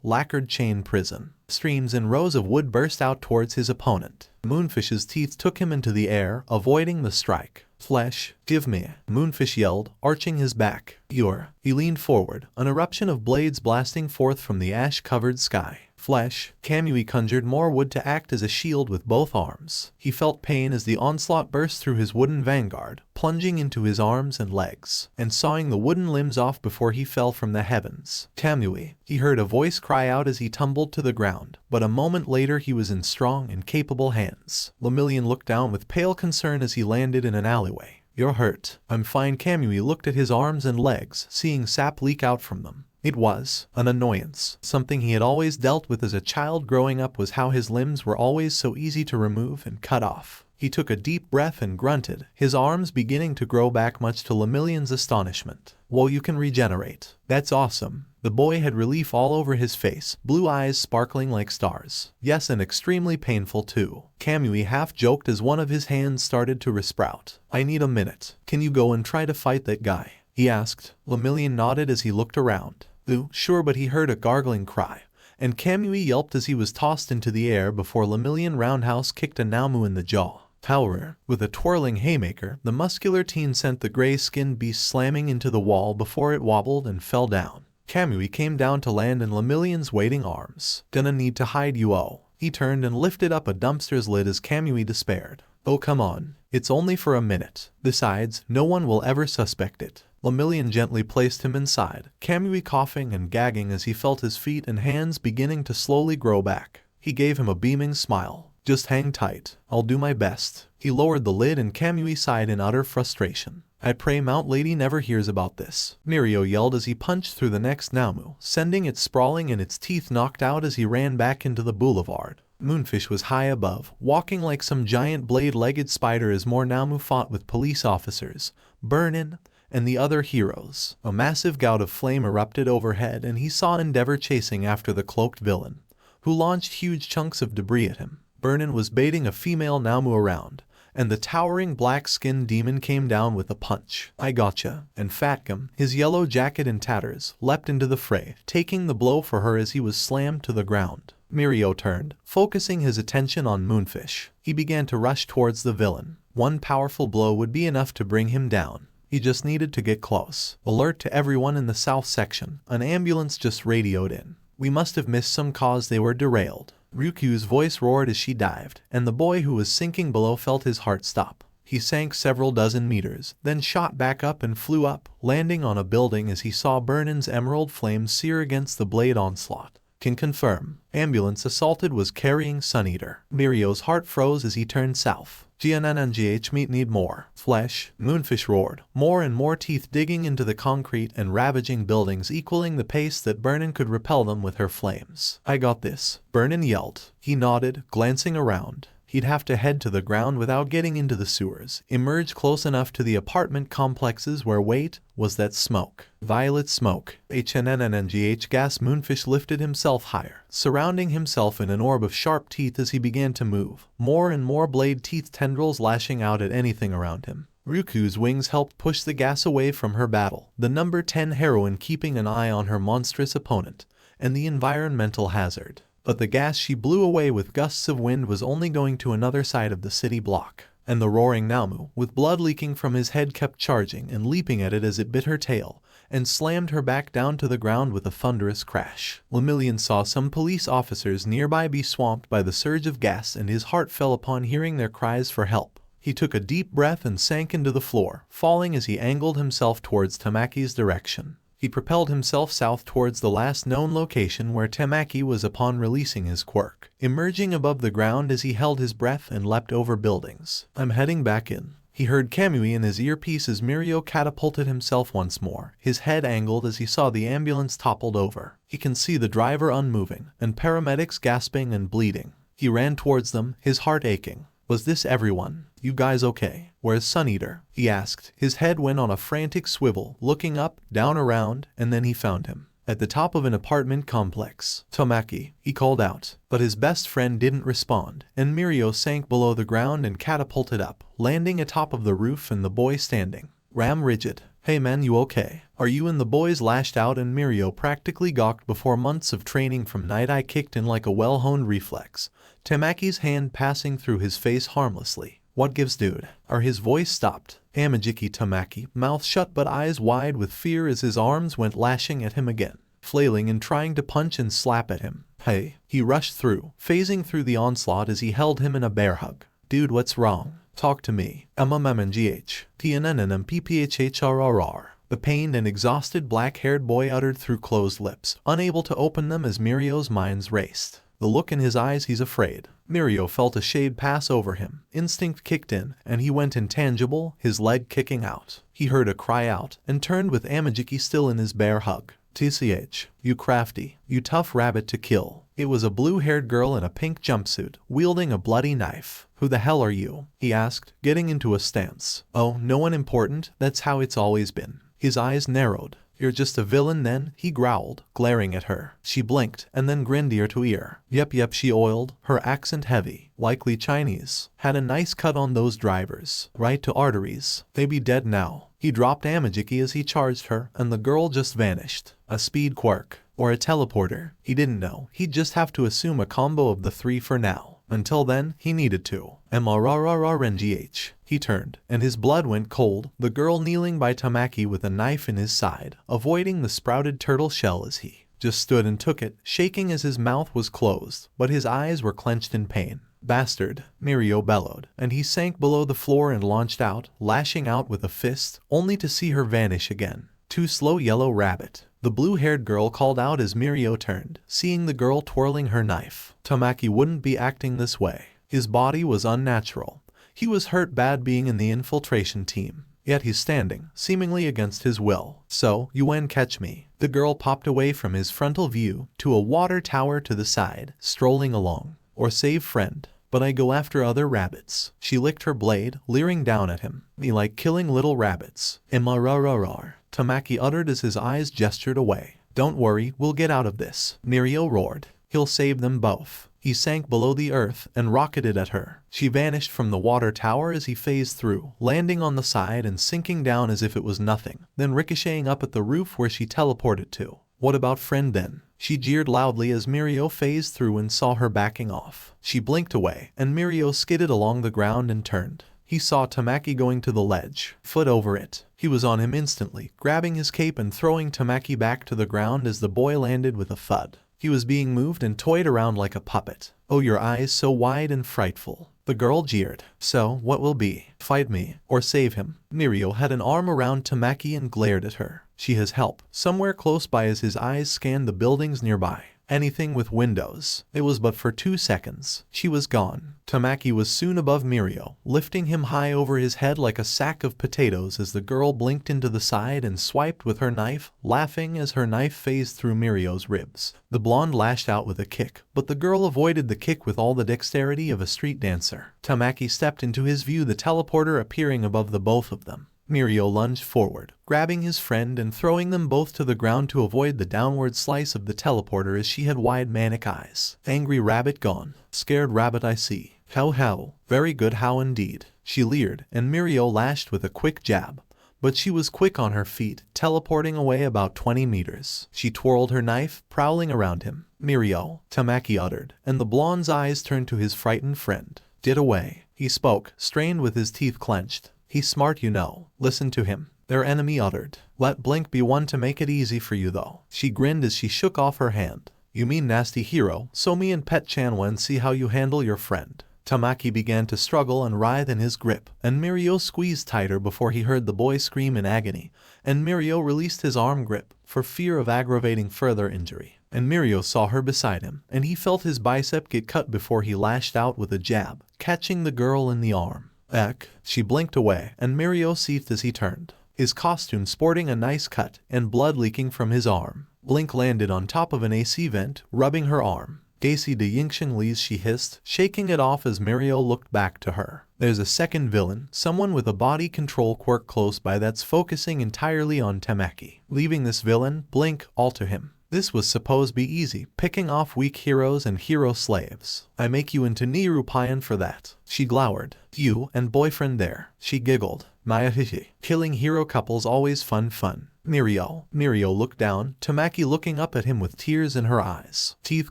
S2: lacquered chain prison. Streams and rows of wood burst out towards his opponent. Moonfish's teeth took him into the air, avoiding the strike. Flesh, give me, Moonfish yelled, arching his back. He leaned forward, an eruption of blades blasting forth from the ash-covered sky. Flesh, Kamui conjured more wood to act as a shield with both arms. He felt pain as the onslaught burst through his wooden vanguard, plunging into his arms and legs, and sawing the wooden limbs off before he fell from the heavens. Kamui, he heard a voice cry out as he tumbled to the ground, but a moment later he was in strong and capable hands. Lemillion looked down with pale concern as he landed in an alleyway. You're hurt. I'm fine. Kamui looked at his arms and legs, seeing sap leak out from them. It was an annoyance. Something he had always dealt with as a child growing up was how his limbs were always so easy to remove and cut off. He took a deep breath and grunted, his arms beginning to grow back much to Lemillion's astonishment. "Whoa, you can regenerate. That's awesome." The boy had relief all over his face, blue eyes sparkling like stars. "Yes, and extremely painful too." Kamui half joked as one of his hands started to resprout. "I need a minute. Can you go and try to fight that guy?" he asked. Lemillion nodded as he looked around. Sure, but he heard a gargling cry, and Kamui yelped as he was tossed into the air before Lemillion roundhouse kicked a Naomu in the jaw. However, with a twirling haymaker, the muscular teen sent the gray-skinned beast slamming into the wall before it wobbled and fell down. Kamui came down to land in Lemillion's waiting arms. "Gonna need to hide you all." He turned and lifted up a dumpster's lid as Kamui despaired. "Oh come on, it's only for a minute. Besides, no one will ever suspect it." Lemillion gently placed him inside, Kamui coughing and gagging as he felt his feet and hands beginning to slowly grow back. He gave him a beaming smile. "Just hang tight. I'll do my best." He lowered the lid and Kamui sighed in utter frustration. "I pray Mount Lady never hears about this." Mirio yelled as he punched through the next Naomu, sending it sprawling and its teeth knocked out as he ran back into the boulevard. Moonfish was high above, walking like some giant blade-legged spider as more Naomu fought with police officers, Burnin, and the other heroes. A massive gout of flame erupted overhead and he saw Endeavor chasing after the cloaked villain, who launched huge chunks of debris at him. Burnin was baiting a female Naomu around, and the towering black-skinned demon came down with a punch. "I gotcha." And Fatgum, his yellow jacket in tatters, leapt into the fray, taking the blow for her as he was slammed to the ground. Mirio turned, focusing his attention on Moonfish. He began to rush towards the villain. One powerful blow would be enough to bring him down. He just needed to get close. Alert to everyone in the south section. An ambulance just radioed in. "We must have missed some cause they were derailed." Ryukyu's voice roared as she dived, and the boy who was sinking below felt his heart stop. He sank several dozen meters, then shot back up and flew up, landing on a building as he saw Burnin's emerald flame sear against the blade onslaught. "Can confirm. Ambulance assaulted was carrying Suneater." Mirio's heart froze as he turned south. "GNNGH meat need more flesh." Moonfish roared, more and more teeth digging into the concrete and ravaging buildings, equaling the pace that Burnin could repel them with her flames. "I got this," Burnin yelled. He nodded, glancing around. He'd have to head to the ground without getting into the sewers, emerge close enough to the apartment complexes where was that smoke. Violet smoke. HNNNGH gas. Moonfish lifted himself higher, surrounding himself in an orb of sharp teeth as he began to move, more and more blade teeth tendrils lashing out at anything around him. Ryukyu's wings helped push the gas away from her battle, the number 10 heroine keeping an eye on her monstrous opponent, and the environmental hazard. But the gas she blew away with gusts of wind was only going to another side of the city block. And the roaring Naomu, with blood leaking from his head, kept charging and leaping at it as it bit her tail, and slammed her back down to the ground with a thunderous crash. Lemillion saw some police officers nearby be swamped by the surge of gas and his heart fell upon hearing their cries for help. He took a deep breath and sank into the floor, falling as he angled himself towards Tamaki's direction. He propelled himself south towards the last known location where Tamaki was upon releasing his quirk, emerging above the ground as he held his breath and leapt over buildings. "I'm heading back in." He heard Kamui in his earpiece as Mirio catapulted himself once more, his head angled as he saw the ambulance toppled over. He can see the driver unmoving, and paramedics gasping and bleeding. He ran towards them, his heart aching. "Was this everyone? You guys okay? Where's Suneater?" he asked. His head went on a frantic swivel, looking up, down, around, and then he found him. At the top of an apartment complex. "Tamaki," he called out. But his best friend didn't respond, and Mirio sank below the ground and catapulted up, landing atop of the roof and the boy standing. Ram rigid. "Hey man, you okay? Are you?" And the boys lashed out and Mirio practically gawked before months of training from Night Eye kicked in like a well-honed reflex, Tamaki's hand passing through his face harmlessly. "What gives, dude?" His voice stopped. Amajiki Tamaki, mouth shut but eyes wide with fear as his arms went lashing at him again, flailing and trying to punch and slap at him. "Hey." He rushed through, phasing through the onslaught as he held him in a bear hug. "Dude, what's wrong? Talk to me." MMMNGH. TNNNMPPHHRRR. The pained and exhausted black-haired boy uttered through closed lips, unable to open them as Mirio's minds raced. The look in his eyes, "He's afraid." Mirio felt a shade pass over him. Instinct kicked in, and he went intangible, his leg kicking out. He heard a cry out, and turned with Amajiki still in his bear hug. TCH, you crafty, you tough rabbit to kill. It was a blue-haired girl in a pink jumpsuit, wielding a bloody knife. Who the hell are you? He asked, getting into a stance. Oh, no one important, that's how it's always been. His eyes narrowed. You're just a villain then, he growled, glaring at her. She blinked, and then grinned ear to ear. Yep, she oiled, her accent heavy, likely Chinese. Had a nice cut on those drivers, right to arteries. They be dead now. He dropped Amajiki as he charged her, and the girl just vanished. A speed quirk, or a teleporter, he didn't know. He'd just have to assume a combo of the three for now. Until then, he needed to. MRRRNGH. He turned, and his blood went cold, the girl kneeling by Tamaki with a knife in his side, avoiding the sprouted turtle shell as he just stood and took it, shaking as his mouth was closed, but his eyes were clenched in pain. Bastard, Mirio bellowed, and he sank below the floor and launched out, lashing out with a fist, only to see her vanish again. Too slow, yellow rabbit. The blue-haired girl called out as Mirio turned, seeing the girl twirling her knife. Tamaki wouldn't be acting this way. His body was unnatural. He was hurt bad being in the infiltration team. Yet he's standing, seemingly against his will. So, Yuan catch me. The girl popped away from his frontal view, to a water tower to the side, strolling along. Or save friend. But I go after other rabbits. She licked her blade, leering down at him. Me like killing little rabbits. MRRRR. Tamaki uttered as his eyes gestured away. Don't worry, we'll get out of this. Mirio roared. He'll save them both. He sank below the earth and rocketed at her. She vanished from the water tower as he phased through, landing on the side and sinking down as if it was nothing, then ricocheting up at the roof where she teleported to. What about friend then? She jeered loudly as Mirio phased through and saw her backing off. She blinked away, and Mirio skidded along the ground and turned. He saw Tamaki going to the ledge, foot over it. He was on him instantly, grabbing his cape and throwing Tamaki back to the ground as the boy landed with a thud. He was being moved and toyed around like a puppet. Oh, your eyes so wide and frightful. The girl jeered. So, what will be? Fight me, or save him? Mirio had an arm around Tamaki and glared at her. She has help. Somewhere close by as his eyes scanned the buildings nearby. Anything with windows. It was but for 2 seconds. She was gone. Tamaki was soon above Mirio, lifting him high over his head like a sack of potatoes as the girl blinked into the side and swiped with her knife, laughing as her knife phased through Mirio's ribs. The blonde lashed out with a kick, but the girl avoided the kick with all the dexterity of a street dancer. Tamaki stepped into his view, the teleporter appearing above the both of them. Mirio lunged forward, grabbing his friend and throwing them both to the ground to avoid the downward slice of the teleporter as she had wide manic eyes. Angry rabbit gone. Scared rabbit I see. How. Very good how indeed. She leered, and Mirio lashed with a quick jab. But she was quick on her feet, teleporting away about 20 meters. She twirled her knife, prowling around him. Mirio, Tamaki uttered, and the blonde's eyes turned to his frightened friend. Get away. He spoke, strained with his teeth clenched. He's smart, you know. Listen to him. Their enemy uttered. Let Blink be one to make it easy for you though. She grinned as she shook off her hand. You mean nasty hero, so me and Pet Chanwen see how you handle your friend. Tamaki began to struggle and writhe in his grip, and Mirio squeezed tighter before he heard the boy scream in agony, and Mirio released his arm grip, for fear of aggravating further injury. And Mirio saw her beside him, and he felt his bicep get cut before he lashed out with a jab, catching the girl in the arm. Eck. She blinked away, and Mirio seethed as he turned, his costume sporting a nice cut and blood leaking from his arm. Blink landed on top of an AC vent, rubbing her arm. Gacy de Yingxing Li's, she hissed, shaking it off as Mirio looked back to her. There's a second villain, someone with a body control quirk close by that's focusing entirely on Tamaki. Leaving this villain, Blink, all to him. This was supposed be easy, picking off weak heroes and hero slaves. I make you into Nirupayan for that. She glowered. You and boyfriend there. She giggled. Myahihi. Killing hero couples always fun. Mirio looked down, Tamaki looking up at him with tears in her eyes. Teeth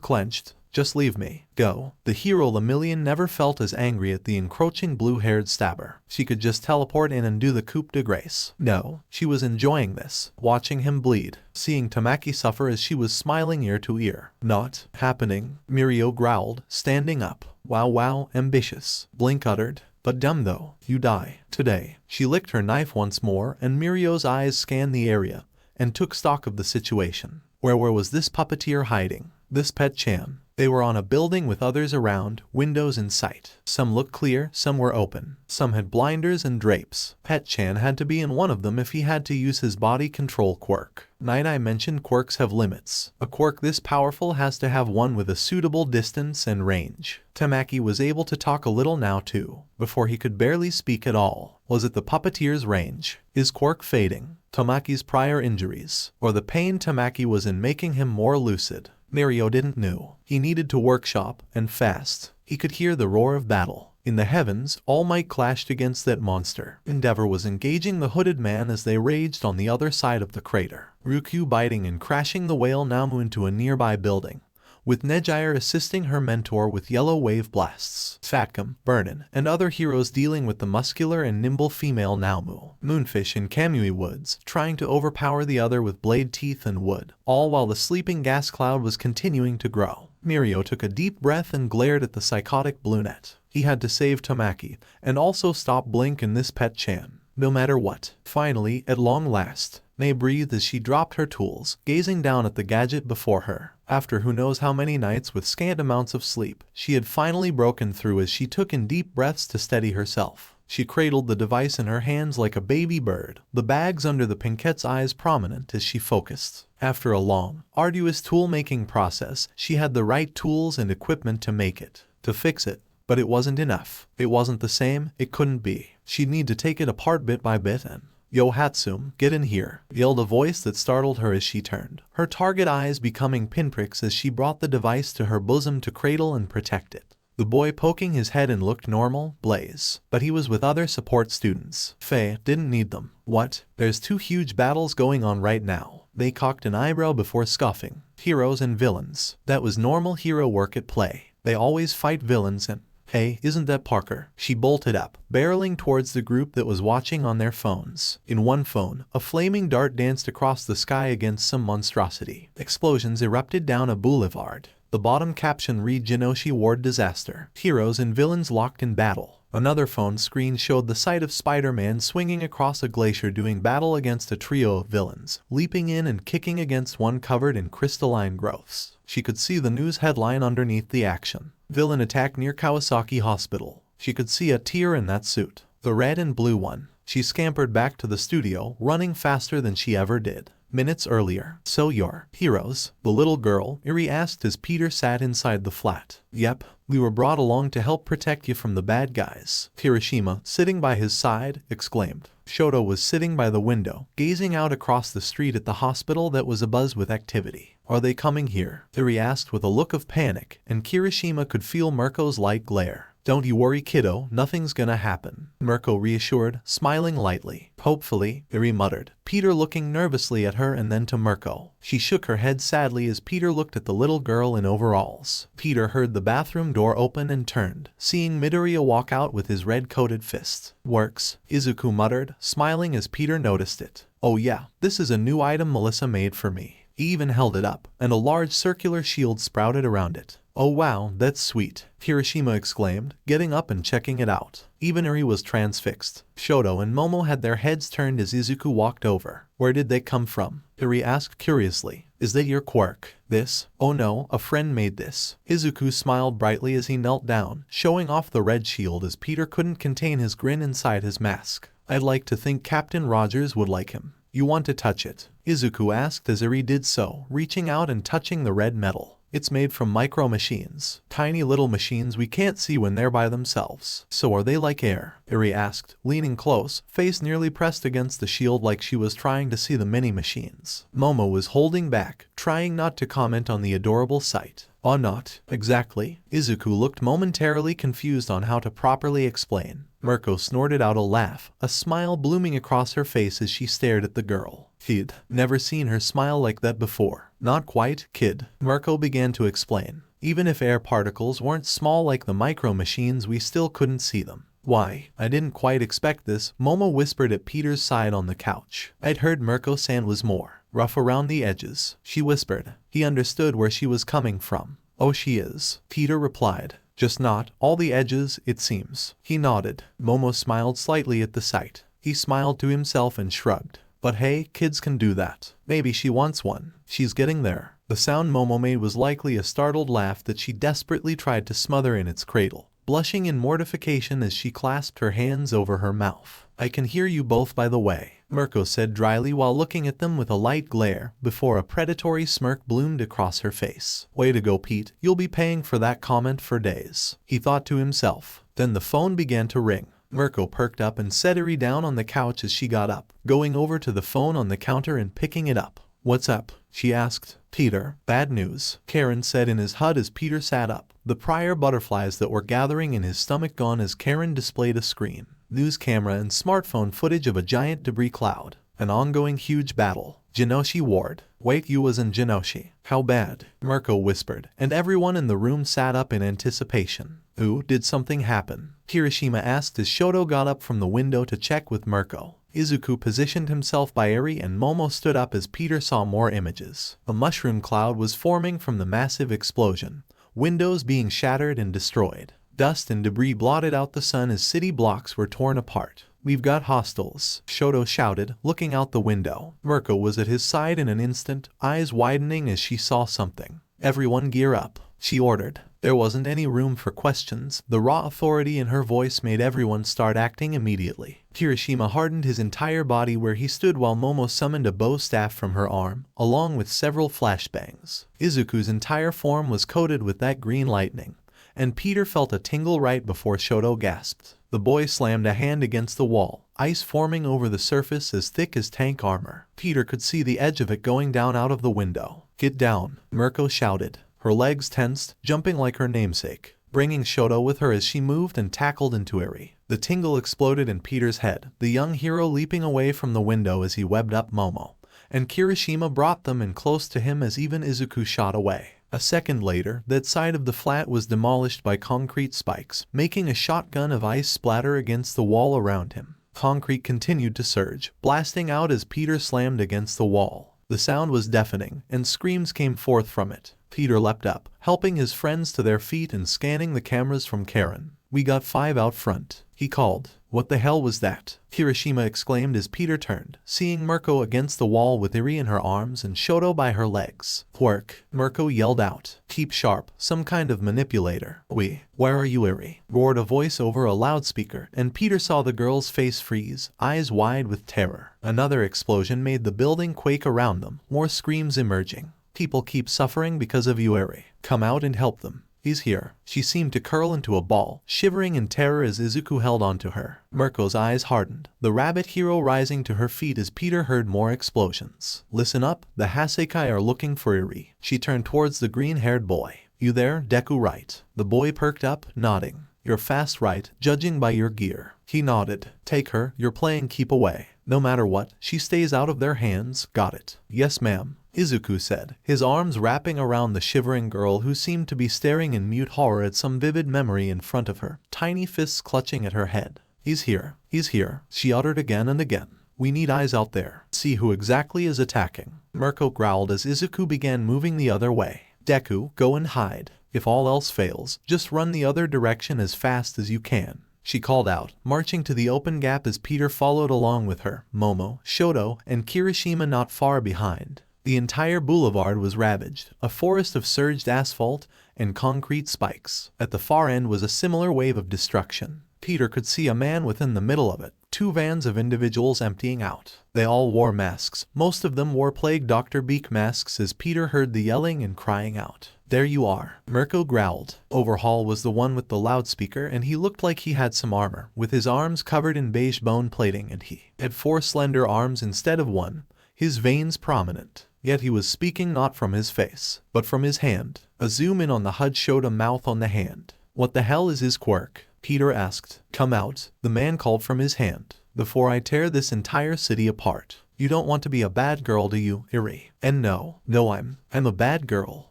S2: clenched. Just leave me. Go. The hero Lemillion never felt as angry at the encroaching blue-haired stabber. She could just teleport in and do the coup de grace. No, she was enjoying this, watching him bleed, seeing Tamaki suffer as she was smiling ear to ear. Not happening, Mirio growled, standing up. Wow, ambitious. Blink uttered. But dumb though, you die. Today. She licked her knife once more, and Mirio's eyes scanned the area, and took stock of the situation. Where was this puppeteer hiding? This pet Chan. They were on a building with others around, windows in sight. Some looked clear, some were open. Some had blinders and drapes. Pet-chan had to be in one of them if he had to use his body control quirk. Night-Eye mentioned quirks have limits. A quirk this powerful has to have one with a suitable distance and range. Tamaki was able to talk a little now too. Before he could barely speak at all. Was it the puppeteer's range? His quirk fading? Tamaki's prior injuries? Or the pain Tamaki was in making him more lucid? Mirio didn't know. He needed to workshop, and fast. He could hear the roar of battle. In the heavens, All Might clashed against that monster. Endeavor was engaging the hooded man as they raged on the other side of the crater. Ryukyu biting and crashing the whale Namu into a nearby building, with Nejire assisting her mentor with yellow wave blasts. Fatcom, Burnin, and other heroes dealing with the muscular and nimble female Namu. Moonfish and Kamui Woods, trying to overpower the other with blade teeth and wood, all while the sleeping gas cloud was continuing to grow. Mirio took a deep breath and glared at the psychotic brunette. He had to save Tamaki, and also stop Blink and this Pet-chan. No matter what. Finally, at long last, Nei breathed as she dropped her tools, gazing down at the gadget before her. After who knows how many nights with scant amounts of sleep, she had finally broken through as she took in deep breaths to steady herself. She cradled the device in her hands like a baby bird, the bags under the pinkette's eyes prominent as she focused. After a long, arduous tool-making process, she had the right tools and equipment to make it, to fix it. But it wasn't enough. It wasn't the same, it couldn't be. She'd need to take it apart bit by bit and... "Yo Hatsum, get in here," yelled a voice that startled her as she turned, her target eyes becoming pinpricks as she brought the device to her bosom to cradle and protect it. The boy poking his head and looked normal, Blaze. But he was with other support students. Faye didn't need them. What? There's two huge battles going on right now. They cocked an eyebrow before scoffing. Heroes and villains. That was normal hero work at play. They always fight villains and... "Hey, isn't that Parker?" She bolted up, barreling towards the group that was watching on their phones. In one phone, a flaming dart danced across the sky against some monstrosity. Explosions erupted down a boulevard. The bottom caption read Jinoshi Ward Disaster. Heroes and villains locked in battle. Another phone screen showed the sight of Spider-Man swinging across a glacier doing battle against a trio of villains, leaping in and kicking against one covered in crystalline growths. She could see the news headline underneath the action. "Villain attack near Kawasaki Hospital." She could see a tear in that suit. The red and blue one. She scampered back to the studio, running faster than she ever did. Minutes earlier. "So you're heroes?" the little girl, Eri asked as Peter sat inside the flat. "Yep, we were brought along to help protect you from the bad guys." Kirishima, sitting by his side, exclaimed. Shoto was sitting by the window, gazing out across the street at the hospital that was abuzz with activity. "Are they coming here?" Eri asked with a look of panic, and Kirishima could feel Mirko's light glare. "Don't you worry, kiddo, nothing's gonna happen," Mirko reassured, smiling lightly. "Hopefully," Eri muttered, Peter looking nervously at her and then to Mirko. She shook her head sadly as Peter looked at the little girl in overalls. Peter heard the bathroom door open and turned, seeing Midoriya walk out with his red-coated fist. "Works," Izuku muttered, smiling as Peter noticed it. "Oh yeah, this is a new item Melissa made for me." He even held it up, and a large circular shield sprouted around it. "Oh wow, that's sweet," Kirishima exclaimed, getting up and checking it out. Even Eri was transfixed. Shoto and Momo had their heads turned as Izuku walked over. "Where did they come from?" Eri asked curiously. "Is that your quirk?" "This? Oh no, a friend made this." Izuku smiled brightly as he knelt down, showing off the red shield as Peter couldn't contain his grin inside his mask. "I'd like to think Captain Rogers would like him." "You want to touch it?" Izuku asked as Eri did so, reaching out and touching the red metal. "It's made from micro machines, tiny little machines we can't see when they're by themselves." "So are they like air?" Eri asked, leaning close, face nearly pressed against the shield like she was trying to see the mini machines. Momo was holding back, trying not to comment on the adorable sight. "Oh, not exactly." Izuku looked momentarily confused on how to properly explain. Mirko snorted out a laugh, a smile blooming across her face as she stared at the girl. He'd never seen her smile like that before. "Not quite, kid," Mirko began to explain. "Even if air particles weren't small like the micro machines, we still couldn't see them." "Why, I didn't quite expect this," Momo whispered at Peter's side on the couch. "I'd heard Mirko-san was more rough around the edges," she whispered. He understood where she was coming from. "Oh, she is," Peter replied. "Just not all the edges, it seems." He nodded. Momo smiled slightly at the sight. He smiled to himself and shrugged. "But hey, kids can do that. Maybe she wants one. She's getting there." The sound Momo made was likely a startled laugh that she desperately tried to smother in its cradle, blushing in mortification as she clasped her hands over her mouth. "I can hear you both, by the way," Mirko said dryly while looking at them with a light glare before a predatory smirk bloomed across her face. "Way to go, Pete. You'll be paying for that comment for days," he thought to himself. Then the phone began to ring. Mirko perked up and set Eri down on the couch as she got up, going over to the phone on the counter and picking it up. "What's up?" she asked. "Peter, bad news," Karen said in his HUD as Peter sat up, the prior butterflies that were gathering in his stomach gone as Karen displayed a screen, news camera and smartphone footage of a giant debris cloud. "An ongoing huge battle. Jinoshi Ward." "Wait, you was in Jinoshi? How bad?" Mirko whispered, and everyone in the room sat up in anticipation. "Ooh, did something happen?" Kirishima asked as Shoto got up from the window to check with Mirko. Izuku positioned himself by Eri and Momo stood up as Peter saw more images. A mushroom cloud was forming from the massive explosion, windows being shattered and destroyed. Dust and debris blotted out the sun as city blocks were torn apart. "We've got hostiles," Shoto shouted, looking out the window. Mirko was at his side in an instant, eyes widening as she saw something. "Everyone gear up," she ordered. There wasn't any room for questions. The raw authority in her voice made everyone start acting immediately. Kirishima hardened his entire body where he stood while Momo summoned a bow staff from her arm, along with several flashbangs. Izuku's entire form was coated with that green lightning, and Peter felt a tingle right before Shoto gasped. The boy slammed a hand against the wall, ice forming over the surface as thick as tank armor. Peter could see the edge of it going down out of the window. "Get down," Mirko shouted. Her legs tensed, jumping like her namesake, bringing Shoto with her as she moved and tackled into Eri. The tingle exploded in Peter's head, the young hero leaping away from the window as he webbed up Momo, and Kirishima brought them in close to him as even Izuku shot away. A second later, that side of the flat was demolished by concrete spikes, making a shotgun of ice splatter against the wall around him. Concrete continued to surge, blasting out as Peter slammed against the wall. The sound was deafening, and screams came forth from it. Peter leapt up, helping his friends to their feet and scanning the cameras from Karen. "We got 5 out front," he called. "What the hell was that?" Kirishima exclaimed as Peter turned, seeing Mirko against the wall with Eri in her arms and Shoto by her legs. "Work," Mirko yelled out. "Keep sharp, some kind of manipulator." "Where are you, Eri?" roared a voice over a loudspeaker, and Peter saw the girl's face freeze, eyes wide with terror. Another explosion made the building quake around them, more screams emerging. "People keep suffering because of you, Eri. Come out and help them. He's here." She seemed to curl into a ball, shivering in terror as Izuku held onto her. Mirko's eyes hardened, the rabbit hero rising to her feet as Peter heard more explosions. "Listen up, the Hasekai are looking for Eri." She turned towards the green-haired boy. "You there, Deku, right?" The boy perked up, nodding. "You're fast, right, judging by your gear." He nodded. "Take her, you're playing keep away. No matter what, she stays out of their hands, got it?" "Yes, ma'am," Izuku said, his arms wrapping around the shivering girl who seemed to be staring in mute horror at some vivid memory in front of her, tiny fists clutching at her head. He's here, she uttered again and again. "We need eyes out there. See who exactly is attacking." Mirko growled as Izuku began moving the other way. "Deku, go and hide. If all else fails, just run the other direction as fast as you can," she called out, marching to the open gap as Peter followed along with her, Momo, Shoto, and Kirishima not far behind. The entire boulevard was ravaged, a forest of surged asphalt and concrete spikes. At the far end was a similar wave of destruction. Peter could see a man within the middle of it, 2 vans of individuals emptying out. They all wore masks. Most of them wore Plague Dr. Beak masks as Peter heard the yelling and crying out. "There you are," Mirko growled. Overhaul was the one with the loudspeaker, and he looked like he had some armor, with his arms covered in beige bone plating, and he had 4 slender arms instead of 1, his veins prominent. Yet he was speaking not from his face, but from his hand. A zoom in on the HUD showed a mouth on the hand. "What the hell is his quirk?" Peter asked. "Come out," the man called from his hand, "before I tear this entire city apart. You don't want to be a bad girl, do you, Eri?" And no, I'm a bad girl.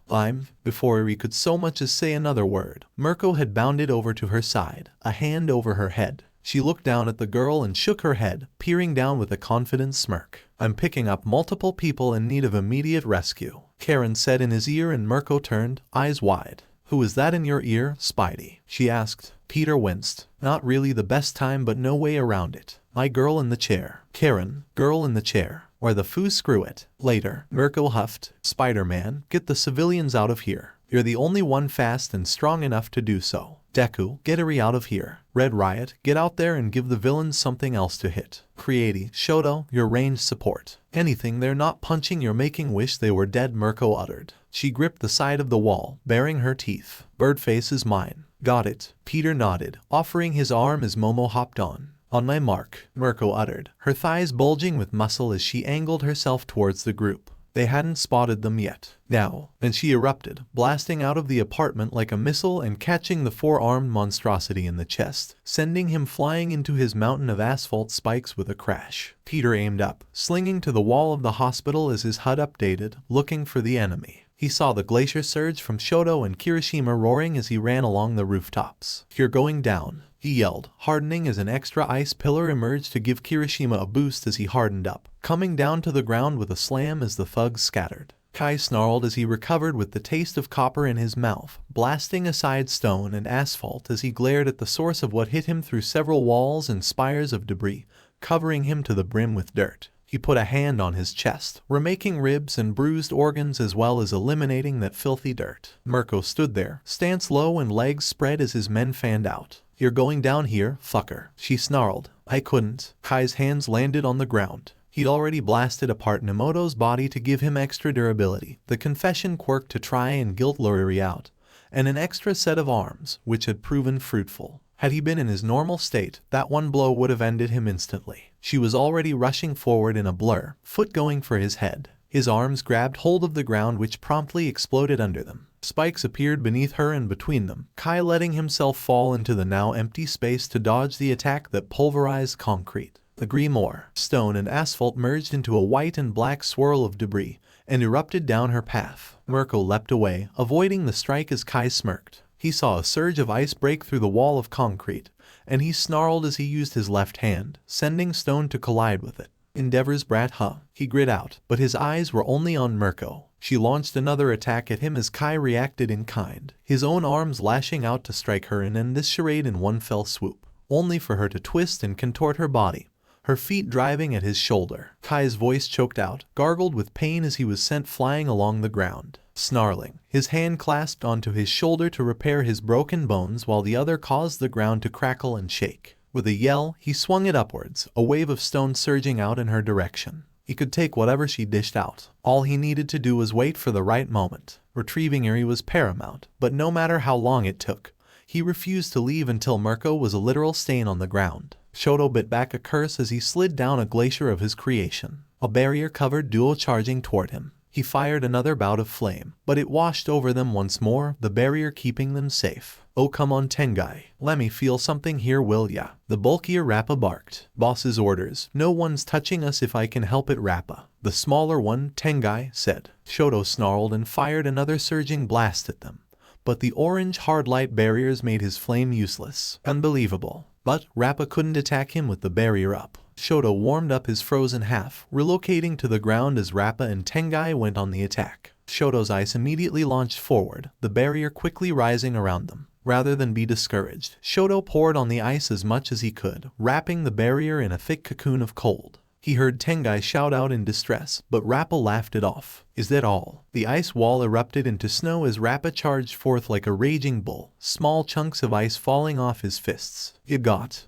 S2: Before Eri could so much as say another word, Mirko had bounded over to her side, a hand over her head. She looked down at the girl and shook her head, peering down with a confident smirk. "I'm picking up multiple people in need of immediate rescue," Karen said in his ear, and Mirko turned, eyes wide. "Who is that in your ear, Spidey?" she asked. Peter winced. Not really the best time, but no way around it. "My girl in the chair." Karen, girl in the chair. or the foo screw it. Later, Mirko huffed, "Spider-Man, get the civilians out of here. You're the only one fast and strong enough to do so. Deku, get Eri out of here. Red Riot, get out there and give the villains something else to hit. Creati, Shoto, your range support. Anything they're not punching you're making wish they were dead," Mirko uttered. She gripped the side of the wall, baring her teeth. "Birdface is mine." "Got it." Peter nodded, offering his arm as Momo hopped on. "On my mark," Mirko uttered, her thighs bulging with muscle as she angled herself towards the group. They hadn't spotted them yet. "Now," and she erupted, blasting out of the apartment like a missile and catching the four-armed monstrosity in the chest, sending him flying into his mountain of asphalt spikes with a crash. Peter aimed up, slinging to the wall of the hospital as his HUD updated, looking for the enemy. He saw the glacier surge from Shoto and Kirishima roaring as he ran along the rooftops. "You're going down," he yelled, hardening as an extra ice pillar emerged to give Kirishima a boost as he hardened up, coming down to the ground with a slam as the thugs scattered. Kai snarled as he recovered with the taste of copper in his mouth, blasting aside stone and asphalt as he glared at the source of what hit him through several walls and spires of debris, covering him to the brim with dirt. He put a hand on his chest, remaking ribs and bruised organs as well as eliminating that filthy dirt. Mirko stood there, stance low and legs spread as his men fanned out. "You're going down here, fucker," she snarled. "I couldn't." Kai's hands landed on the ground. He'd already blasted apart Nemoto's body to give him extra durability, the confession quirk to try and guilt Luriri out, and an extra set of arms, which had proven fruitful. Had he been in his normal state, that one blow would have ended him instantly. She was already rushing forward in a blur, foot going for his head. His arms grabbed hold of the ground which promptly exploded under them. Spikes appeared beneath her and between them, Kai letting himself fall into the now empty space to dodge the attack that pulverized concrete. The grimoire, stone and asphalt merged into a white and black swirl of debris and erupted down her path. Mirko leapt away, avoiding the strike as Kai smirked. He saw a surge of ice break through the wall of concrete, and he snarled as he used his left hand, sending stone to collide with it. "Endeavor's brat, huh?" he grit out, but his eyes were only on Mirko. She launched another attack at him as Kai reacted in kind, his own arms lashing out to strike her and end this charade in one fell swoop, only for her to twist and contort her body, her feet driving at his shoulder. Kai's voice choked out, gargled with pain as he was sent flying along the ground. Snarling, his hand clasped onto his shoulder to repair his broken bones while the other caused the ground to crackle and shake. With a yell, he swung it upwards, a wave of stone surging out in her direction. He could take whatever she dished out. All he needed to do was wait for the right moment. Retrieving Eri was paramount, but no matter how long it took, he refused to leave until Mirko was a literal stain on the ground. Shoto bit back a curse as he slid down a glacier of his creation, a barrier-covered duo charging toward him. He fired another bout of flame, but it washed over them once more, the barrier keeping them safe. "Oh come on Tengai, let me feel something here will ya?" The bulkier Rappa barked. "Boss's orders, no one's touching us if I can help it Rappa." The smaller one, Tengai, said. Shoto snarled and fired another surging blast at them, but the orange hard light barriers made his flame useless. Unbelievable. But Rappa couldn't attack him with the barrier up. Shoto warmed up his frozen half, relocating to the ground as Rappa and Tengai went on the attack. Shoto's ice immediately launched forward, the barrier quickly rising around them. Rather than be discouraged, Shoto poured on the ice as much as he could, wrapping the barrier in a thick cocoon of cold. He heard Tengai shout out in distress, but Rappa laughed it off. "Is that all?" The ice wall erupted into snow as Rappa charged forth like a raging bull, small chunks of ice falling off his fists.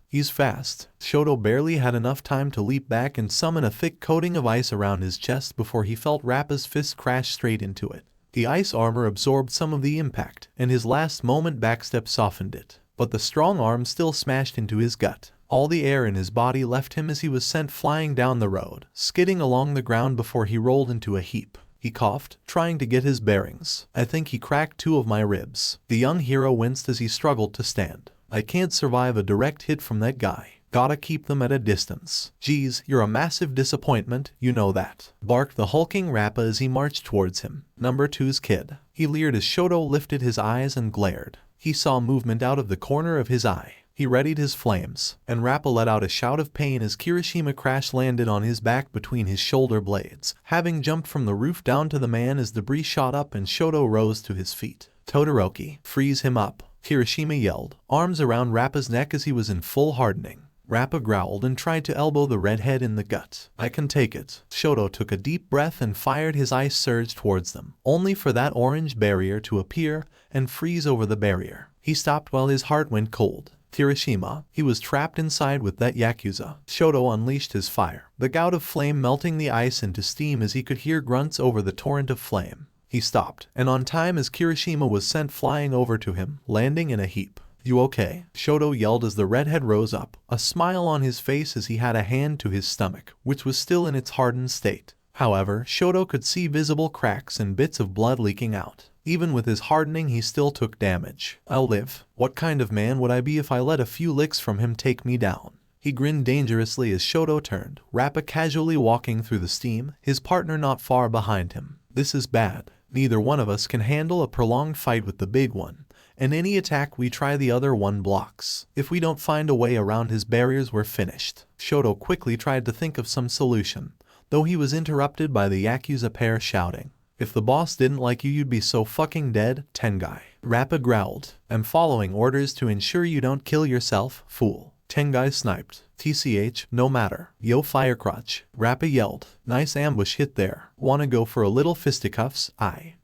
S2: He's fast." Shoto barely had enough time to leap back and summon a thick coating of ice around his chest before he felt Rappa's fist crash straight into it. The ice armor absorbed some of the impact, and his last moment backstep softened it, but the strong arm still smashed into his gut. All the air in his body left him as he was sent flying down the road, skidding along the ground before he rolled into a heap. He coughed, trying to get his bearings. "I think he cracked 2 of my ribs." The young hero winced as he struggled to stand. "I can't survive a direct hit from that guy. Gotta keep them at a distance." "Geez, you're a massive disappointment, you know that," barked the hulking Rappa as he marched towards him. "Number 2's kid." He leered as Shoto lifted his eyes and glared. He saw movement out of the corner of his eye. He readied his flames, and Rappa let out a shout of pain as Kirishima crash-landed on his back between his shoulder blades, having jumped from the roof down to the man as debris shot up and Shoto rose to his feet. "Todoroki, freeze him up," Kirishima yelled, arms around Rappa's neck as he was in full hardening. Rappa growled and tried to elbow the redhead in the gut. I can take it. Shoto took a deep breath and fired his ice surge towards them, only for that orange barrier to appear and freeze over the barrier. He stopped while his heart went cold. Kirishima, he was trapped inside with that Yakuza. Shoto unleashed his fire, the gout of flame melting the ice into steam as he could hear grunts over the torrent of flame. He stopped, and on time as Kirishima was sent flying over to him, landing in a heap. You okay? Shoto yelled as the redhead rose up, a smile on his face as he had a hand to his stomach, which was still in its hardened state. However, Shoto could see visible cracks and bits of blood leaking out. Even with his hardening, he still took damage. I'll live. What kind of man would I be if I let a few licks from him take me down? He grinned dangerously as Shoto turned, Rappa casually walking through the steam, his partner not far behind him. This is bad. Neither one of us can handle a prolonged fight with the big one, and any attack we try the other one blocks. If we don't find a way around his barriers, we're finished. Shoto quickly tried to think of some solution, though he was interrupted by the Yakuza pair shouting. If the boss didn't like you, you'd be so fucking dead, Tengai. Rappa growled. I'm following orders to ensure you don't kill yourself, fool. Tengai sniped. TCH, no matter. Yo firecrotch. Rappa yelled. Nice ambush hit there. Wanna go for a little fisticuffs?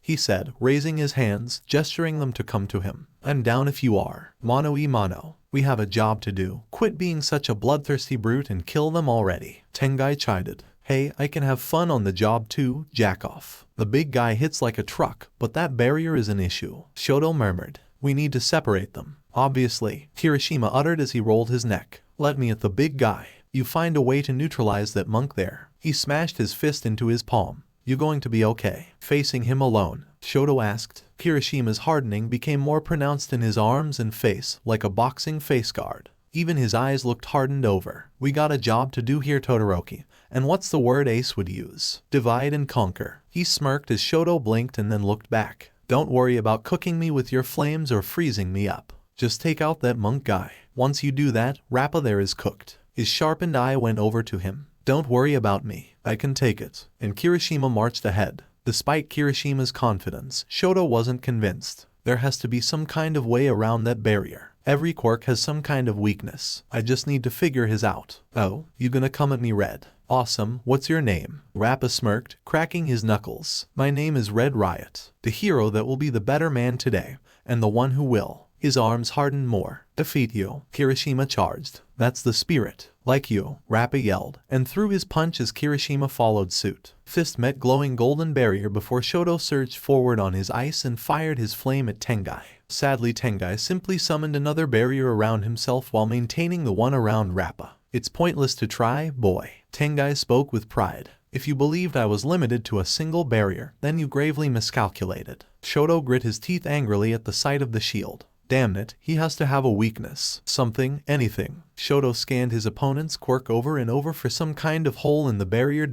S2: He said, raising his hands, gesturing them to come to him. I'm down if you are. Mano e mano. We have a job to do. Quit being such a bloodthirsty brute and kill them already. Tengai chided. Hey, I can have fun on the job too, jack off. The big guy hits like a truck, but that barrier is an issue. Shoto murmured. We need to separate them. Obviously, Kirishima uttered as he rolled his neck. Let me at the big guy. You find a way to neutralize that monk there. He smashed his fist into his palm. You going to be okay? Facing him alone, Shoto asked. Kirishima's hardening became more pronounced in his arms and face, like a boxing face guard. Even his eyes looked hardened over. We got a job to do here, Todoroki. And what's the word Ace would use? Divide and conquer. He smirked as Shoto blinked and then looked back. Don't worry about cooking me with your flames or freezing me up. Just take out that monk guy. Once you do that, Rappa there is cooked. His sharpened eye went over to him. Don't worry about me. I can take it. And Kirishima marched ahead. Despite Kirishima's confidence, Shoto wasn't convinced. There has to be some kind of way around that barrier. Every quirk has some kind of weakness. I just need to figure his out. Oh, you gonna come at me, Red? Awesome, what's your name? Rappa smirked, cracking his knuckles. My name is Red Riot. The hero that will be the better man today, and the one who will. His arms hardened more. Defeat you. Kirishima charged. That's the spirit. Like you, Rappa yelled, and threw his punch as Kirishima followed suit. Fist met glowing golden barrier before Shoto surged forward on his ice and fired his flame at Tengai. Sadly, Tengai simply summoned another barrier around himself while maintaining the one around Rappa. It's pointless to try, boy. Tengai spoke with pride. If you believed I was limited to a single barrier, then you gravely miscalculated. Shoto grit his teeth angrily at the sight of the shield. Damn it, he has to have a weakness. Something, anything. Shoto scanned his opponent's quirk over and over for some kind of hole in the barrier ...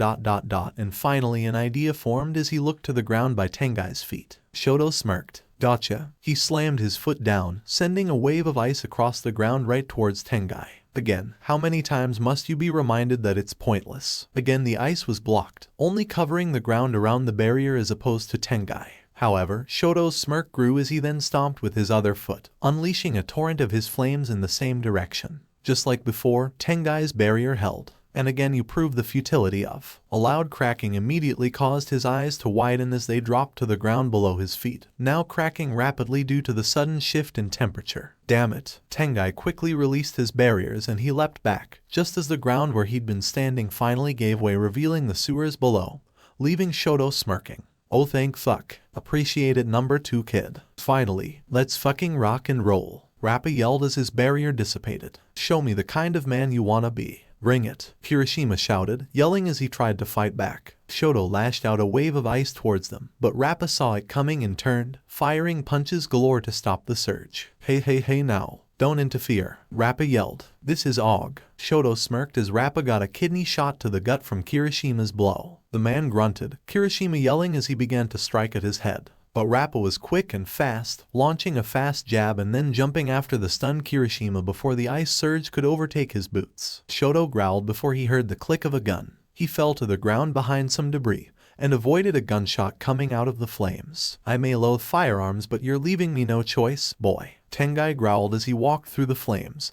S2: and finally an idea formed as he looked to the ground by Tengai's feet. Shoto smirked. Gotcha. He slammed his foot down, sending a wave of ice across the ground right towards Tengai. Again, how many times must you be reminded that it's pointless? Again, the ice was blocked, only covering the ground around the barrier as opposed to Tengai. However, Shoto's smirk grew as he then stomped with his other foot, unleashing a torrent of his flames in the same direction. Just like before, Tengai's barrier held. And again you proved the futility of. A loud cracking immediately caused his eyes to widen as they dropped to the ground below his feet, now cracking rapidly due to the sudden shift in temperature. Damn it. Tengai quickly released his barriers and he leapt back, just as the ground where he'd been standing finally gave way, revealing the sewers below, leaving Shoto smirking. Oh thank fuck. Appreciate it, number 2 kid. Finally, let's fucking rock and roll. Rappa yelled as his barrier dissipated. Show me the kind of man you wanna be. Bring it. Kirishima shouted, yelling as he tried to fight back. Shoto lashed out a wave of ice towards them, but Rappa saw it coming and turned, firing punches galore to stop the surge. Hey now. Don't interfere. Rappa yelled. This is Og. Shoto smirked as Rappa got a kidney shot to the gut from Kirishima's blow. The man grunted, Kirishima yelling as he began to strike at his head. But Rappa was quick and fast, launching a fast jab and then jumping after the stunned Kirishima before the ice surge could overtake his boots. Shoto growled before he heard the click of a gun. He fell to the ground behind some debris, and avoided a gunshot coming out of the flames. I may loathe firearms, but you're leaving me no choice, boy. Tengai growled as he walked through the flames,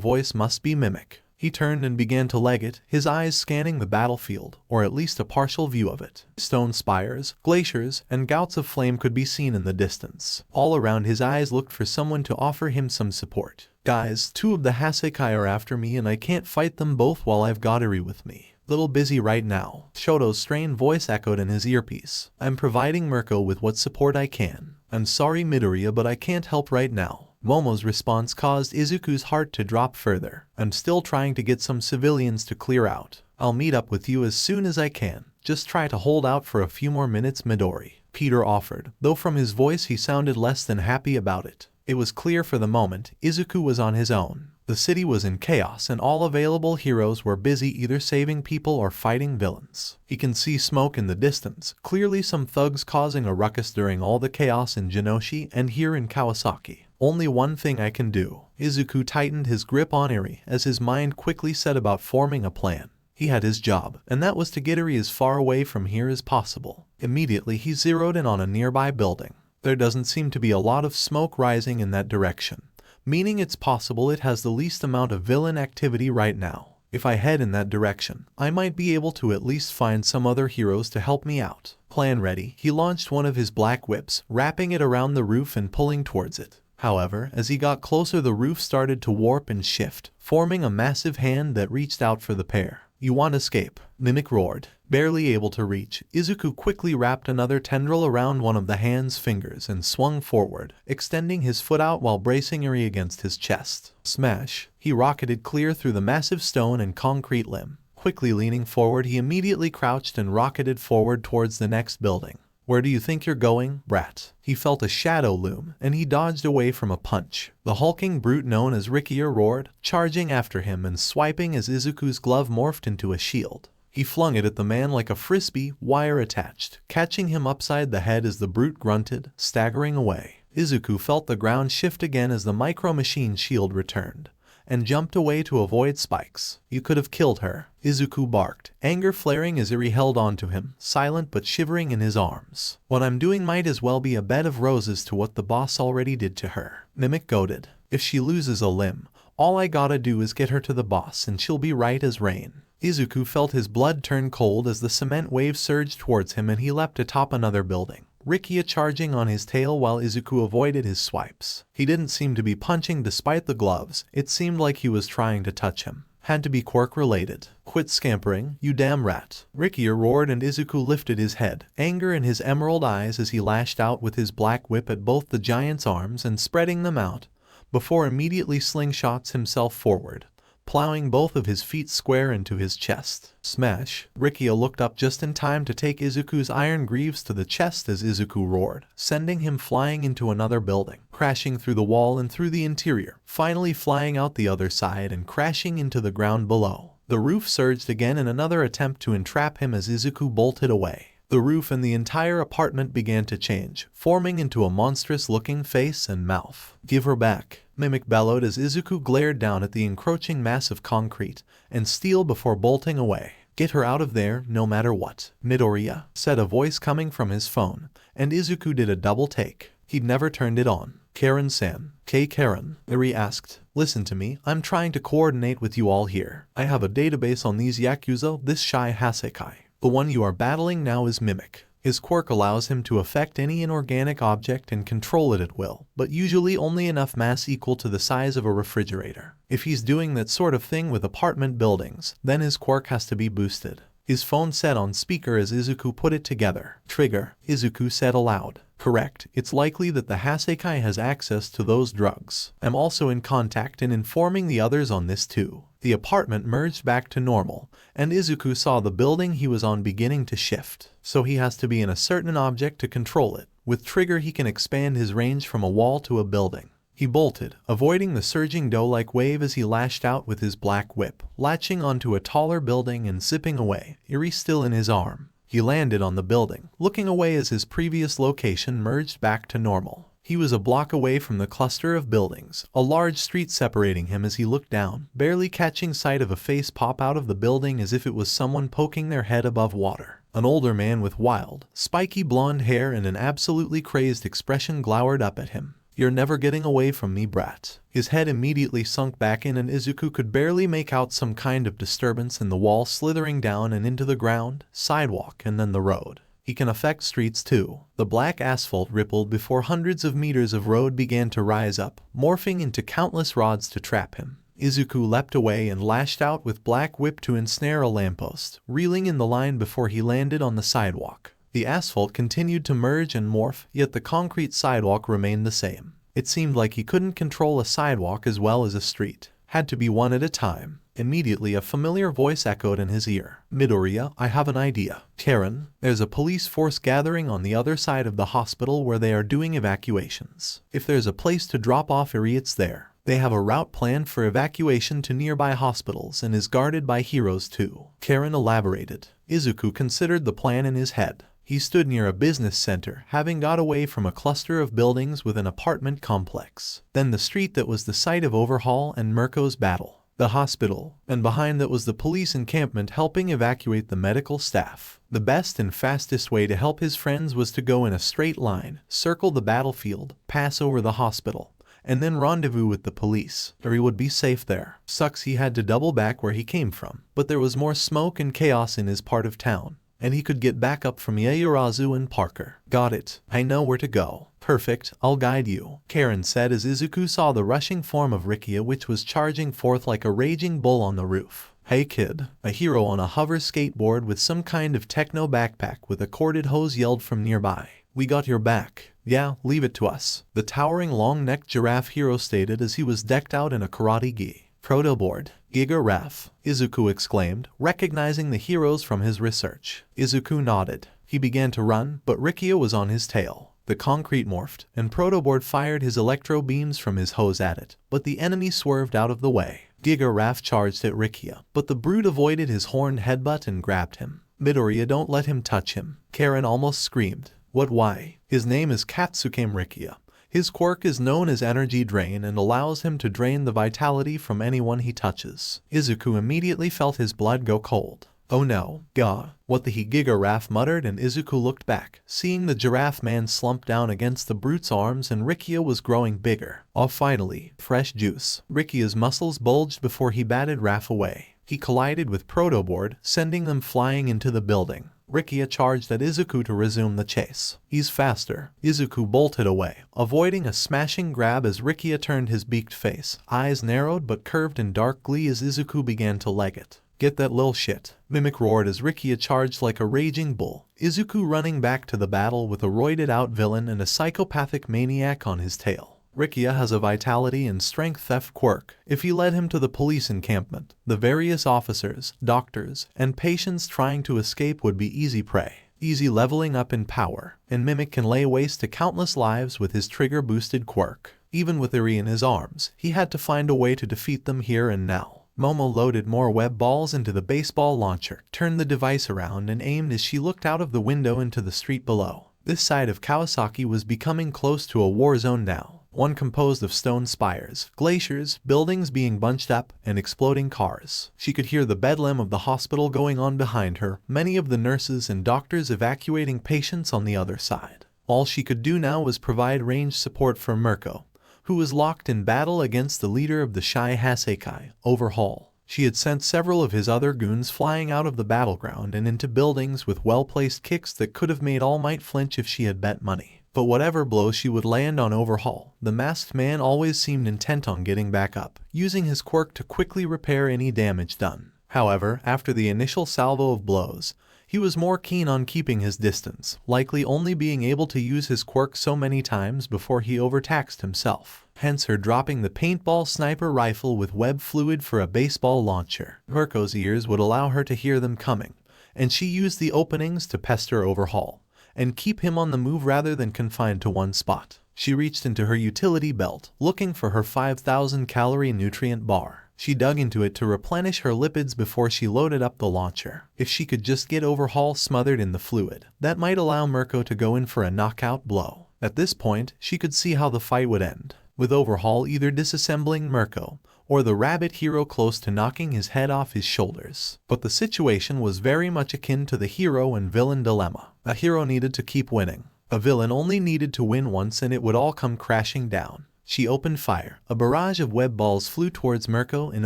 S2: voice must be mimic. He turned and began to leg it, his eyes scanning the battlefield, or at least a partial view of it. Stone spires, glaciers, and gouts of flame could be seen in the distance. All around his eyes looked for someone to offer him some support. Guys, 2 of the Hasekai are after me and I can't fight them both while I've got Eri with me. Little busy right now. Shoto's strained voice echoed in his earpiece. I'm providing Mirko with what support I can. I'm sorry Midoriya, but I can't help right now. Momo's response caused Izuku's heart to drop further. I'm still trying to get some civilians to clear out. I'll meet up with you as soon as I can. Just try to hold out for a few more minutes, Midori. Peter offered, though from his voice he sounded less than happy about it. It was clear for the moment, Izuku was on his own. The city was in chaos and all available heroes were busy either saving people or fighting villains. He can see smoke in the distance, clearly some thugs causing a ruckus during all the chaos in Jinoshi and here in Kawasaki. Only one thing I can do. Izuku tightened his grip on Eri as his mind quickly set about forming a plan. He had his job, and that was to get Eri as far away from here as possible. Immediately he zeroed in on a nearby building. There doesn't seem to be a lot of smoke rising in that direction, meaning it's possible it has the least amount of villain activity right now. If I head in that direction, I might be able to at least find some other heroes to help me out. Plan ready, he launched one of his black whips, wrapping it around the roof and pulling towards it. However, as he got closer, the roof started to warp and shift, forming a massive hand that reached out for the pair. You want escape? Mimic roared. Barely able to reach, Izuku quickly wrapped another tendril around one of the hand's fingers and swung forward, extending his foot out while bracing Eri against his chest. Smash! He rocketed clear through the massive stone and concrete limb. Quickly leaning forward, he immediately crouched and rocketed forward towards the next building. Where do you think you're going, brat? He felt a shadow loom, and he dodged away from a punch. The hulking brute known as VERYYYY roared, charging after him and swiping as Izuku's glove morphed into a shield. He flung it at the man like a frisbee, wire attached, catching him upside the head as the brute grunted, staggering away. Izuku felt the ground shift again as the micro-machine shield returned, and jumped away to avoid spikes. You could have killed her, Izuku barked, anger flaring as Eri held onto him, silent but shivering in his arms. What I'm doing might as well be a bed of roses to what the boss already did to her. Mimic goaded. If she loses a limb, all I gotta do is get her to the boss and she'll be right as rain. Izuku felt his blood turn cold as the cement wave surged towards him and he leapt atop another building, VERYYYY charging on his tail while Izuku avoided his swipes. He didn't seem to be punching despite the gloves, it seemed like he was trying to touch him. Had to be quirk related. Quit scampering, you damn rat. VERYYYY roared and Izuku lifted his head, anger in his emerald eyes as he lashed out with his black whip at both the giant's arms and spreading them out, before immediately slingshots himself forward, plowing both of his feet square into his chest. Smash! VERYYYY looked up just in time to take Izuku's iron greaves to the chest as Izuku roared, sending him flying into another building, crashing through the wall and through the interior, finally flying out the other side and crashing into the ground below. The roof surged again in another attempt to entrap him as Izuku bolted away. The roof and the entire apartment began to change, forming into a monstrous-looking face and mouth. Give her back, Mimic bellowed as Izuku glared down at the encroaching mass of concrete and steel before bolting away. Get her out of there, no matter what. Midoriya, said a voice coming from his phone, and Izuku did a double take. He'd never turned it on. Karen-san. Karen, Eri asked. Listen to me, I'm trying to coordinate with you all here. I have a database on these Yakuza, this shy Hasekai. The one you are battling now is Mimic. His quirk allows him to affect any inorganic object and control it at will, but usually only enough mass equal to the size of a refrigerator. If he's doing that sort of thing with apartment buildings, then his quirk has to be boosted. His phone said on speaker as Izuku put it together. Trigger, Izuku said aloud. Correct, it's likely that the Hasekai has access to those drugs. I'm also in contact and informing the others on this too. The apartment merged back to normal, and Izuku saw the building he was on beginning to shift. So he has to be in a certain object to control it. With Trigger he can expand his range from a wall to a building. He bolted, avoiding the surging dough-like wave as he lashed out with his black whip, latching onto a taller building and zipping away, Eri still in his arm. He landed on the building, looking away as his previous location merged back to normal. He was a block away from the cluster of buildings, a large street separating him as he looked down, barely catching sight of a face pop out of the building as if it was someone poking their head above water. An older man with wild, spiky blonde hair and an absolutely crazed expression glowered up at him. You're never getting away from me, brat. His head immediately sunk back in and Izuku could barely make out some kind of disturbance in the wall slithering down and into the ground, sidewalk, and then the road. He can affect streets too. The black asphalt rippled before hundreds of meters of road began to rise up, morphing into countless rods to trap him. Izuku leapt away and lashed out with black whip to ensnare a lamppost, reeling in the line before he landed on the sidewalk. The asphalt continued to merge and morph, yet the concrete sidewalk remained the same. It seemed like he couldn't control a sidewalk as well as a street. Had to be one at a time. Immediately a familiar voice echoed in his ear. Midoriya, I have an idea. Karen, there's a police force gathering on the other side of the hospital where they are doing evacuations. If there's a place to drop off Eri, it's there. They have a route planned for evacuation to nearby hospitals and is guarded by heroes too. Karen elaborated. Izuku considered the plan in his head. He stood near a business center, having got away from a cluster of buildings with an apartment complex. Then the street that was the site of Overhaul and Mirko's battle. The hospital, and behind that was the police encampment helping evacuate the medical staff. The best and fastest way to help his friends was to go in a straight line, circle the battlefield, pass over the hospital, and then rendezvous with the police, or he would be safe there. Sucks he had to double back where he came from, but there was more smoke and chaos in his part of town, and he could get back up from Yaoyorozu and Parker. Got it. I know where to go. Perfect, I'll guide you, Karen said as Izuku saw the rushing form of VERYYYY which was charging forth like a raging bull on the roof. Hey kid, a hero on a hover skateboard with some kind of techno backpack with a corded hose yelled from nearby. We got your back. Yeah, leave it to us, the towering long-necked giraffe hero stated as he was decked out in a karate gi. Protoboard. Giga Ref, Izuku exclaimed, recognizing the heroes from his research. Izuku nodded. He began to run, but Rikia was on his tail. The concrete morphed, and Protoboard fired his electro beams from his hose at it, but the enemy swerved out of the way. Giga Raph charged at Rikia, but the brute avoided his horned headbutt and grabbed him. Midoriya, don't let him touch him. Karen almost screamed. What, why? His name is Katsuke Rikia. His quirk is known as Energy Drain and allows him to drain the vitality from anyone he touches. Izuku immediately felt his blood go cold. Oh no, gah, what the he? Giga Raph muttered, and Izuku looked back, seeing the giraffe man slump down against the brute's arms and Rikia was growing bigger. Oh, finally, fresh juice. Rikia's muscles bulged before he batted Raph away. He collided with Protoboard, sending them flying into the building. Rikia charged at Izuku to resume the chase. He's faster. Izuku bolted away, avoiding a smashing grab as Rikia turned his beaked face, eyes narrowed but curved in dark glee as Izuku began to leg it. Get that lil shit. Mimic roared as Rikia charged like a raging bull. Izuku running back to the battle with a roided out villain and a psychopathic maniac on his tail. Rikia has a vitality and strength theft quirk. If you led him to the police encampment, the various officers, doctors, and patients trying to escape would be easy prey. Easy leveling up in power, and Mimic can lay waste to countless lives with his trigger-boosted quirk. Even with Eri in his arms, he had to find a way to defeat them here and now. Momo loaded more web balls into the baseball launcher, turned the device around and aimed as she looked out of the window into the street below. This side of Kawasaki was becoming close to a war zone now. One composed of stone spires, glaciers, buildings being bunched up, and exploding cars. She could hear the bedlam of the hospital going on behind her, many of the nurses and doctors evacuating patients on the other side. All she could do now was provide ranged support for Mirko, who was locked in battle against the leader of the Shai Hasekai, Overhaul. She had sent several of his other goons flying out of the battleground and into buildings with well-placed kicks that could have made All Might flinch if she had bet money. But whatever blow she would land on Overhaul, the masked man always seemed intent on getting back up, using his quirk to quickly repair any damage done. However, after the initial salvo of blows, he was more keen on keeping his distance, likely only being able to use his quirk so many times before he overtaxed himself. Hence her dropping the paintball sniper rifle with web fluid for a baseball launcher. Mirko's ears would allow her to hear them coming, and she used the openings to pester Overhaul and keep him on the move rather than confined to one spot. She reached into her utility belt, looking for her 5,000-calorie nutrient bar. She dug into it to replenish her lipids before she loaded up the launcher. If she could just get Overhaul smothered in the fluid, that might allow Mirko to go in for a knockout blow. At this point, she could see how the fight would end, with Overhaul either disassembling Mirko or the rabbit hero close to knocking his head off his shoulders. But the situation was very much akin to the hero and villain dilemma. A hero needed to keep winning. A villain only needed to win once and it would all come crashing down. She opened fire. A barrage of web balls flew towards Mirko in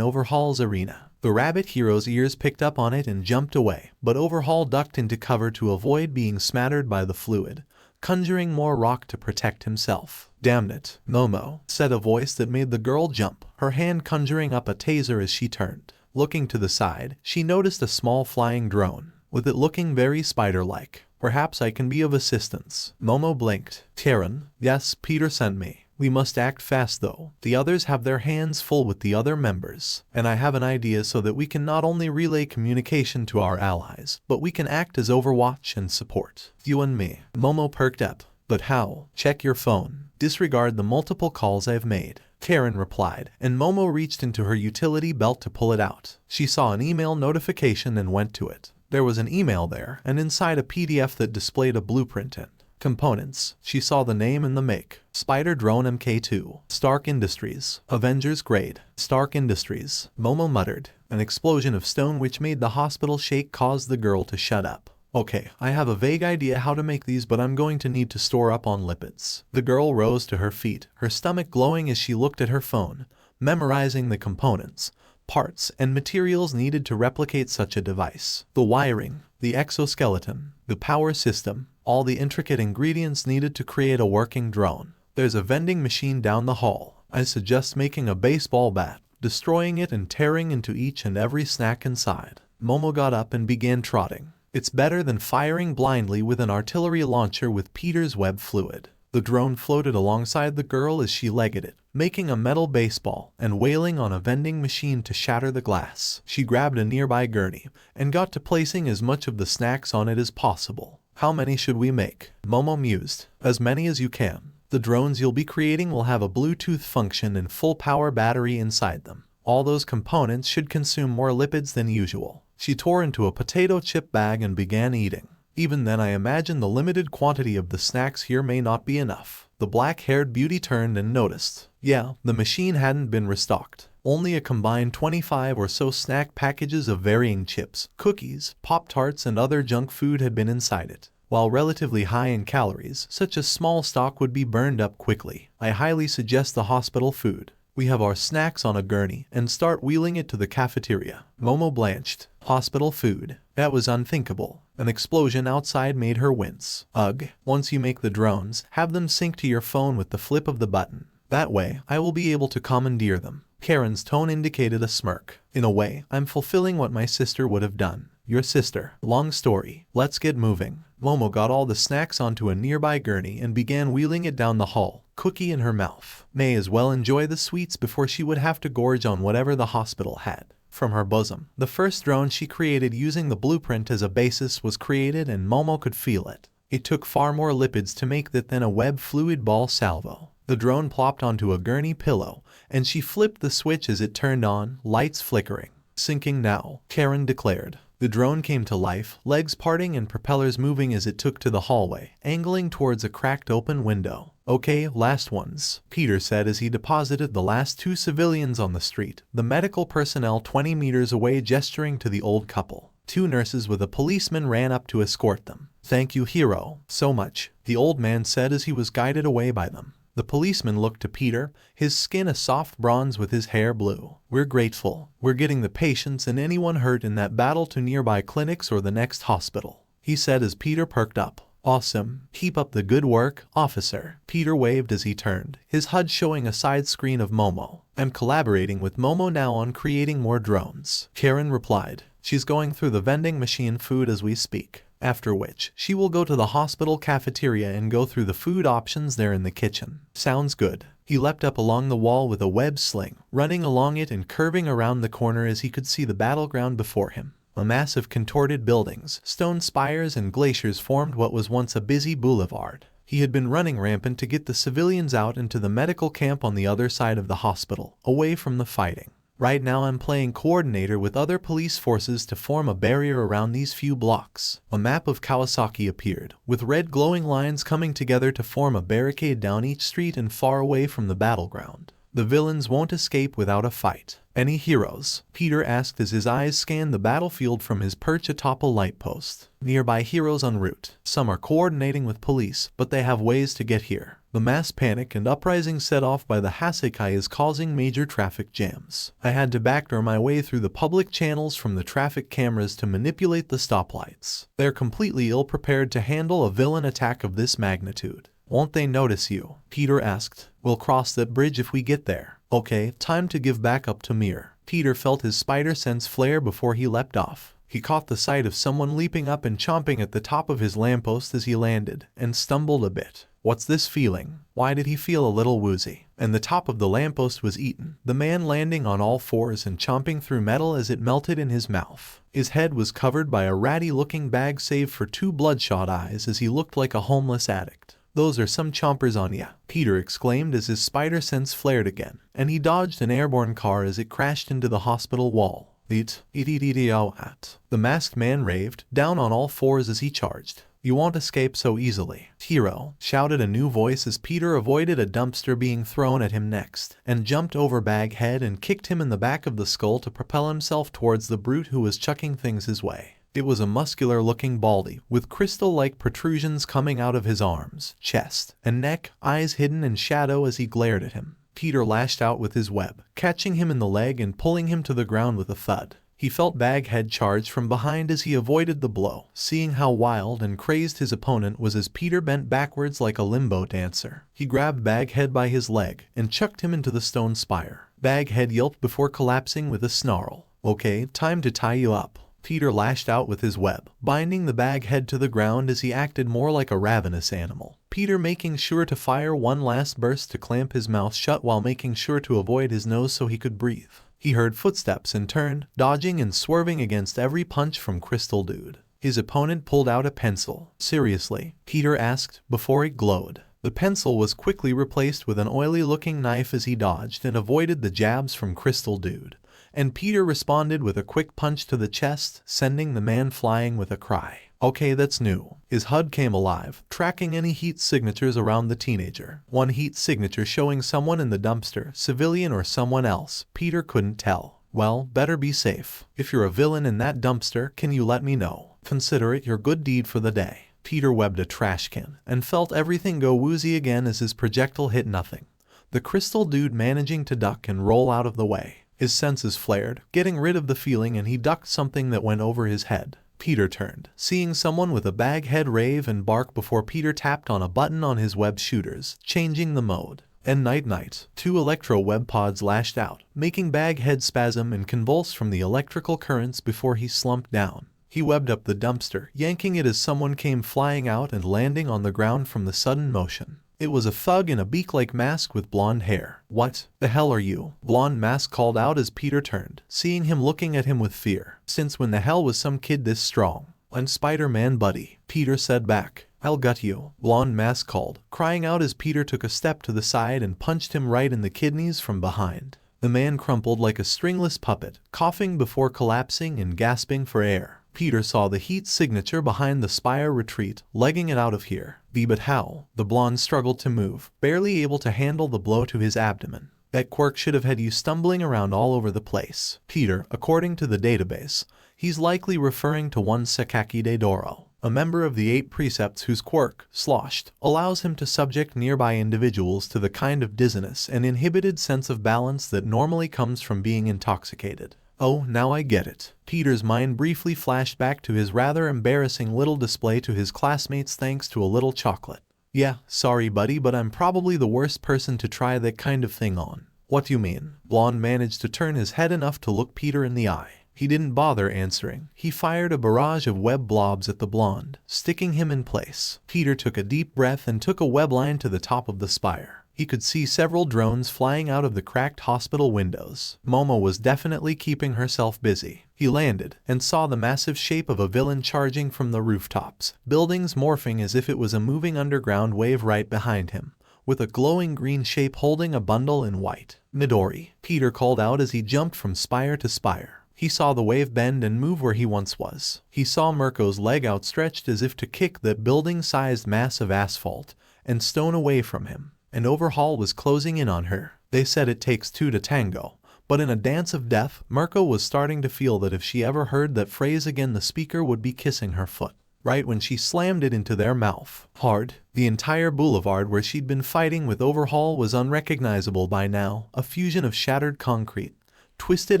S2: Overhaul's arena. The rabbit hero's ears picked up on it and jumped away, but Overhaul ducked into cover to avoid being smattered by the fluid, conjuring more rock to protect himself. Damn it, Momo, said a voice that made the girl jump, her hand conjuring up a taser as she turned. Looking to the side, she noticed a small flying drone, with it looking very spider-like. Perhaps I can be of assistance. Momo blinked. Karen, yes, Peter sent me. We must act fast though. The others have their hands full with the other members. And I have an idea so that we can not only relay communication to our allies, but we can act as Overwatch and support. You and me. Momo perked up. But how? Check your phone. Disregard the multiple calls I've made. Karen replied, and Momo reached into her utility belt to pull it out. She saw an email notification and went to it. There was an email there, and inside a PDF that displayed a blueprint and components. She saw the name and the make. Spider Drone Mk2. Stark Industries. Avengers Grade. Stark Industries. Momo muttered. An explosion of stone which made the hospital shake caused the girl to shut up. Okay, I have a vague idea how to make these, but I'm going to need to store up on lipids. The girl rose to her feet, her stomach glowing as she looked at her phone, memorizing the components, parts, and materials needed to replicate such a device. The wiring, the exoskeleton, the power system, all the intricate ingredients needed to create a working drone. There's a vending machine down the hall. I suggest making a baseball bat, destroying it and tearing into each and every snack inside. Momo got up and began trotting. It's better than firing blindly with an artillery launcher with Peter's web fluid. The drone floated alongside the girl as she legged it, making a metal baseball and wailing on a vending machine to shatter the glass. She grabbed a nearby gurney and got to placing as much of the snacks on it as possible. How many should we make? Momo mused. As many as you can. The drones you'll be creating will have a Bluetooth function and full power battery inside them. All those components should consume more lipids than usual. She tore into a potato chip bag and began eating. Even then I imagine the limited quantity of the snacks here may not be enough. The black-haired beauty turned and noticed. Yeah, the machine hadn't been restocked. Only a combined 25 or so snack packages of varying chips, cookies, Pop-Tarts and other junk food had been inside it. While relatively high in calories, such a small stock would be burned up quickly. I highly suggest the hospital food. We have our snacks on a gurney and start wheeling it to the cafeteria. Momo blanched. Hospital food. That was unthinkable. An explosion outside made her wince. Ugh. Once you make the drones, have them sync to your phone with the flip of the button. That way, I will be able to commandeer them. Karen's tone indicated a smirk. In a way, I'm fulfilling what my sister would have done. Your sister. Long story. Let's get moving. Momo got all the snacks onto a nearby gurney and began wheeling it down the hall, cookie in her mouth. May as well enjoy the sweets before she would have to gorge on whatever the hospital had. From her bosom, the first drone she created using the blueprint as a basis was created and Momo could feel it. It took far more lipids to make that than a web fluid ball salvo. The drone plopped onto a gurney pillow, and she flipped the switch as it turned on, lights flickering. Sinking now, Karen declared. The drone came to life, legs parting and propellers moving as it took to the hallway, angling towards a cracked open window. Okay, last ones, Peter said as he deposited the last two civilians on the street, the medical personnel 20 meters away gesturing to the old couple. Two nurses with a policeman ran up to escort them. Thank you, hero, so much, the old man said as he was guided away by them. The policeman looked to Peter, his skin a soft bronze with his hair blue. We're grateful. We're getting the patients and anyone hurt in that battle to nearby clinics or the next hospital, he said as Peter perked up. Awesome. Keep up the good work, officer. Peter waved as he turned, his HUD showing a side screen of Momo. I'm collaborating with Momo now on creating more drones, Karen replied. She's going through the vending machine food as we speak. After which, she will go to the hospital cafeteria and go through the food options there in the kitchen. Sounds good. He leapt up along the wall with a web sling, running along it and curving around the corner as he could see the battleground before him. A mass of contorted buildings, stone spires and glaciers formed what was once a busy boulevard. He had been running rampant to get the civilians out into the medical camp on the other side of the hospital, away from the fighting. Right now I'm playing coordinator with other police forces to form a barrier around these few blocks. A map of Kawasaki appeared, with red glowing lines coming together to form a barricade down each street and far away from the battleground. The villains won't escape without a fight. Any heroes? Peter asked as his eyes scanned the battlefield from his perch atop a light post. Nearby heroes en route. Some are coordinating with police, but they have ways to get here. The mass panic and uprising set off by the Hasekai is causing major traffic jams. I had to backdoor my way through the public channels from the traffic cameras to manipulate the stoplights. They're completely ill-prepared to handle a villain attack of this magnitude. Won't they notice you? Peter asked. We'll cross that bridge if we get there. Okay, time to give back up to Mir. Peter felt his spider sense flare before he leapt off. He caught the sight of someone leaping up and chomping at the top of his lamppost as he landed, and stumbled a bit. What's this feeling? Why did he feel a little woozy? And the top of the lamppost was eaten, the man landing on all fours and chomping through metal as it melted in his mouth. His head was covered by a ratty-looking bag save for two bloodshot eyes as he looked like a homeless addict. Those are some chompers on ya, Peter exclaimed as his spider sense flared again, and he dodged an airborne car as it crashed into the hospital wall. The masked man raved, down on all fours as he charged. You won't escape so easily, hero, shouted a new voice as Peter avoided a dumpster being thrown at him next, and jumped over Baghead and kicked him in the back of the skull to propel himself towards the brute who was chucking things his way. It was a muscular-looking baldy, with crystal-like protrusions coming out of his arms, chest, and neck, eyes hidden in shadow as he glared at him. Peter lashed out with his web, catching him in the leg and pulling him to the ground with a thud. He felt Baghead charge from behind as he avoided the blow, seeing how wild and crazed his opponent was as Peter bent backwards like a limbo dancer. He grabbed Baghead by his leg and chucked him into the stone spire. Baghead yelped before collapsing with a snarl. Okay, time to tie you up. Peter lashed out with his web, binding the Baghead to the ground as he acted more like a ravenous animal. Peter making sure to fire one last burst to clamp his mouth shut while making sure to avoid his nose so he could breathe. He heard footsteps and turned, dodging and swerving against every punch from Crystal Dude. His opponent pulled out a pencil. Seriously? Peter asked, before it glowed. The pencil was quickly replaced with an oily-looking knife as he dodged and avoided the jabs from Crystal Dude. And Peter responded with a quick punch to the chest, sending the man flying with a cry. Okay, that's new. His HUD came alive, tracking any heat signatures around the teenager. One heat signature showing someone in the dumpster, civilian or someone else. Peter couldn't tell. Well, better be safe. If you're a villain in that dumpster, can you let me know? Consider it your good deed for the day. Peter webbed a trash can and felt everything go woozy again as his projectile hit nothing. The Crystal Dude managing to duck and roll out of the way. His senses flared, getting rid of the feeling, and he ducked something that went over his head. Peter turned, seeing someone with a bag head rave and bark before Peter tapped on a button on his web shooters, changing the mode. And night, 2 electro web pods lashed out, making bag head spasm and convulse from the electrical currents before he slumped down. He webbed up the dumpster, yanking it as someone came flying out and landing on the ground from the sudden motion. It was a thug in a beak-like mask with blonde hair. What the hell are you? Blonde Mask called out as Peter turned, seeing him looking at him with fear. Since when the hell was some kid this strong? And Spider-Man buddy, Peter said back. I'll gut you, Blonde Mask called, crying out as Peter took a step to the side and punched him right in the kidneys from behind. The man crumpled like a stringless puppet, coughing before collapsing and gasping for air. Peter saw the heat signature behind the spire retreat, legging it out of here. But how? The blonde struggled to move, barely able to handle the blow to his abdomen. That quirk should have had you stumbling around all over the place. Peter, according to the database, he's likely referring to one Sakaki de Doro, a member of the 8 precepts whose quirk, sloshed, allows him to subject nearby individuals to the kind of dizziness and inhibited sense of balance that normally comes from being intoxicated. Oh, now I get it. Peter's mind briefly flashed back to his rather embarrassing little display to his classmates thanks to a little chocolate. Yeah, sorry buddy, but I'm probably the worst person to try that kind of thing on. What do you mean? Blonde managed to turn his head enough to look Peter in the eye. He didn't bother answering. He fired a barrage of web blobs at the blonde, sticking him in place. Peter took a deep breath and took a web line to the top of the spire. He could see several drones flying out of the cracked hospital windows. Momo was definitely keeping herself busy. He landed and saw the massive shape of a villain charging from the rooftops, buildings morphing as if it was a moving underground wave right behind him, with a glowing green shape holding a bundle in white. Midori, Peter called out as he jumped from spire to spire. He saw the wave bend and move where he once was. He saw Mirko's leg outstretched as if to kick that building-sized mass of asphalt and stone away from him. And Overhaul was closing in on her. They said it takes 2 to tango. But in a dance of death, Mirko was starting to feel that if she ever heard that phrase again, the speaker would be kissing her foot. Right when she slammed it into their mouth. Hard. The entire boulevard where she'd been fighting with Overhaul was unrecognizable by now, a fusion of shattered concrete, twisted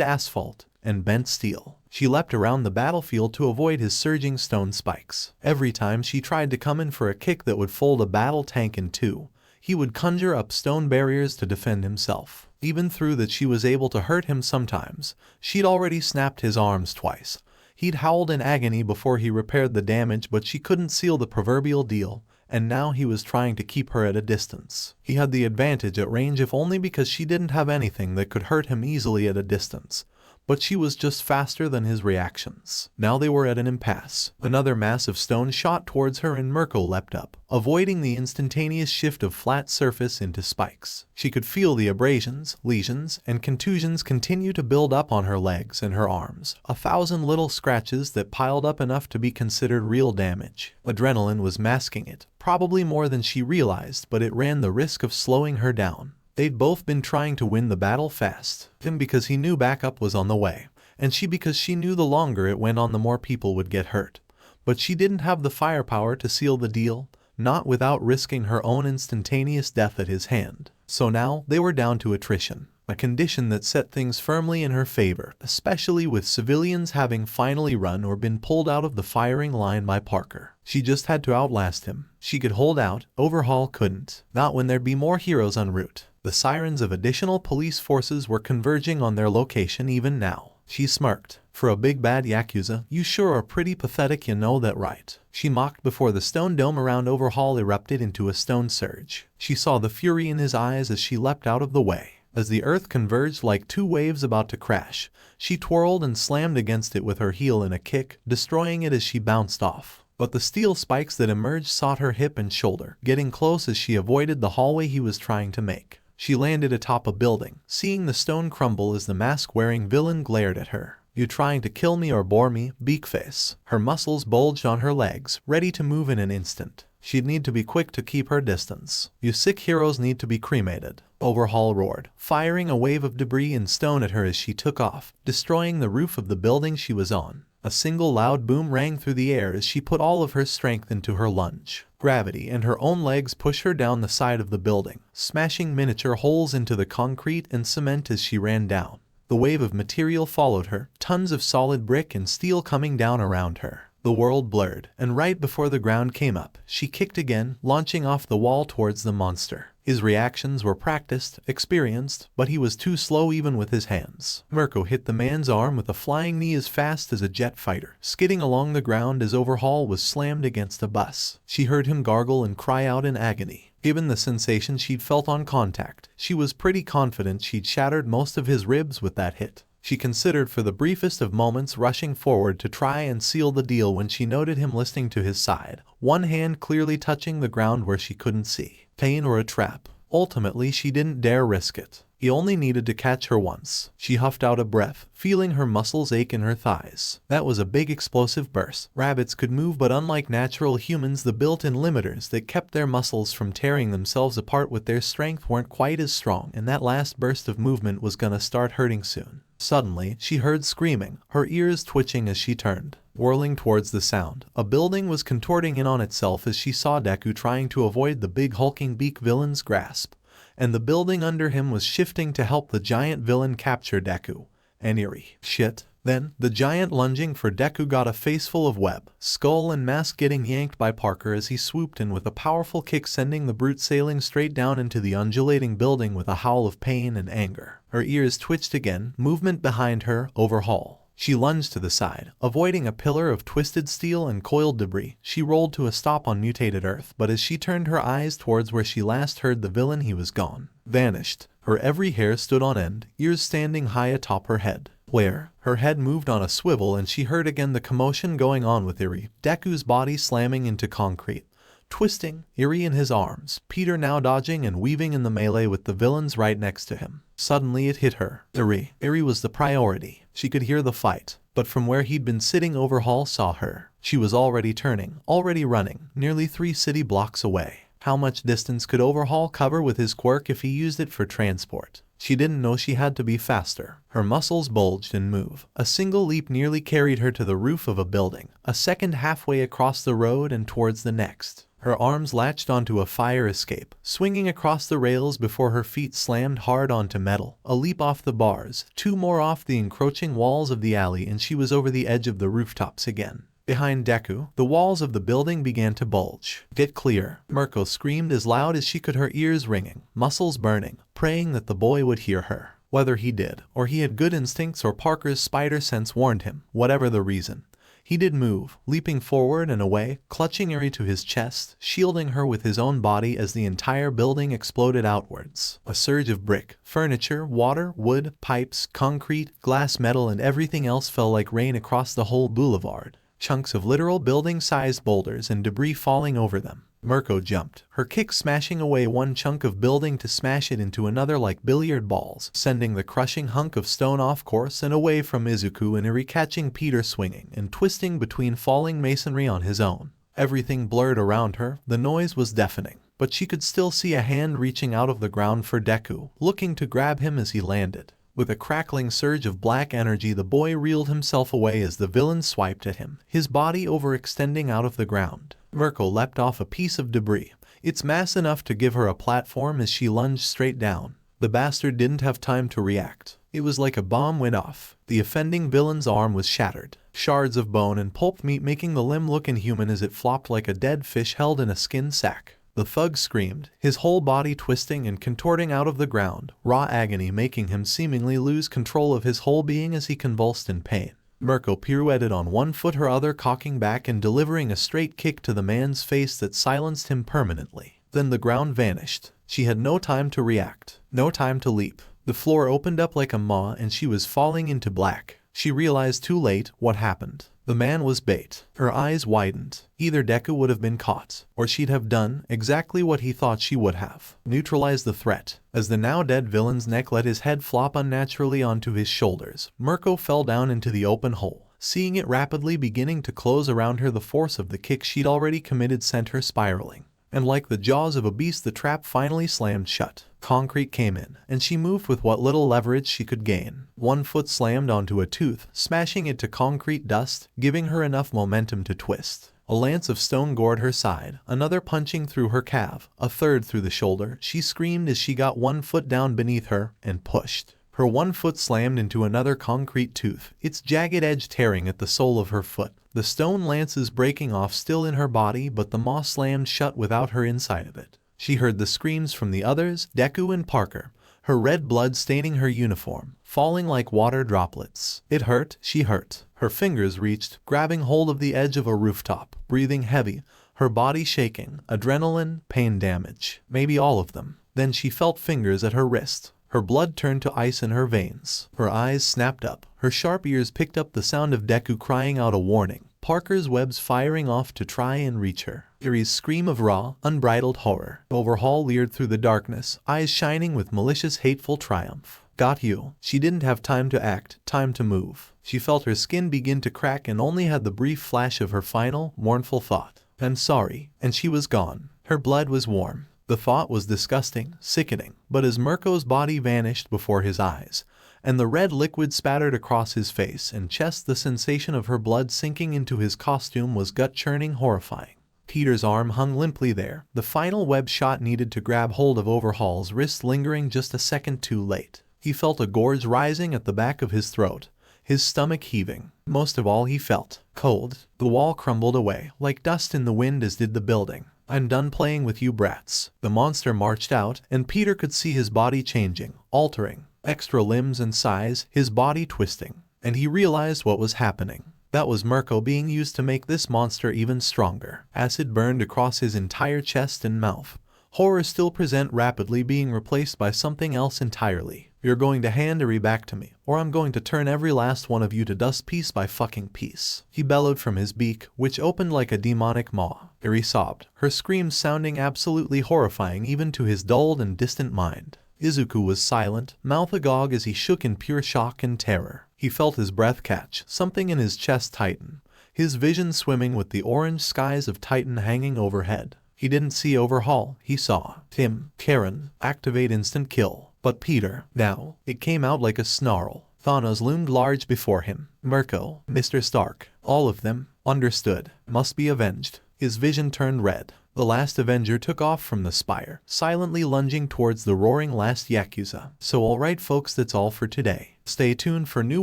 S2: asphalt, and bent steel. She leapt around the battlefield to avoid his surging stone spikes. Every time she tried to come in for a kick that would fold a battle tank in 2, he would conjure up stone barriers to defend himself. Even through that she was able to hurt him sometimes. She'd already snapped his arms twice. He'd howled in agony before he repaired the damage, but she couldn't seal the proverbial deal, and now he was trying to keep her at a distance. He had the advantage at range if only because she didn't have anything that could hurt him easily at a distance. But she was just faster than his reactions. Now they were at an impasse. Another mass of stone shot towards her and Mirko leapt up, avoiding the instantaneous shift of flat surface into spikes. She could feel the abrasions, lesions, and contusions continue to build up on her legs and her arms. 1,000 little scratches that piled up enough to be considered real damage. Adrenaline was masking it, probably more than she realized, but it ran the risk of slowing her down. They'd both been trying to win the battle fast. Him because he knew backup was on the way, and she because she knew the longer it went on the more people would get hurt. But she didn't have the firepower to seal the deal, not without risking her own instantaneous death at his hand. So now they were down to attrition, a condition that set things firmly in her favor, especially with civilians having finally run or been pulled out of the firing line by Parker. She just had to outlast him. She could hold out, Overhaul couldn't. Not when there'd be more heroes en route. The sirens of additional police forces were converging on their location even now. She smirked. For a big bad Yakuza, you sure are pretty pathetic, you know that right? She mocked before the stone dome around Overhaul erupted into a stone surge. She saw the fury in his eyes as she leapt out of the way. As the earth converged like two waves about to crash, she twirled and slammed against it with her heel in a kick, destroying it as she bounced off. But the steel spikes that emerged sought her hip and shoulder, getting close as she avoided the hallway he was trying to make. She landed atop a building, seeing the stone crumble as the mask-wearing villain glared at her. "You trying to kill me or bore me, beakface?" Her muscles bulged on her legs, ready to move in an instant. She'd need to be quick to keep her distance. "You sick heroes need to be cremated," Overhaul roared, firing a wave of debris and stone at her as she took off, destroying the roof of the building she was on. A single loud boom rang through the air as she put all of her strength into her lunge. Gravity and her own legs pushed her down the side of the building, smashing miniature holes into the concrete and cement as she ran down. The wave of material followed her, tons of solid brick and steel coming down around her. The world blurred, and right before the ground came up, she kicked again, launching off the wall towards the monster. His reactions were practiced, experienced, but he was too slow even with his hands. Mirko hit the man's arm with a flying knee as fast as a jet fighter, skidding along the ground as Overhaul was slammed against a bus. She heard him gargle and cry out in agony. Given the sensation she'd felt on contact, she was pretty confident she'd shattered most of his ribs with that hit. She considered for the briefest of moments rushing forward to try and seal the deal when she noted him listening to his side, one hand clearly touching the ground where she couldn't see. Pain or a trap? Ultimately, she didn't dare risk it. He only needed to catch her once. She huffed out a breath, feeling her muscles ache in her thighs. That was a big explosive burst. Rabbits could move, but unlike natural humans, the built-in limiters that kept their muscles from tearing themselves apart with their strength weren't quite as strong, and that last burst of movement was gonna start hurting soon. Suddenly, she heard screaming, her ears twitching as she turned. Whirling towards the sound, a building was contorting in on itself as she saw Deku trying to avoid the big hulking beak villain's grasp, and the building under him was shifting to help the giant villain capture Deku. An eerie shit. Then, the giant lunging for Deku got a face full of web, skull and mask getting yanked by Parker as he swooped in with a powerful kick, sending the brute sailing straight down into the undulating building with a howl of pain and anger. Her ears twitched again, movement behind her, Overhaul. She lunged to the side, avoiding a pillar of twisted steel and coiled debris. She rolled to a stop on mutated earth, but as she turned her eyes towards where she last heard the villain, he was gone. Vanished. Her every hair stood on end, ears standing high atop her head. Where? Her head moved on a swivel and she heard again the commotion going on with Eri, Deku's body slamming into concrete. Twisting, Eri in his arms, Peter now dodging and weaving in the melee with the villains right next to him. Suddenly it hit her. Eri was the priority. She could hear the fight, but from where he'd been sitting, Overhaul saw her. She was already turning, already running, nearly 3 city blocks away. How much distance could Overhaul cover with his quirk if he used it for transport? She didn't know she had to be faster. Her muscles bulged and moved. A single leap nearly carried her to the roof of a building, a second halfway across the road and towards the next. Her arms latched onto a fire escape, swinging across the rails before her feet slammed hard onto metal. A leap off the bars, 2 more off the encroaching walls of the alley, and she was over the edge of the rooftops again. Behind Deku, the walls of the building began to bulge. "Get clear," Mirko screamed as loud as she could, her ears ringing, muscles burning, praying that the boy would hear her. Whether he did, or he had good instincts, or Parker's spider sense warned him, whatever the reason, he did move, leaping forward and away, clutching Eri to his chest, shielding her with his own body as the entire building exploded outwards. A surge of brick, furniture, water, wood, pipes, concrete, glass, metal, and everything else fell like rain across the whole boulevard. Chunks of literal building-sized boulders and debris falling over them. Mirko jumped, her kick smashing away one chunk of building to smash it into another like billiard balls, sending the crushing hunk of stone off course and away from Izuku and Eri, catching Peter swinging and twisting between falling masonry on his own. Everything blurred around her, the noise was deafening, but she could still see a hand reaching out of the ground for Deku, looking to grab him as he landed. With a crackling surge of black energy, the boy reeled himself away as the villain swiped at him, his body overextending out of the ground. Mirko leapt off a piece of debris, its mass enough to give her a platform as she lunged straight down. The bastard didn't have time to react. It was like a bomb went off. The offending villain's arm was shattered, shards of bone and pulped meat making the limb look inhuman as it flopped like a dead fish held in a skin sack. The thug screamed, his whole body twisting and contorting out of the ground, raw agony making him seemingly lose control of his whole being as he convulsed in pain. Mirko pirouetted on one foot, her other cocking back and delivering a straight kick to the man's face that silenced him permanently. Then the ground vanished. She had no time to react, no time to leap. The floor opened up like a maw and she was falling into black. She realized too late what happened. The man was bait. Her eyes widened. Either Deku would have been caught, or she'd have done exactly what he thought she would have. Neutralize the threat. As the now dead villain's neck let his head flop unnaturally onto his shoulders, Mirko fell down into the open hole. Seeing it rapidly beginning to close around her, the force of the kick she'd already committed sent her spiraling. And like the jaws of a beast, the trap finally slammed shut. Concrete came in, and she moved with what little leverage she could gain. One foot slammed onto a tooth, smashing it to concrete dust, giving her enough momentum to twist. A lance of stone gored her side, another punching through her calf, a third through the shoulder. She screamed as she got one foot down beneath her and pushed. Her one foot slammed into another concrete tooth, its jagged edge tearing at the sole of her foot. The stone lances breaking off still in her body, but the maw slammed shut without her inside of it. She heard the screams from the others, Deku and Parker, her red blood staining her uniform, falling like water droplets. It hurt, she hurt. Her fingers reached, grabbing hold of the edge of a rooftop, breathing heavy, her body shaking, adrenaline, pain damage, maybe all of them. Then she felt fingers at her wrist. Her blood turned to ice in her veins. Her eyes snapped up. Her sharp ears picked up the sound of Deku crying out a warning. Parker's webs firing off to try and reach her. Yuri's scream of raw, unbridled horror. Overhaul leered through the darkness, eyes shining with malicious, hateful triumph. Got you. She didn't have time to act, time to move. She felt her skin begin to crack and only had the brief flash of her final, mournful thought. I'm sorry. And she was gone. Her blood was warm. The thought was disgusting, sickening, but as Mirko's body vanished before his eyes, and the red liquid spattered across his face and chest, the sensation of her blood sinking into his costume was gut-churning, horrifying. Peter's arm hung limply there, the final web shot needed to grab hold of Overhaul's wrist lingering just a second too late. He felt a gorge rising at the back of his throat, his stomach heaving. Most of all, he felt cold. The wall crumbled away, like dust in the wind, as did the building. I'm done playing with you brats. The monster marched out, and Peter could see his body changing, altering, extra limbs and size, his body twisting. And he realized what was happening. That was Mirko being used to make this monster even stronger. Acid burned across his entire chest and mouth. Horror still present, rapidly being replaced by something else entirely. You're going to hand Yuri back to me, or I'm going to turn every last one of you to dust piece by fucking piece. He bellowed from his beak, which opened like a demonic maw. Yuri sobbed, her screams sounding absolutely horrifying even to his dulled and distant mind. Izuku was silent, mouth agog as he shook in pure shock and terror. He felt his breath catch, something in his chest tighten, his vision swimming with the orange skies of Titan hanging overhead. He didn't see Overhaul, he saw Tim, Karen, activate instant kill. But Peter, now, it came out like a snarl. Thanos loomed large before him. Mirko, Mr. Stark, all of them, understood, must be avenged. His vision turned red. The last Avenger took off from the spire, silently lunging towards the roaring last Yakuza. So alright folks, that's all for today. Stay tuned for new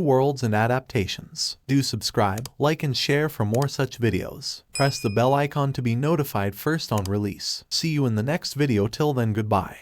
S2: worlds and adaptations. Do subscribe, like and share for more such videos. Press the bell icon to be notified first on release. See you in the next video. Till then, goodbye.